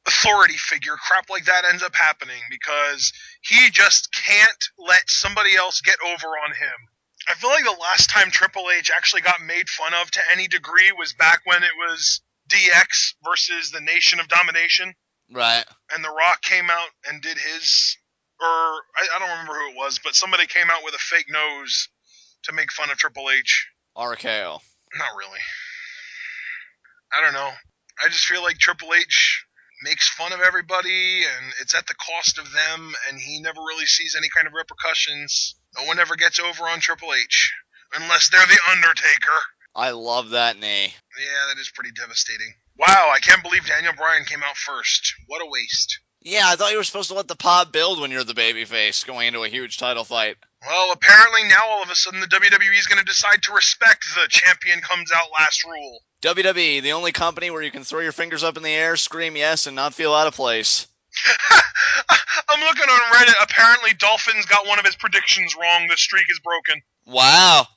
authority figure, crap like that ends up happening because he just can't let somebody else get over on him. I feel like the last time Triple H actually got made fun of to any degree was back when it was DX versus the Nation of Domination. Right. And The Rock came out and did his, or I don't remember who it was, but somebody came out with a fake nose to make fun of Triple H. RKO. Not really. I don't know. I just feel like Triple H makes fun of everybody, and it's at the cost of them, and he never really sees any kind of repercussions. No one ever gets over on Triple H, unless they're The Undertaker. I love that knee. Yeah, that is pretty devastating. Wow, I can't believe Daniel Bryan came out first. What a waste. Yeah, I thought you were supposed to let the pop build when you're the babyface going into a huge title fight. Well, apparently now all of a sudden the WWE is going to decide to respect the champion comes out last rule. WWE, the only company where you can throw your fingers up in the air, scream yes, and not feel out of place. I'm looking on Reddit. Apparently Dolphins got one of his predictions wrong. The streak is broken. Wow.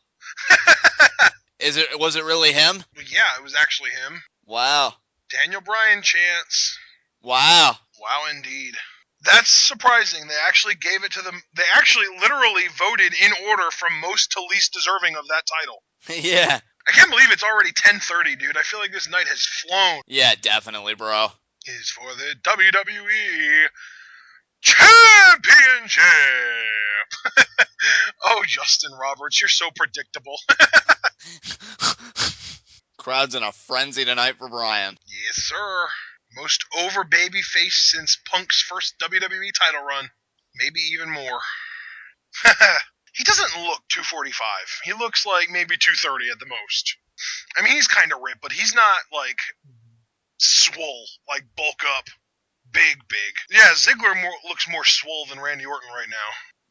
Was it really him? Yeah, it was actually him. Wow. Daniel Bryan chance. Wow. Wow, indeed. That's surprising. They actually gave it to them. They actually literally voted in order from most to least deserving of that title. Yeah. I can't believe it's already 10:30, dude. I feel like this night has flown. Yeah, definitely, bro. Is for the WWE. Championship! Oh, Justin Roberts, you're so predictable. Crowd's in a frenzy tonight for Bryan. Yes, sir. Most over babyface since Punk's first WWE title run. Maybe even more. He doesn't look 245. He looks like maybe 230 at the most. I mean, he's kind of ripped, but he's not, like, swole, like, bulk up. Big. Yeah, Ziggler looks more swole than Randy Orton right now.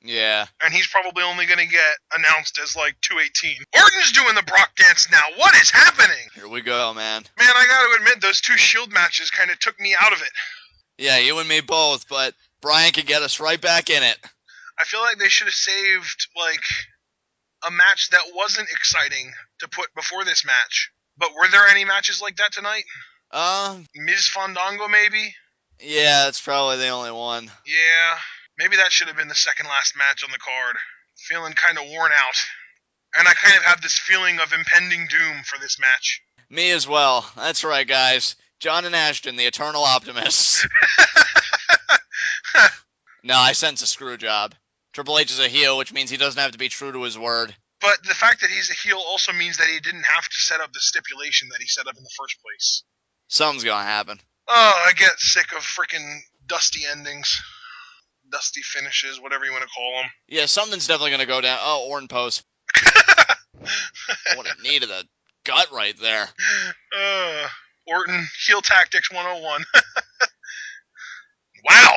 Yeah. And he's probably only going to get announced as, like, 218. Orton's doing the Brock dance now. What is happening? Here we go, man. Man, I got to admit, those two Shield matches kind of took me out of it. Yeah, you and me both, but Bryan could get us right back in it. I feel like they should have saved, like, a match that wasn't exciting to put before this match. But were there any matches like that tonight? Miz Fandango, maybe? Yeah, that's probably the only one. Yeah, maybe that should have been the second last match on the card. Feeling kind of worn out. And I kind of have this feeling of impending doom for this match. Me as well. That's right, guys. John and Ashton, the eternal optimists. No, I sense a screw job. Triple H is a heel, which means he doesn't have to be true to his word. But the fact that he's a heel also means that he didn't have to set up the stipulation that he set up in the first place. Something's gonna happen. Oh, I get sick of freaking dusty endings. Dusty finishes, whatever you want to call them. Yeah, something's definitely gonna go down. Oh, Orton pose. What a knee to the gut right there. Orton, heel tactics 101. Wow.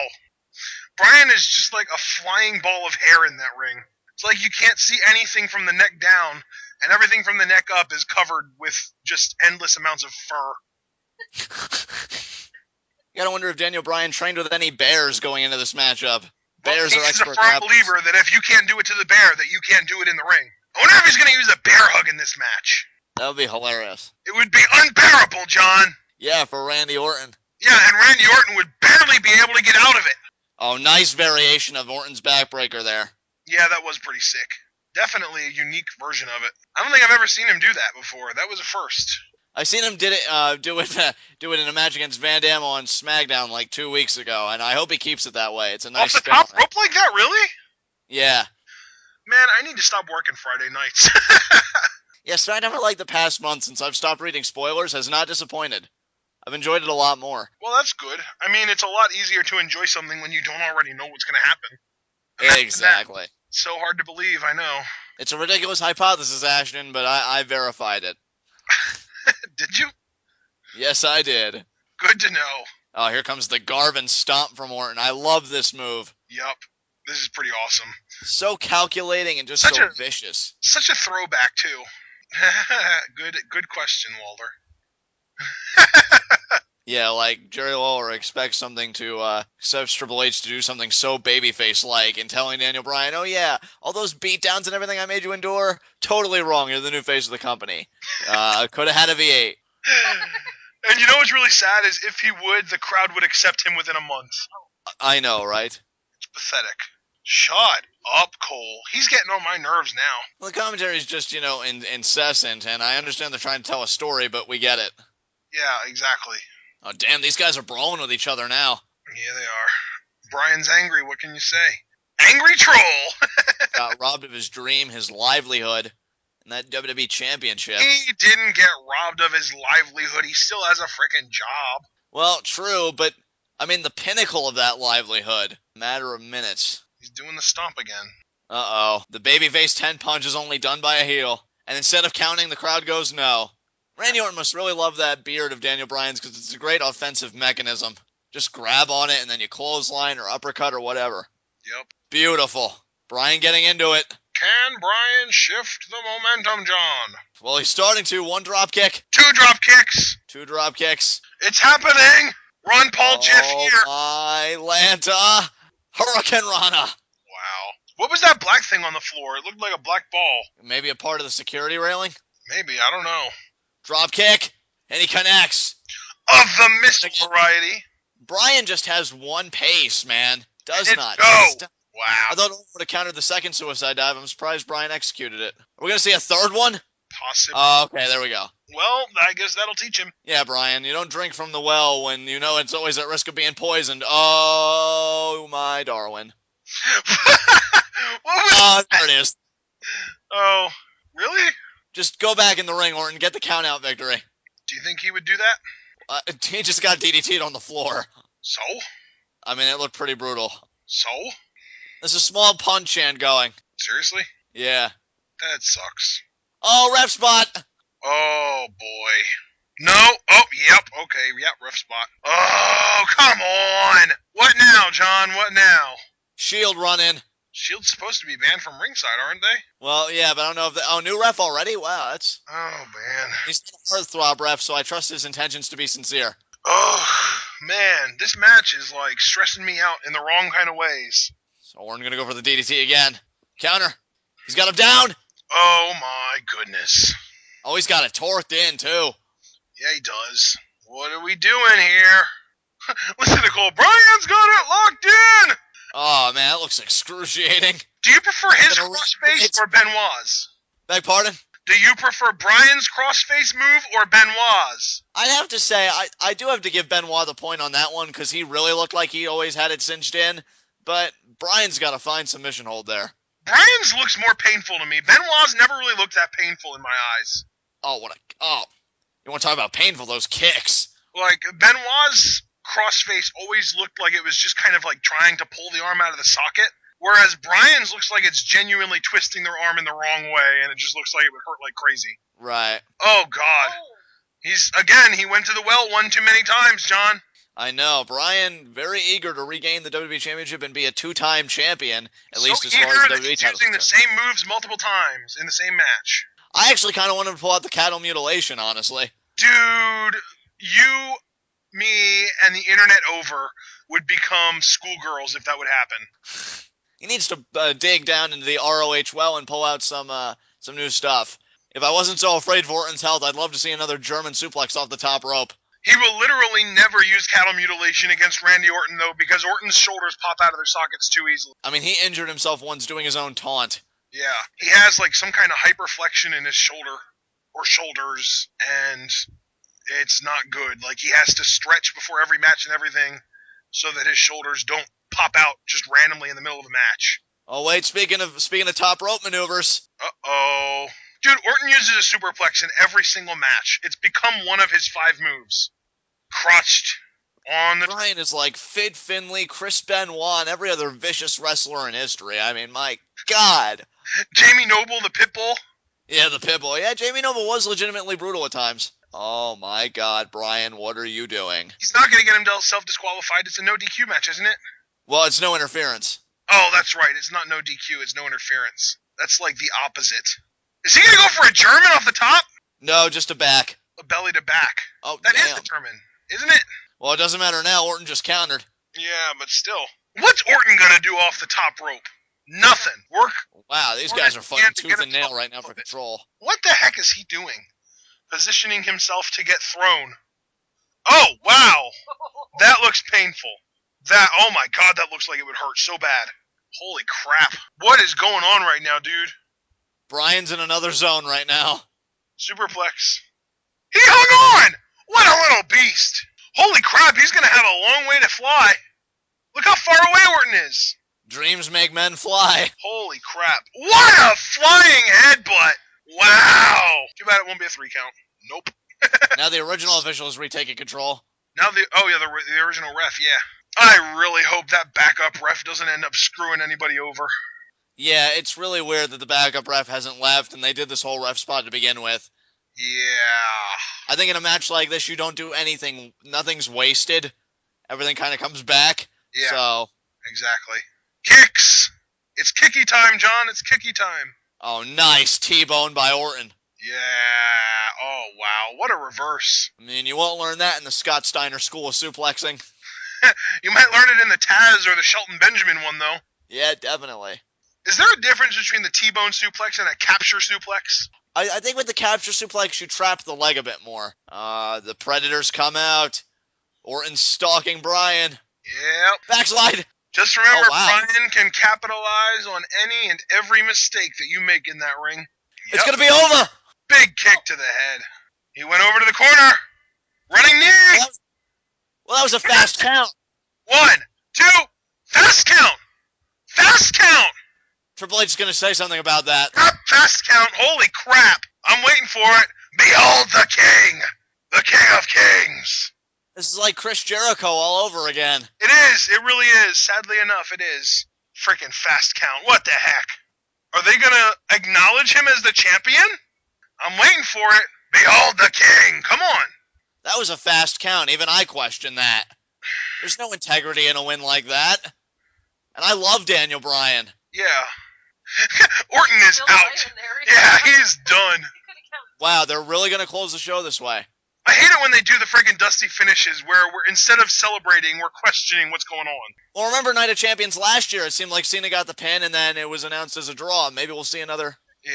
Bryan is just like a flying ball of hair in that ring. It's like you can't see anything from the neck down, and everything from the neck up is covered with just endless amounts of fur. You gotta wonder if Daniel Bryan trained with any bears going into this matchup. Bears are expert He's a firm believer that if you can't do it to the bear, that you can't do it in the ring. I wonder if he's going to use a bear hug in this match. That would be hilarious. It would be unbearable, John. Yeah, for Randy Orton. Yeah, and Randy Orton would barely be able to get out of it. Oh, nice variation of Orton's backbreaker there. Yeah, that was pretty sick. Definitely a unique version of it. I don't think I've ever seen him do that before. That was a first. I seen him do it in a match against Van Dam on SmackDown like 2 weeks ago, and I hope he keeps it that way. It's a nice off the top rope like that, really? Yeah. Man, I need to stop working Friday nights. Yeah, SmackDown for like the past month since I've stopped reading spoilers has not disappointed. I've enjoyed it a lot more. Well, that's good. I mean, it's a lot easier to enjoy something when you don't already know what's going to happen. Exactly. So hard to believe, I know. It's a ridiculous hypothesis, Ashton, but I verified it. Did you? Yes, I did. Good to know. Oh, here comes the Garvin Stomp from Orton. I love this move. Yup. This is pretty awesome. So calculating and just so vicious. Such a throwback, too. Good question, Walter. Yeah, like Jerry Lawler expects Triple H to do something so babyface-like and telling Daniel Bryan, oh yeah, all those beatdowns and everything I made you endure, totally wrong, you're the new face of the company. Could have had a V8. And you know what's really sad is if he would, the crowd would accept him within a month. I know, right? It's pathetic. Shut up, Cole. He's getting on my nerves now. Well, the commentary is just, incessant, and I understand they're trying to tell a story, but we get it. Yeah, exactly. Oh, damn, these guys are brawling with each other now. Yeah, they are. Bryan's angry, what can you say? Angry troll! Got robbed of his dream, his livelihood, and that WWE Championship. He didn't get robbed of his livelihood. He still has a freaking job. Well, true, but, I mean, the pinnacle of that livelihood. Matter of minutes. He's doing the stomp again. Uh-oh. The babyface 10 punch is only done by a heel. And instead of counting, the crowd goes no. Randy Orton must really love that beard of Daniel Bryan's because it's a great offensive mechanism. Just grab on it and then you clothesline or uppercut or whatever. Yep. Beautiful. Bryan getting into it. Can Bryan shift the momentum, John? Well, he's starting to. 1 drop kick. 2 drop kicks. 2 drop kicks. It's happening. Run, Paul Jiff here. Oh, my Lanta. Hurricane Rana. Wow. What was that black thing on the floor? It looked like a black ball. Maybe a part of the security railing? Maybe. I don't know. Drop kick. And he connects. Of the missile variety. Bryan just has one pace, man. Does not. Go. Wow. I thought Orton would have countered the second suicide dive. I'm surprised Bryan executed it. Are we going to see a third one? Possibly. Oh, okay, there we go. Well, I guess that'll teach him. Yeah, Brian, you don't drink from the well when you know it's always at risk of being poisoned. Oh, my Darwin. What was There it is. Oh, really? Just go back in the ring, Orton. Get the count-out victory. Do you think he would do that? He just got DDT'd on the floor. So? I mean, it looked pretty brutal. So? There's a small punch chant going. Seriously? Yeah. That sucks. Oh, ref spot! Oh, boy. No. Oh, yep. Okay. Yep. Ref spot. Oh, come on. What now, John? What now? Shield run in. Shield's supposed to be banned from ringside, aren't they? Well, yeah, but I don't know if new ref already? Wow, that's... Oh, man. He's a heartthrob ref, so I trust his intentions to be sincere. Oh, man. This match is, like, stressing me out in the wrong kind of ways. So we're gonna go for the DDT again. Counter. He's got him down. Oh, my goodness. Oh, he's got it torqued in, too. Yeah, he does. What are we doing here? Listen to Cole. Brian's got it locked in! Oh, man, that looks excruciating. Do you prefer his crossface or Benoit's? Beg pardon? Do you prefer Brian's crossface move or Benoit's? I'd have to say, I do have to give Benoit the point on that one, because he really looked like he always had it cinched in, but Brian's got a fine submission hold there. Brian's looks more painful to me. Benoit's never really looked that painful in my eyes. Oh, you want to talk about painful, those kicks. Like, Benoit's crossface always looked like it was just kind of like trying to pull the arm out of the socket, whereas Brian's looks like it's genuinely twisting their arm in the wrong way, and it just looks like it would hurt like crazy. Right. Oh, God. He went to the well one too many times, John. I know. Brian, very eager to regain the WWE Championship and be a two-time champion, at least as far as the WWE title. Using the same moves multiple times in the same match. I actually kind of wanted to pull out the cattle mutilation, honestly. Dude, you, me, and the internet over would become schoolgirls if that would happen. He needs to dig down into the ROH well and pull out some new stuff. If I wasn't so afraid for Orton's health, I'd love to see another German suplex off the top rope. He will literally never use cattle mutilation against Randy Orton, though, because Orton's shoulders pop out of their sockets too easily. I mean, he injured himself once doing his own taunt. Yeah, he has, like, some kind of hyperflexion in his shoulder, or shoulders, and it's not good. Like, he has to stretch before every match and everything so that his shoulders don't pop out just randomly in the middle of the match. Oh, wait, speaking of top rope maneuvers. Uh-oh. Dude, Orton uses a superplex in every single match. It's become one of his 5 moves. Crotched on the... Brian is like Fid Finlay, Chris Benoit, and every other vicious wrestler in history. I mean, my God. Jamie Noble, the Pitbull. Yeah, the Pitbull. Yeah, Jamie Noble was legitimately brutal at times. Oh, my God, Brian, what are you doing? He's not going to get himself disqualified. It's a no DQ match, isn't it? Well, it's no interference. Oh, that's right. It's not no DQ. It's no interference. That's like the opposite. Is he going to go for a German off the top? No, just a back. A belly to back. Oh, that damn. is the German, isn't it? Well, it doesn't matter now. Orton just countered. Yeah, but still. What's Orton going to do off the top rope? Nothing. Wow, these guys are fighting tooth and nail right now for control. What the heck is he doing? Positioning himself to get thrown. Oh, wow. That looks painful. Oh my God, that looks like it would hurt so bad. Holy crap. What is going on right now, dude? Brian's in another zone right now. Superplex. He hung on! What a little beast. Holy crap, he's going to have a long way to fly. Look how far away Orton is. Dreams make men fly. Holy crap. What a flying headbutt. Wow. Too bad it won't be a 3 count. Nope. Now the original official is retaking control. Now the original ref, yeah. I really hope that backup ref doesn't end up screwing anybody over. Yeah, it's really weird that the backup ref hasn't left, and they did this whole ref spot to begin with. Yeah. I think in a match like this, you don't do anything. Nothing's wasted. Everything kind of comes back. Yeah, so. Exactly. Kicks! It's kicky time, John. It's kicky time. Oh, nice. T-bone by Orton. Yeah. Oh, wow. What a reverse. I mean, you won't learn that in the Scott Steiner School of Suplexing. You might learn it in the Taz or the Shelton Benjamin one, though. Yeah, definitely. Is there a difference between the T-bone suplex and a capture suplex? I think with the capture suplex, you trap the leg a bit more. The Predators come out. Orton's stalking Brian. Yep. Backslide. Just remember, wow. Brian can capitalize on any and every mistake that you make in that ring. Yep. It's going to be over. Big kick to the head. He went over to the corner. Running knee. Well, that was a fast count. 1, 2, fast count. Fast count. Triple H is going to say something about that. Fast count. Holy crap. I'm waiting for it. Behold the king. The king of kings. This is like Chris Jericho all over again. It is. It really is. Sadly enough, it is. Freaking fast count. What the heck? Are they going to acknowledge him as the champion? I'm waiting for it. Behold the king. Come on. That was a fast count. Even I question that. There's no integrity in a win like that. And I love Daniel Bryan. Yeah. Orton is out. Yeah, he's done. Wow, they're really going to close the show this way. I hate it when they do the friggin' dusty finishes where we're instead of celebrating, we're questioning what's going on. Well, remember Night of Champions last year? It seemed like Cena got the pin and then it was announced as a draw. Maybe we'll see another. Yeah.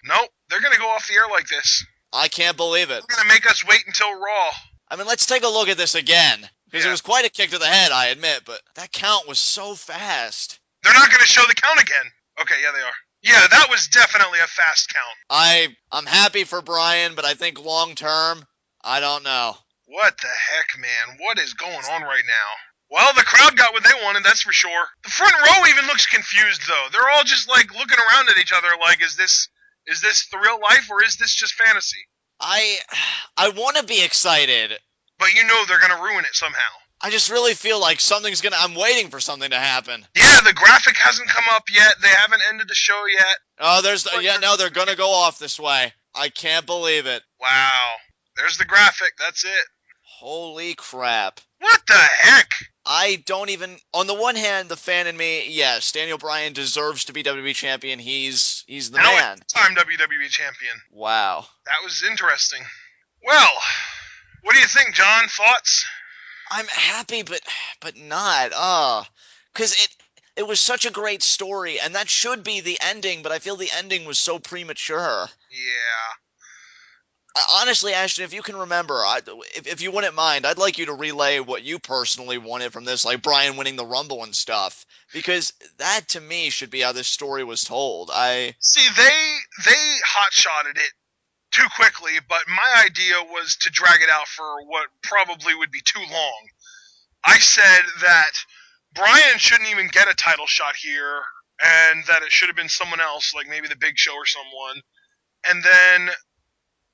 Nope. They're going to go off the air like this. I can't believe it. They're going to make us wait until Raw. I mean, let's take a look at this again. Because it was quite a kick to the head, I admit, but that count was so fast. They're not going to show the count again. Okay, yeah, they are. Yeah, that was definitely a fast count. I'm happy for Bryan, but I think long term, I don't know. What the heck, man? What is going on right now? Well, the crowd got what they wanted, that's for sure. The front row even looks confused, though. They're all just, like, looking around at each other like, is this the real life, or is this just fantasy? I want to be excited. But you know they're going to ruin it somehow. I just really feel like I'm waiting for something to happen. Yeah, the graphic hasn't come up yet. They haven't ended the show yet. Oh, they're going to go off this way. I can't believe it. Wow. There's the graphic. That's it. Holy crap. What the heck? I don't even... On the one hand, the fan in me, yes, Daniel Bryan deserves to be WWE Champion. He's the man. Time WWE Champion. Wow. That was interesting. Well, what do you think, John? Thoughts? I'm happy, but not. Because it was such a great story, and that should be the ending, but I feel the ending was so premature. Yeah. Honestly, Ashton, if you can remember, if you wouldn't mind, I'd like you to relay what you personally wanted from this, like Bryan winning the Rumble and stuff, because that, to me, should be how this story was told. See, they hot-shotted it too quickly, but my idea was to drag it out for what probably would be too long. I said that Bryan shouldn't even get a title shot here, and that it should have been someone else, like maybe the Big Show or someone. And then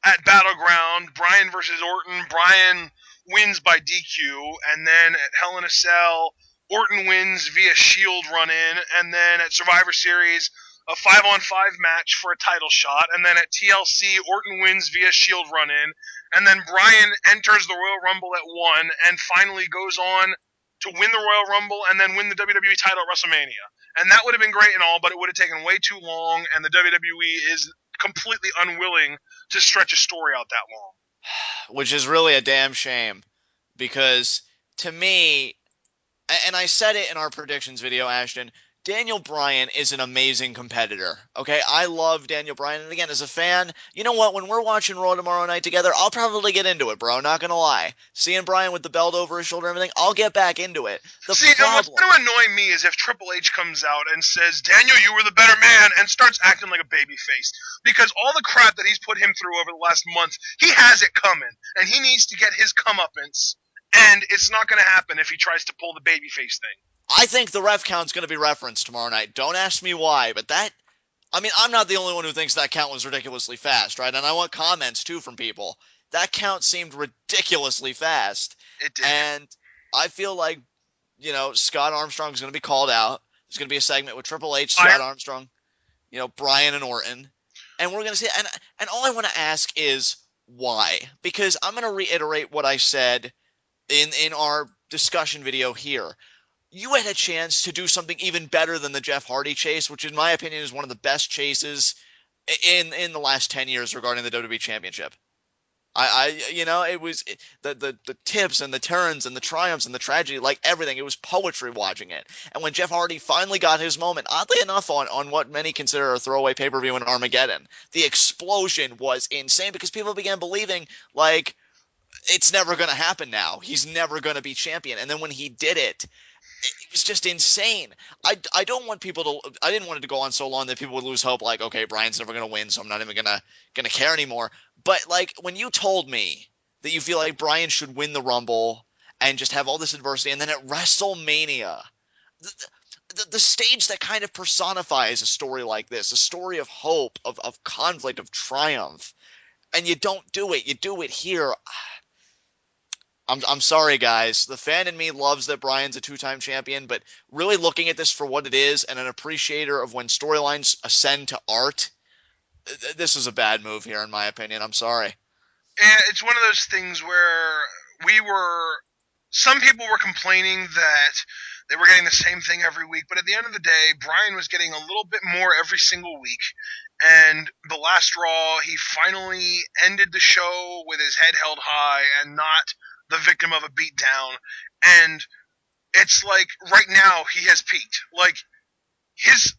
at Battleground, Bryan versus Orton, Bryan wins by DQ, and then at Hell in a Cell, Orton wins via Shield run-in, and then at Survivor Series, a 5-on-5 match for a title shot, and then at TLC, Orton wins via Shield run-in, and then Bryan enters the Royal Rumble at 1, and finally goes on to win the Royal Rumble, and then win the WWE title at WrestleMania. And that would have been great and all, but it would have taken way too long, and the WWE is completely unwilling to stretch a story out that long. Which is really a damn shame, because to me, and I said it in our predictions video, Ashton, Daniel Bryan is an amazing competitor, okay? I love Daniel Bryan, and again, as a fan, you know what? When we're watching Raw tomorrow night together, I'll probably get into it, bro, not gonna lie. Seeing Bryan with the belt over his shoulder and everything, I'll get back into it. What's going to annoy me is if Triple H comes out and says, Daniel, you were the better man, and starts acting like a babyface. Because all the crap that he's put him through over the last month, he has it coming, and he needs to get his comeuppance, and it's not going to happen if he tries to pull the babyface thing. I think the ref count's going to be referenced tomorrow night. Don't ask me why, but I'm not the only one who thinks that count was ridiculously fast, right? And I want comments, too, from people. That count seemed ridiculously fast. It did. And I feel like, Scott Armstrong's going to be called out. There's going to be a segment with Triple H, Scott Armstrong, Bryan and Orton. And we're going to see, and all I want to ask is why? Because I'm going to reiterate what I said in our discussion video here. You had a chance to do something even better than the Jeff Hardy chase, which in my opinion is one of the best chases in the last 10 years regarding the WWE Championship. It was the tips and the turns and the triumphs and the tragedy, like everything. It was poetry watching it. And when Jeff Hardy finally got his moment, oddly enough, on what many consider a throwaway pay-per-view in Armageddon, the explosion was insane because people began believing, like, it's never going to happen now. He's never going to be champion. And then when he did it, It was just insane. I don't want people to. I didn't want it to go on so long that people would lose hope. Like, okay, Brian's never gonna win, so I'm not even gonna care anymore. But like when you told me that you feel like Brian should win the Rumble and just have all this adversity, and then at WrestleMania, the stage that kind of personifies a story like this, a story of hope, of conflict, of triumph, and you don't do it. You do it here. I'm sorry, guys. The fan in me loves that Brian's a two-time champion, but really looking at this for what it is and an appreciator of when storylines ascend to art, this is a bad move here, in my opinion. I'm sorry. And it's one of those things where some people were complaining that they were getting the same thing every week, but at the end of the day, Brian was getting a little bit more every single week. And the last Raw, he finally ended the show with his head held high and not the victim of a beatdown. And it's like right now he has peaked. Like his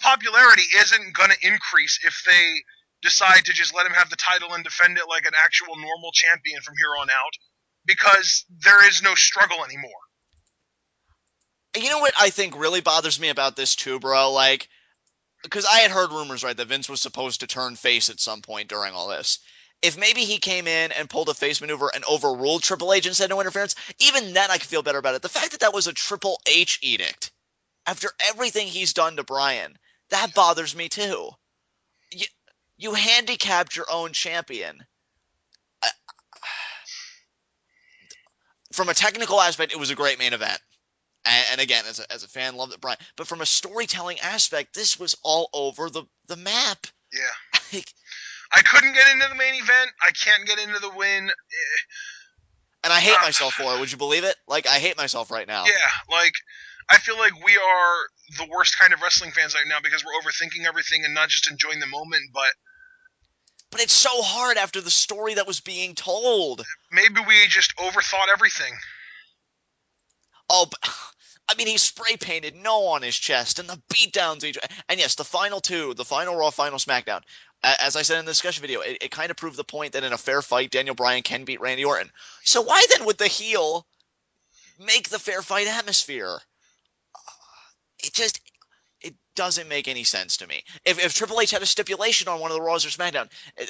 popularity isn't going to increase if they decide to just let him have the title and defend it like an actual normal champion from here on out, because there is no struggle anymore. You know what I think really bothers me about this too, bro? Like, because I had heard rumors, right, that Vince was supposed to turn face at some point during all this. If maybe he came in and pulled a face maneuver and overruled Triple H and said no interference, even then I could feel better about it. The fact that that was a Triple H edict, after everything he's done to Brian, that bothers me too. You handicapped your own champion. From a technical aspect, it was a great main event. And again, as a fan, loved it, Brian. But from a storytelling aspect, this was all over the map. Yeah. I couldn't get into the main event. I can't get into the win. And I hate myself for it. Would you believe it? Like, I hate myself right now. Yeah, like, I feel like we are the worst kind of wrestling fans right now because we're overthinking everything and not just enjoying the moment, But it's so hard after the story that was being told. Maybe we just overthought everything. Oh, I mean, he spray painted no on his chest and the beatdowns. And yes, the final Raw, final SmackDown. As I said in the discussion video, it kind of proved the point that in a fair fight, Daniel Bryan can beat Randy Orton. So why then would the heel make the fair fight atmosphere? It doesn't make any sense to me. If Triple H had a stipulation on one of the Raws or SmackDown,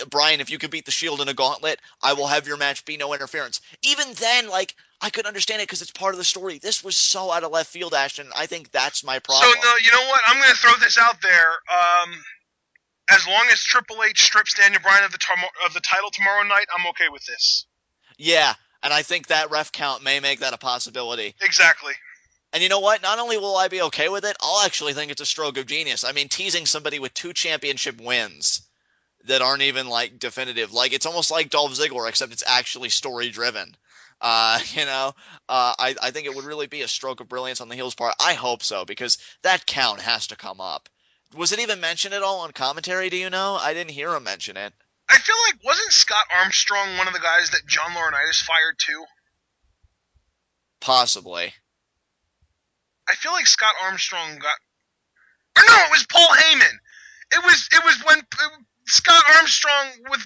Brian, if you could beat the Shield in a gauntlet, I will have your match be no interference. Even then, like, I could understand it because it's part of the story. This was so out of left field, Ashton. I think that's my problem. So, no, you know what? I'm going to throw this out there. As long as Triple H strips Daniel Bryan of the title tomorrow night, I'm okay with this. Yeah, and I think that ref count may make that a possibility. Exactly. And you know what? Not only will I be okay with it, I'll actually think it's a stroke of genius. I mean, teasing somebody with 2 championship wins that aren't even, like, definitive. Like, it's almost like Dolph Ziggler, except it's actually story-driven. I think it would really be a stroke of brilliance on the heel's part. I hope so, because that count has to come up. Was it even mentioned at all on commentary, do you know? I didn't hear him mention it. I feel like, wasn't Scott Armstrong one of the guys that John Laurinaitis fired too? Possibly. I feel like Scott Armstrong got... Or no, it was Paul Heyman. It was when Scott Armstrong when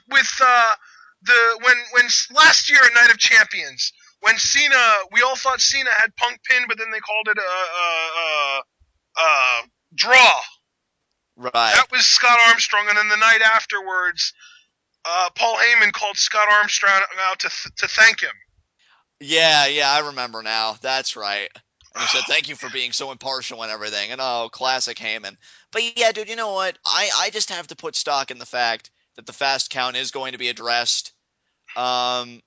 last year at Night of Champions, when Cena, we all thought Cena had Punk pinned, but then they called it a draw. Right. That was Scott Armstrong, and then the night afterwards, Paul Heyman called Scott Armstrong out to thank him. Yeah, I remember now. That's right. And he said, thank you for being so impartial and everything. And classic Heyman. But yeah, dude, you know what? I just have to put stock in the fact that the fast count is going to be addressed. And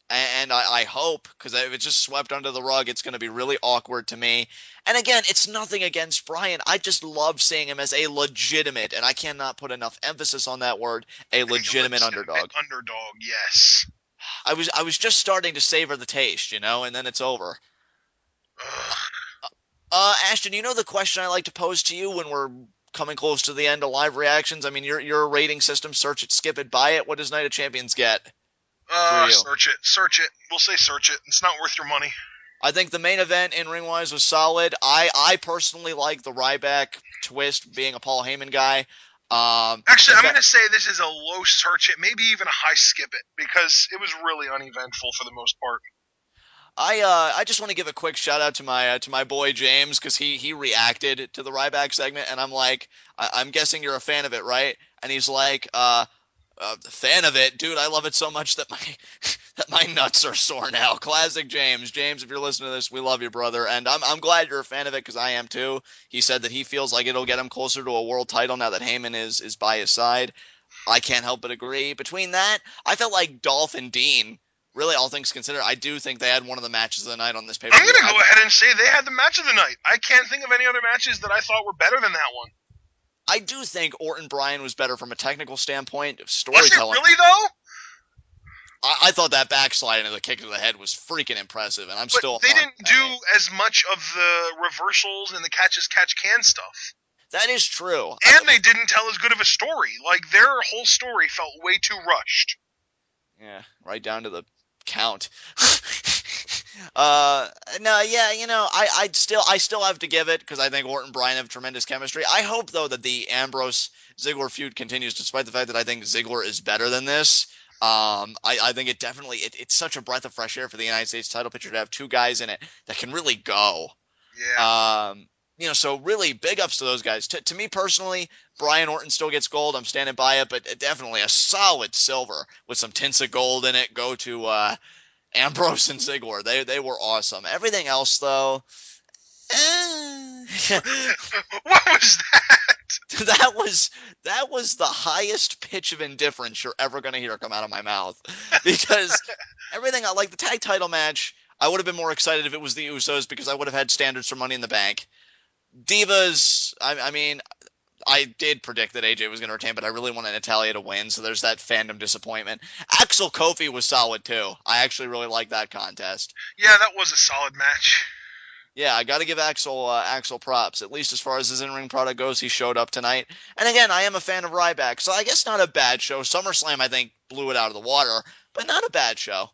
I hope, because if it's just swept under the rug, it's going to be really awkward to me. And again, it's nothing against Brian. I just love seeing him as a legitimate, and I cannot put enough emphasis on that word, a legitimate underdog. Underdog, yes. I was just starting to savor the taste, and then it's over. Ashton, you know the question I like to pose to you when we're coming close to the end of live reactions? I mean, your rating system, search it, skip it, buy it. What does Night of Champions get? Search it. We'll say search it. It's not worth your money. I think the main event in ring-wise was solid. I personally like the Ryback twist, being a Paul Heyman guy. Actually, I'm going to say this is a low search it, maybe even a high skip it, because it was really uneventful for the most part. I just want to give a quick shout out to my boy James, because he reacted to the Ryback segment, and I'm like, I'm guessing you're a fan of it, right? And he's like, fan of it, dude. I love it so much that my nuts are sore now. Classic James. James, if you're listening to this, we love you, brother, and I'm glad you're a fan of it, because I am too. He said that he feels like it'll get him closer to a world title now that Heyman is by his side. I can't help but agree. Between that, I felt like Dolph and Dean, really, all things considered, I do think they had one of the matches of the night on this pay-per-view. I'm going to go ahead and say they had the match of the night. I can't think of any other matches that I thought were better than that one. I do think Orton Bryan was better from a technical standpoint of Was storytelling. it really, though? I thought that backslide into the kick to the head was freaking impressive, and But they didn't do as much of the reversals and the catch-as-catch-can stuff. That is true. And they didn't tell as good of a story. Like, their whole story felt way too rushed. Yeah, right down to the count. No, yeah, you know, I still have to give it, because I think Orton and Bryan have tremendous chemistry. I hope, though, that the Ambrose-Ziggler feud continues, despite the fact that I think Ziggler is better than this. I think it definitely, it's such a breath of fresh air for the United States title picture to have two guys in it that can really go. Yeah. You know, so really big ups to those guys. To me personally, Bryan Orton still gets gold. I'm standing by it, but definitely a solid silver with some tints of gold in it. Go to Ambrose and Ziggler. They were awesome. Everything else, though, What was that? that was the highest pitch of indifference you're ever going to hear come out of my mouth. Because everything, like the tag title match, I would have been more excited if it was the Usos, because I would have had standards for Money in the Bank. Divas, I mean, I did predict that AJ was going to retain, but I really wanted Natalya to win, so there's that fandom disappointment. Axel Kofi was solid, too. I actually really liked that contest. Yeah, that was a solid match. Yeah, I got to give Axel props. At least as far as his in-ring product goes, he showed up tonight. And again, I am a fan of Ryback, so I guess not a bad show. SummerSlam, I think, blew it out of the water, but not a bad show.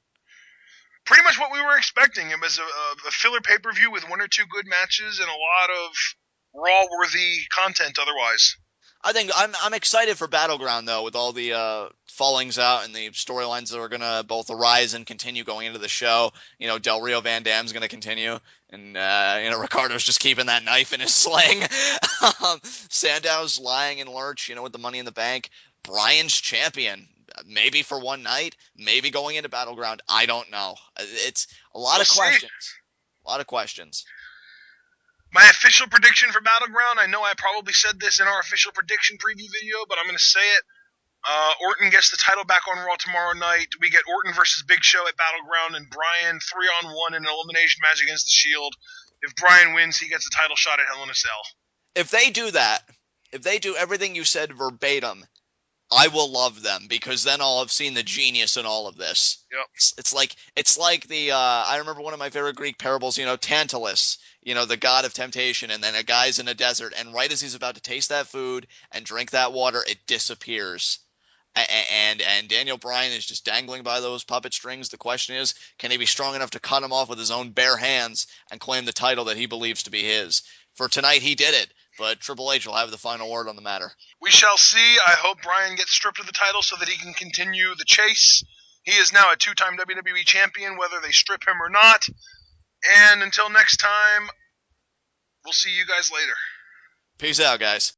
Pretty much what we were expecting. It was a filler pay-per-view with one or two good matches and a lot of Raw-worthy content otherwise. I think I'm excited for Battleground, though, with all the fallings out and the storylines that are going to both arise and continue going into the show. You know, Del Rio Van Dam's going to continue, and, you know, Ricardo's just keeping that knife in his sling. Sandow's lying in lurch, you know, with the Money in the Bank. Bryan's champion. Maybe for one night, maybe going into Battleground. I don't know. It's a lot of questions. A lot of questions. My official prediction for Battleground, I know I probably said this in our official prediction preview video, but I'm going to say it. Orton gets the title back on Raw tomorrow night. We get Orton versus Big Show at Battleground, and Bryan 3-on-1 in an elimination match against The Shield. If Bryan wins, he gets a title shot at Hell in a Cell. If they do that, if they do everything you said verbatim, I will love them, because then I'll have seen the genius in all of this. Yep. It's like the I remember one of my favorite Greek parables, you know, Tantalus, you know, the god of temptation, and then a guy's in a desert, and right as he's about to taste that food and drink that water, it disappears. And Daniel Bryan is just dangling by those puppet strings. The question is, can he be strong enough to cut him off with his own bare hands and claim the title that he believes to be his? For tonight, he did it. But Triple H will have the final word on the matter. We shall see. I hope Bryan gets stripped of the title so that he can continue the chase. He is now a two-time WWE champion, whether they strip him or not. And until next time, we'll see you guys later. Peace out, guys.